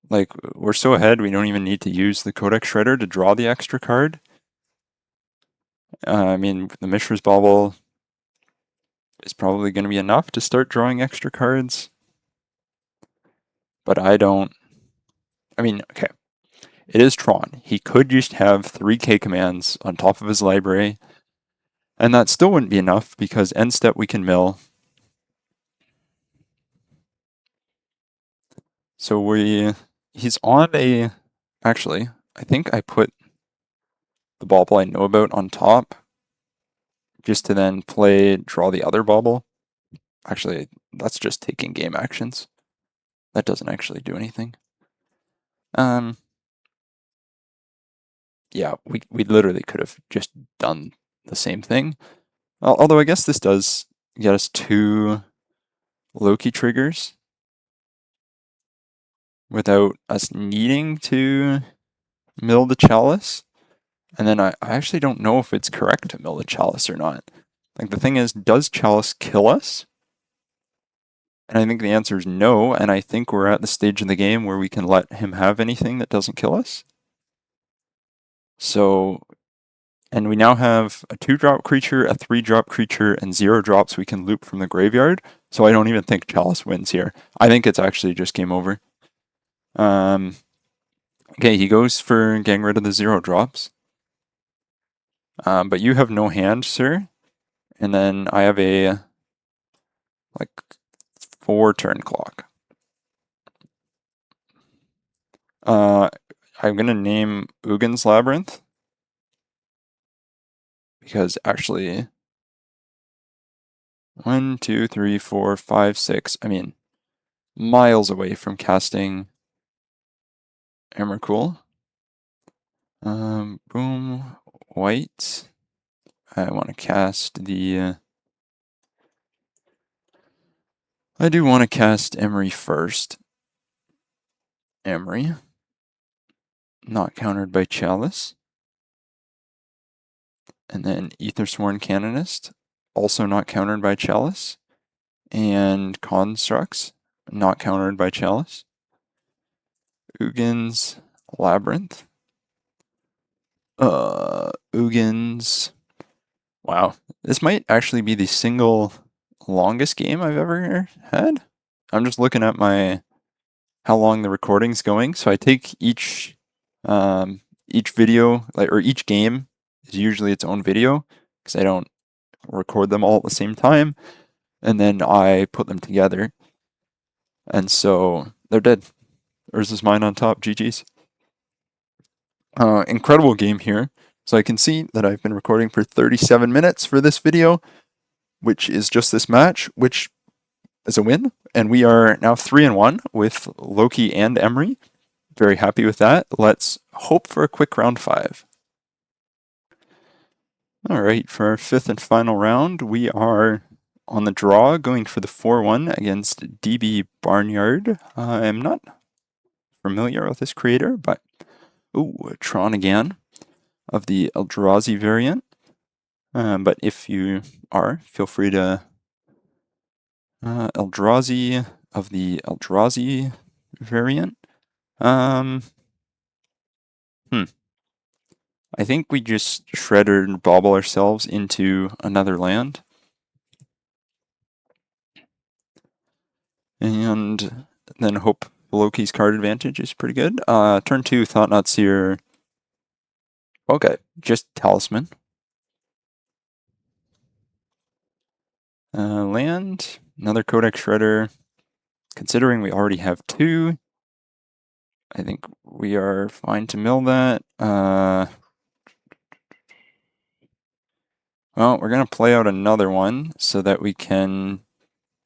like, we're so ahead, we don't even need to use the Codex Shredder to draw the extra card. I mean, the Mishra's Bauble is probably going to be enough to start drawing extra cards. But I mean, okay. It is Tron. He could just have 3 K commands on top of his library, and that still wouldn't be enough because end step we can mill. So he's on a, actually, I think I put the bauble I know about on top just to then draw the other bauble. Actually, that's just taking game actions. That doesn't actually do anything. Yeah, we literally could have just done the same thing. Although I guess this does get us 2 Loki triggers without us needing to mill the Chalice. And then I actually don't know if it's correct to mill the Chalice or not. Like, the thing is, does Chalice kill us? And I think the answer is no, and I think we're at the stage in the game where we can let him have anything that doesn't kill us. So, and we now have a 2-drop creature, a 3-drop creature, and 0 drops we can loop from the graveyard. So I don't even think Chalice wins here. I think it's actually just game over. Okay, he goes for getting rid of the 0 drops. But you have no hand, sir. And then I have a, 4 turn clock. I'm going to name Ugin's Labyrinth. Because actually, 1, 2, 3, 4, 5, 6, I mean, miles away from casting Emrakul. Boom, white. I want to cast the... I do want to cast Emry first. Emry. Not countered by Chalice. And then Aethersworn Canonist. Also not countered by Chalice. And Constructs. Not countered by Chalice. Ugin's Labyrinth. Ugin's... Wow. This might actually be the single longest game I've ever had. I'm just looking at how long the recording's going. So I take each video, or each game is usually its own video because I don't record them all at the same time, and then I put them together. And so they're dead. Yours is mine on top. GG's. Incredible game here. So I can see that I've been recording for 37 minutes for this video, which is just this match, which is a win. And we are now 3-1 with Loki and Emry. Very happy with that. Let's hope for a quick round 5. All right, for our 5th and final round, we are on the draw, going for the 4-1 against DB Barnyard. I'm not familiar with this creator, but Tron again of the Eldrazi variant. But if you are, feel free to Eldrazi of the Eldrazi variant. I think we just shred and bobble ourselves into another land. And then hope Loki's card advantage is pretty good. Turn 2, Thought-Knot Seer. Okay, just Talisman. Land, another Codex Shredder. Considering we already have 2, I think we are fine to mill that. Well, we're going to play out another one so that we can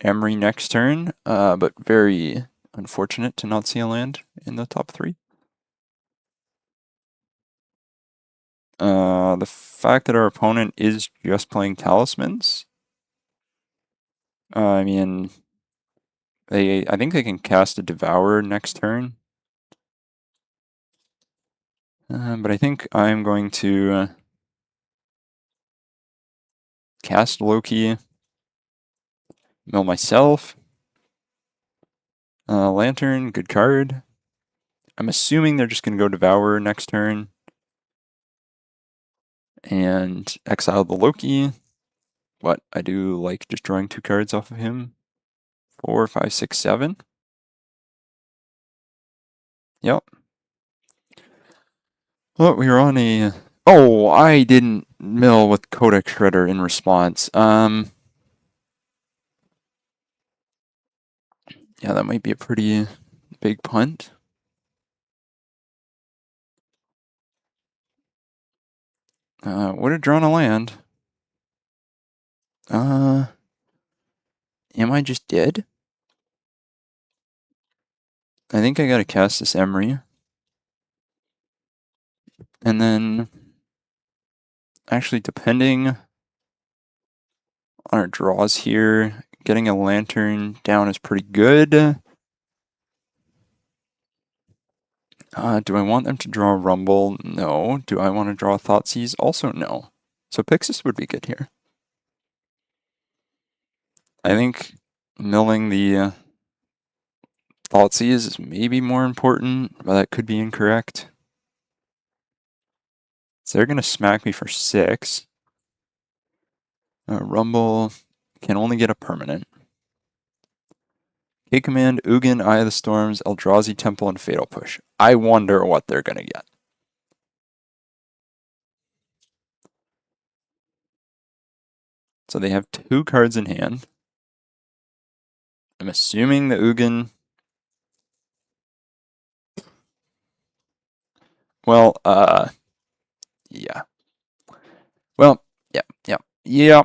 Emry next turn, but very unfortunate to not see a land in the top 3. The fact that our opponent is just playing Talismans, I mean, I think they can cast a Devourer next turn. But I think I'm going to cast Loki, mill myself. Lantern, good card. I'm assuming they're just going to go Devourer next turn. And exile the Loki. But I do like just drawing 2 cards off of him. 4, 5, 6, 7. Yep. Well, we were on a... Oh, I didn't mill with Codex Shredder in response. Yeah, that might be a pretty big punt. Would have drawn a land. Am I just dead? I think I gotta cast this Emry. And then, actually, depending on our draws here, getting a Lantern down is pretty good. Do I want them to draw a Rumble? No. Do I want to draw a Thoughtseize? Also no. So Pixis would be good here. I think milling the Thoughtseize is maybe more important, but that could be incorrect. So they're going to smack me for 6. Rumble can only get a permanent. K-Command, Ugin, Eye of the Storms, Eldrazi Temple, and Fatal Push. I wonder what they're going to get. So they have 2 cards in hand. I'm assuming the Ugin... Well, yeah. Well, yeah.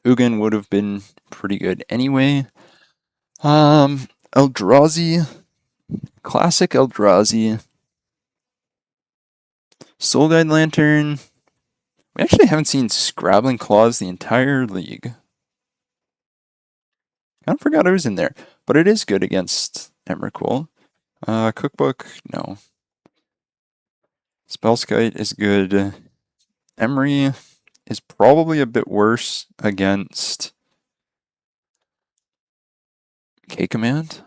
Ugin would have been pretty good anyway. Eldrazi. Classic Eldrazi. Soul Guide Lantern. We actually haven't seen Scrabbling Claws the entire league. I kind of forgot I was in there. But it is good against Emrakul. Cookbook, no. Spellskite is good. Emry is probably a bit worse against K-Command.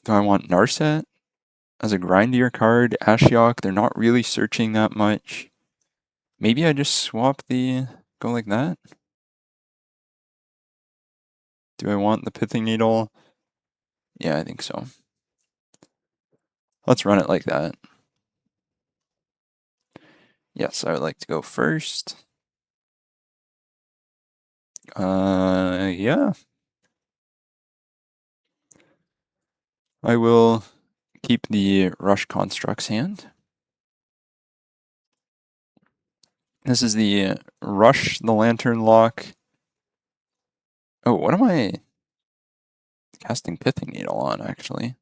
Do I want Narset as a grindier card? Ashiok, they're not really searching that much. Maybe I just swap go like that? Do I want the Pithing Needle? Yeah, I think so. Let's run it like that. Yes, I would like to go first. Yeah. I will keep the Rush Constructs hand. This is the Rush the Lantern Lock. Oh, what am I casting Pithing Needle on, actually?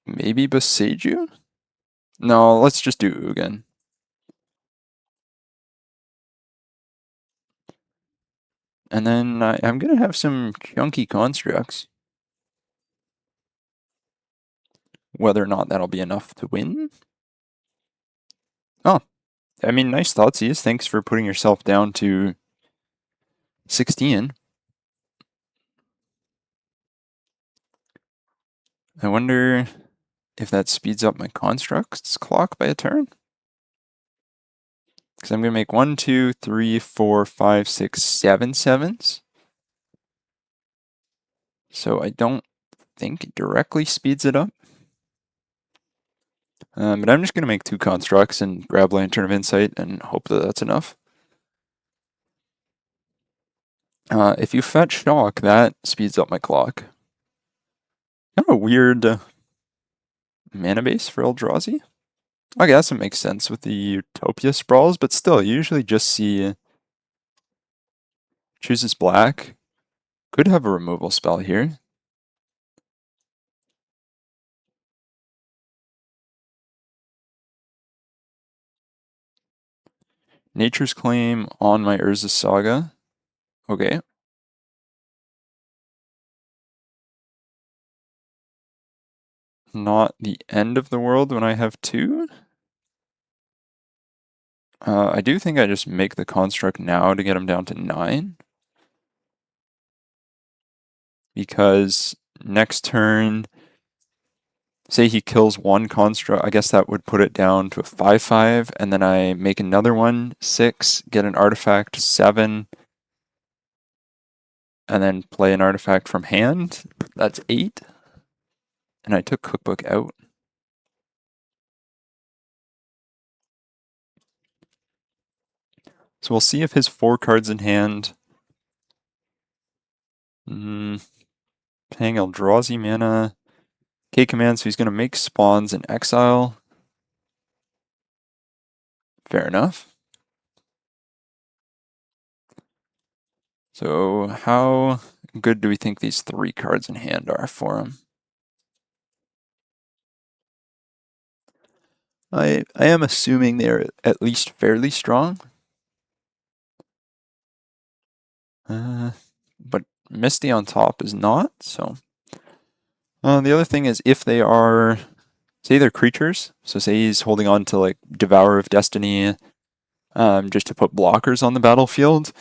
Maybe Boseiju? No, let's just do Ugin. And then I'm going to have some chunky constructs. Whether or not that'll be enough to win. Oh, I mean, nice thoughtseize. Thanks for putting yourself down to 16. I wonder if that speeds up my constructs clock by a turn. Because I'm going to make 1, 2, 3, 4, 5, 6, 7 sevens. So I don't think it directly speeds it up. But I'm just going to make 2 constructs and grab Lantern of Insight and hope that that's enough. If you fetch Shock, that speeds up my clock. Kind of a weird mana base for Eldrazi. I guess it makes sense with the Utopia sprawls, but still, you usually just see chooses black. Could have a removal spell here. Nature's Claim on my Urza Saga. Okay. Not the end of the world when I have 2. I do think I just make the construct now to get him down to 9. Because next turn, say he kills 1 construct, I guess that would put it down to a 5/5, and then I make another one, 6, get an artifact, 7, and then play an artifact from hand. That's 8. And I took Cookbook out. So we'll see if his 4 cards in hand. Paying Eldrazi mana. K command, so he's going to make spawns in exile. Fair enough. So how good do we think these 3 cards in hand are for him? I am assuming they're at least fairly strong. But Misty on top is not, so. The other thing is if they are, say they're creatures, so say he's holding on to like Devourer of Destiny, just to put blockers on the battlefield,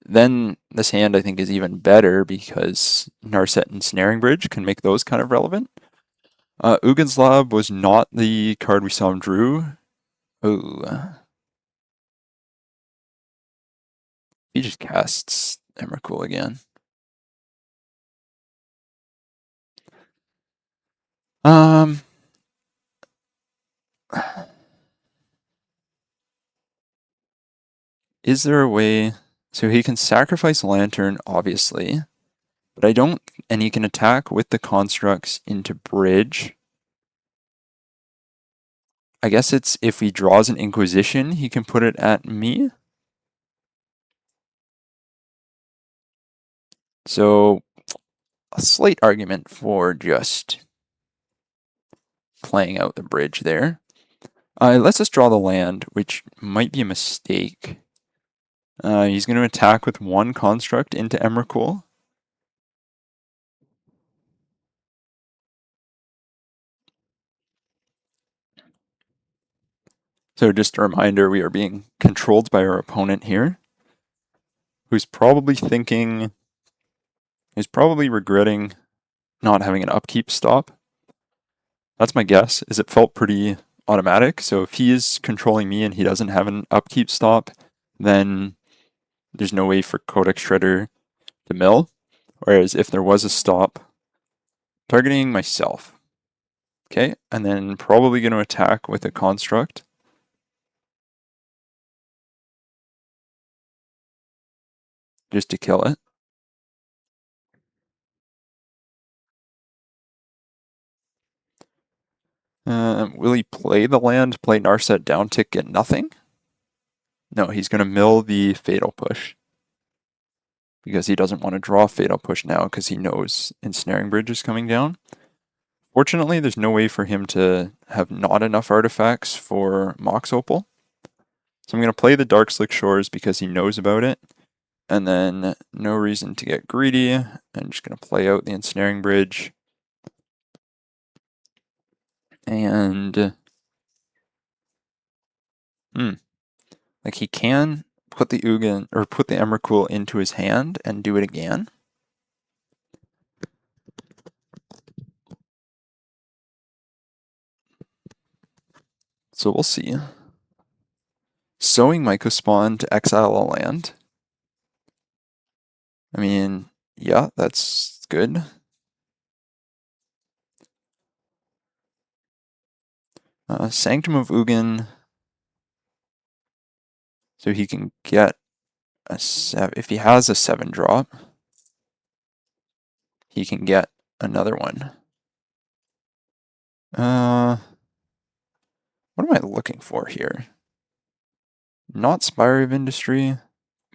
then this hand I think is even better because Narset and Snaring Bridge can make those kind of relevant. Ugin's Lab was not the card we saw him drew. Oh. He just casts Emrakul again. Is there a way... So he can sacrifice Lantern, obviously. But I don't... And he can attack with the constructs into Bridge. I guess it's if he draws an Inquisition, he can put it at me. So, a slight argument for just playing out the bridge there. Let's just draw the land, which might be a mistake. He's going to attack with 1 construct into Emrakul. So just a reminder, we are being controlled by our opponent here, who's probably regretting not having an upkeep stop. That's my guess, is it felt pretty automatic. So if he is controlling me and he doesn't have an upkeep stop, then there's no way for Codex Shredder to mill. Whereas if there was a stop, targeting myself. Okay, and then probably going to attack with a construct. Just to kill it. Will he play the land, play Narset down tick, get nothing? No, he's going to mill the Fatal Push. Because he doesn't want to draw Fatal Push now because he knows Ensnaring Bridge is coming down. Fortunately, there's no way for him to have not enough artifacts for Mox Opal. So I'm going to play the Dark Slick Shores because he knows about it. And then no reason to get greedy. I'm just going to play out the Ensnaring Bridge. And like he can put the Ugin or put the Emrakul into his hand and do it again. So we'll see. Sowing Mycospawn to exile a land. I mean, yeah, that's good. Sanctum of Ugin. So he can get a 7. If he has a 7-drop, he can get another one. What am I looking for here? Not Spire of Industry.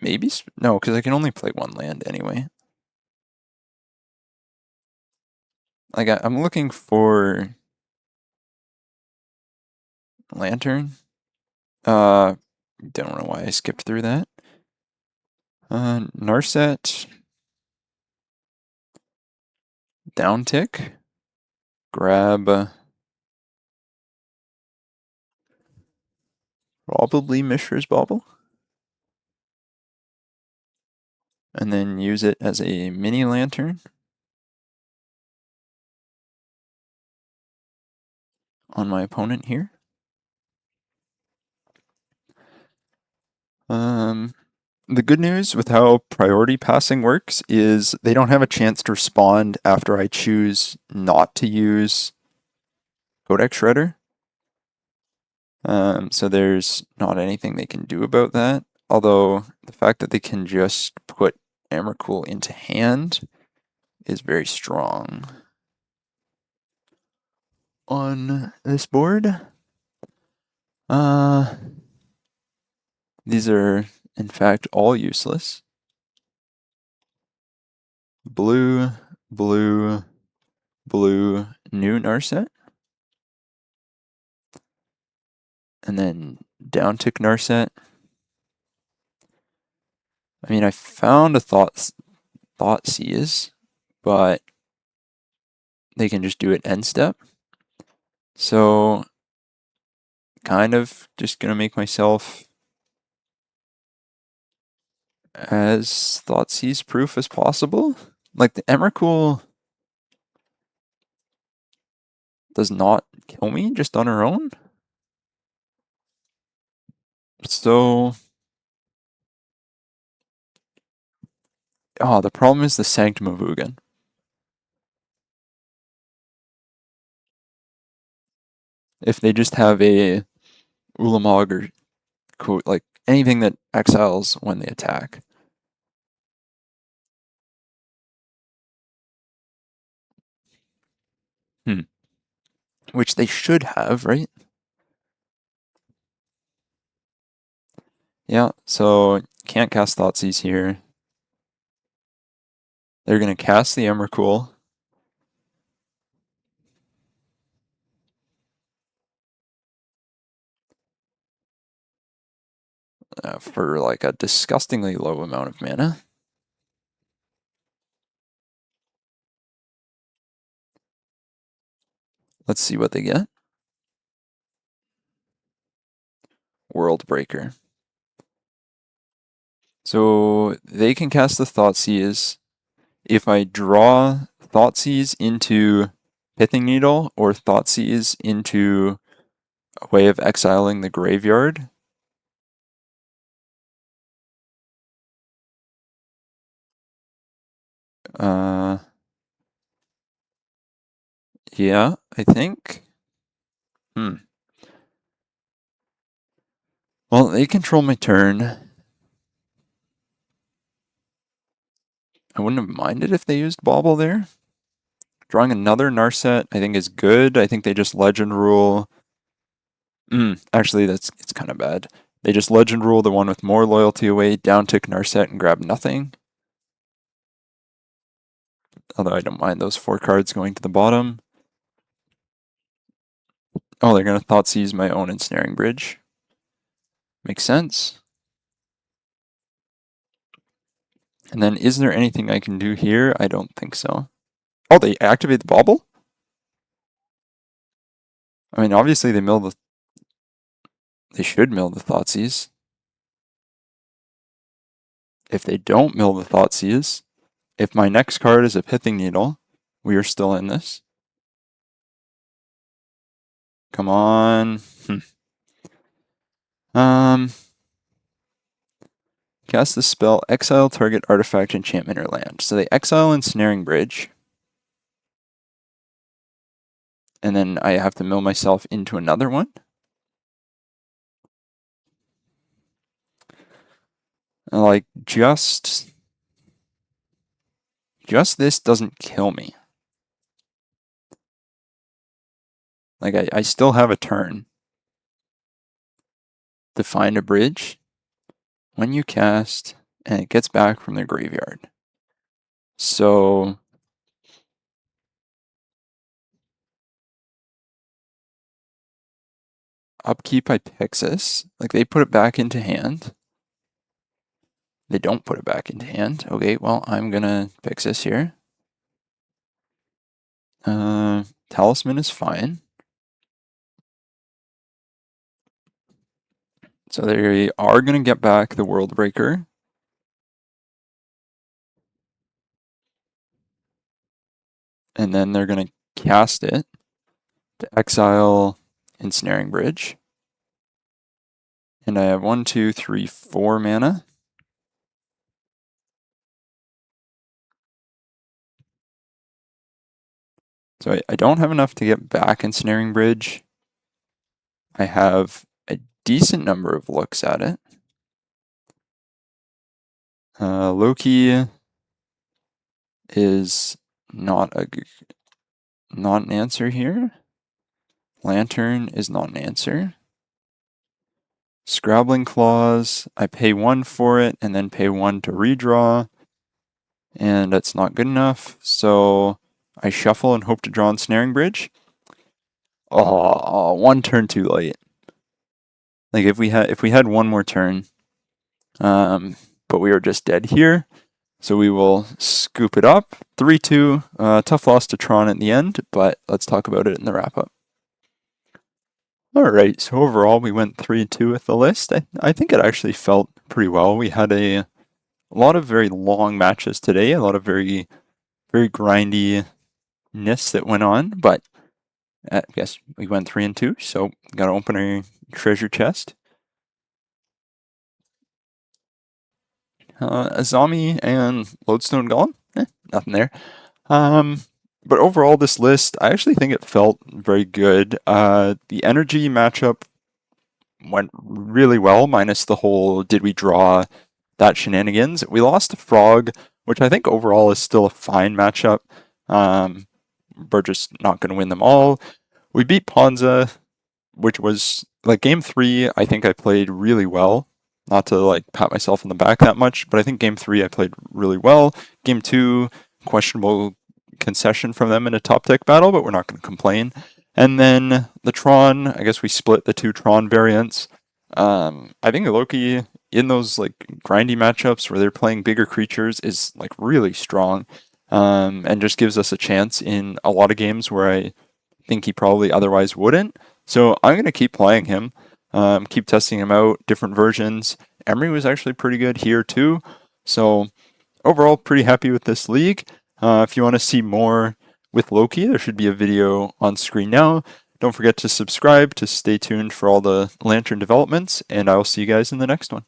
Maybe? No, because I can only play one land anyway. Like, I'm looking for Lantern. Don't know why I skipped through that. Narset. Downtick. Grab. Probably Mishra's Bauble. And then use it as a mini lantern on my opponent here. The good news with how priority passing works is they don't have a chance to respond after I choose not to use Codex Shredder. So there's not anything they can do about that. Although the fact that they can just put Emrakul into hand is very strong on this board. These are in fact all useless. Blue, blue, blue, new Narset. And then downtick Narset. I mean, I found a Thoughtseize, but they can just do it end step. So, kind of just gonna make myself as Thoughtseize proof as possible. Like, the Emrakul does not kill me just on her own. So, the problem is the Sanctum of Ugin. If they just have a Ulamog or like anything that exiles when they attack. Which they should have, right? Yeah, so can't cast Thoughtseize here. They're going to cast the Emrakul. For like a disgustingly low amount of mana. Let's see what they get. World Breaker. So they can cast the Thoughtseize. If I draw Thoughtseize into Pithing Needle or Thoughtseize into a way of exiling the graveyard, yeah, I think. Well, they control my turn. I wouldn't have minded if they used Bauble there. Drawing another Narset, I think, is good. I think they just Legend Rule. Actually, it's kind of bad. They just Legend Rule the one with more loyalty away, downtick Narset, and grab nothing. Although I don't mind those 4 cards going to the bottom. Oh, they're going to Thoughtseize my own Ensnaring Bridge. Makes sense. And then is there anything I can do here? I don't think so. Oh, they activate the bauble? I mean, obviously they should mill the Thoughtseize. If they don't mill the Thoughtseize, if my next card is a Pithing Needle, we are still in this. Come on. Cast the spell, exile target artifact, enchantment, or land. So they exile Ensnaring Bridge. And then I have to mill myself into another one. Like, just this doesn't kill me. Like, I still have a turn to find a bridge when you cast, and it gets back from the graveyard. So upkeep, I Pixis. Like, they put it back into hand. They don't put it back into hand. Okay, well, I'm gonna Pixis here. Talisman is fine. So they are gonna get back the World Breaker. And then they're gonna cast it to exile Ensnaring Bridge. And I have 1, 2, 3, 4 mana. So I don't have enough to get back Ensnaring Bridge. I have a decent number of looks at it. Loki is not an answer here. Lantern is not an answer. Scrabbling Claws, I pay 1 for it and then pay 1 to redraw. And that's not good enough, so I shuffle and hope to draw Ensnaring Bridge. Oh, 1 turn too late. Like if we had 1 more turn, but we were just dead here, so we will scoop it up. 3-2, tough loss to Tron at the end, but let's talk about it in the wrap up. All right, so overall we went 3-2 with the list. I think it actually felt pretty well. We had a lot of very long matches today, a lot of very grindiness that went on, but I guess we went 3-2, so gotta open our treasure chest. Azami and Lodestone Golem, nothing there. But overall, this list, I actually think it felt very good. The energy matchup went really well, minus the whole did we draw that shenanigans. We lost to Frog, which I think overall is still a fine matchup. We're just not going to win them all. We beat Ponza, which was like game 3. I think I played really well. Not to like pat myself on the back that much, but I think game 3 I played really well. Game 2, questionable concession from them in a top deck battle, but we're not going to complain. And then the Tron, I guess we split the 2 Tron variants. I think Loki in those like grindy matchups where they're playing bigger creatures is like really strong, and just gives us a chance in a lot of games where I think he probably otherwise wouldn't. So I'm going to keep playing him, keep testing him out, different versions. Emry was actually pretty good here too. So overall, pretty happy with this league. If you want to see more with Loki, there should be a video on screen now. Don't forget to subscribe to stay tuned for all the Lantern developments, and I will see you guys in the next one.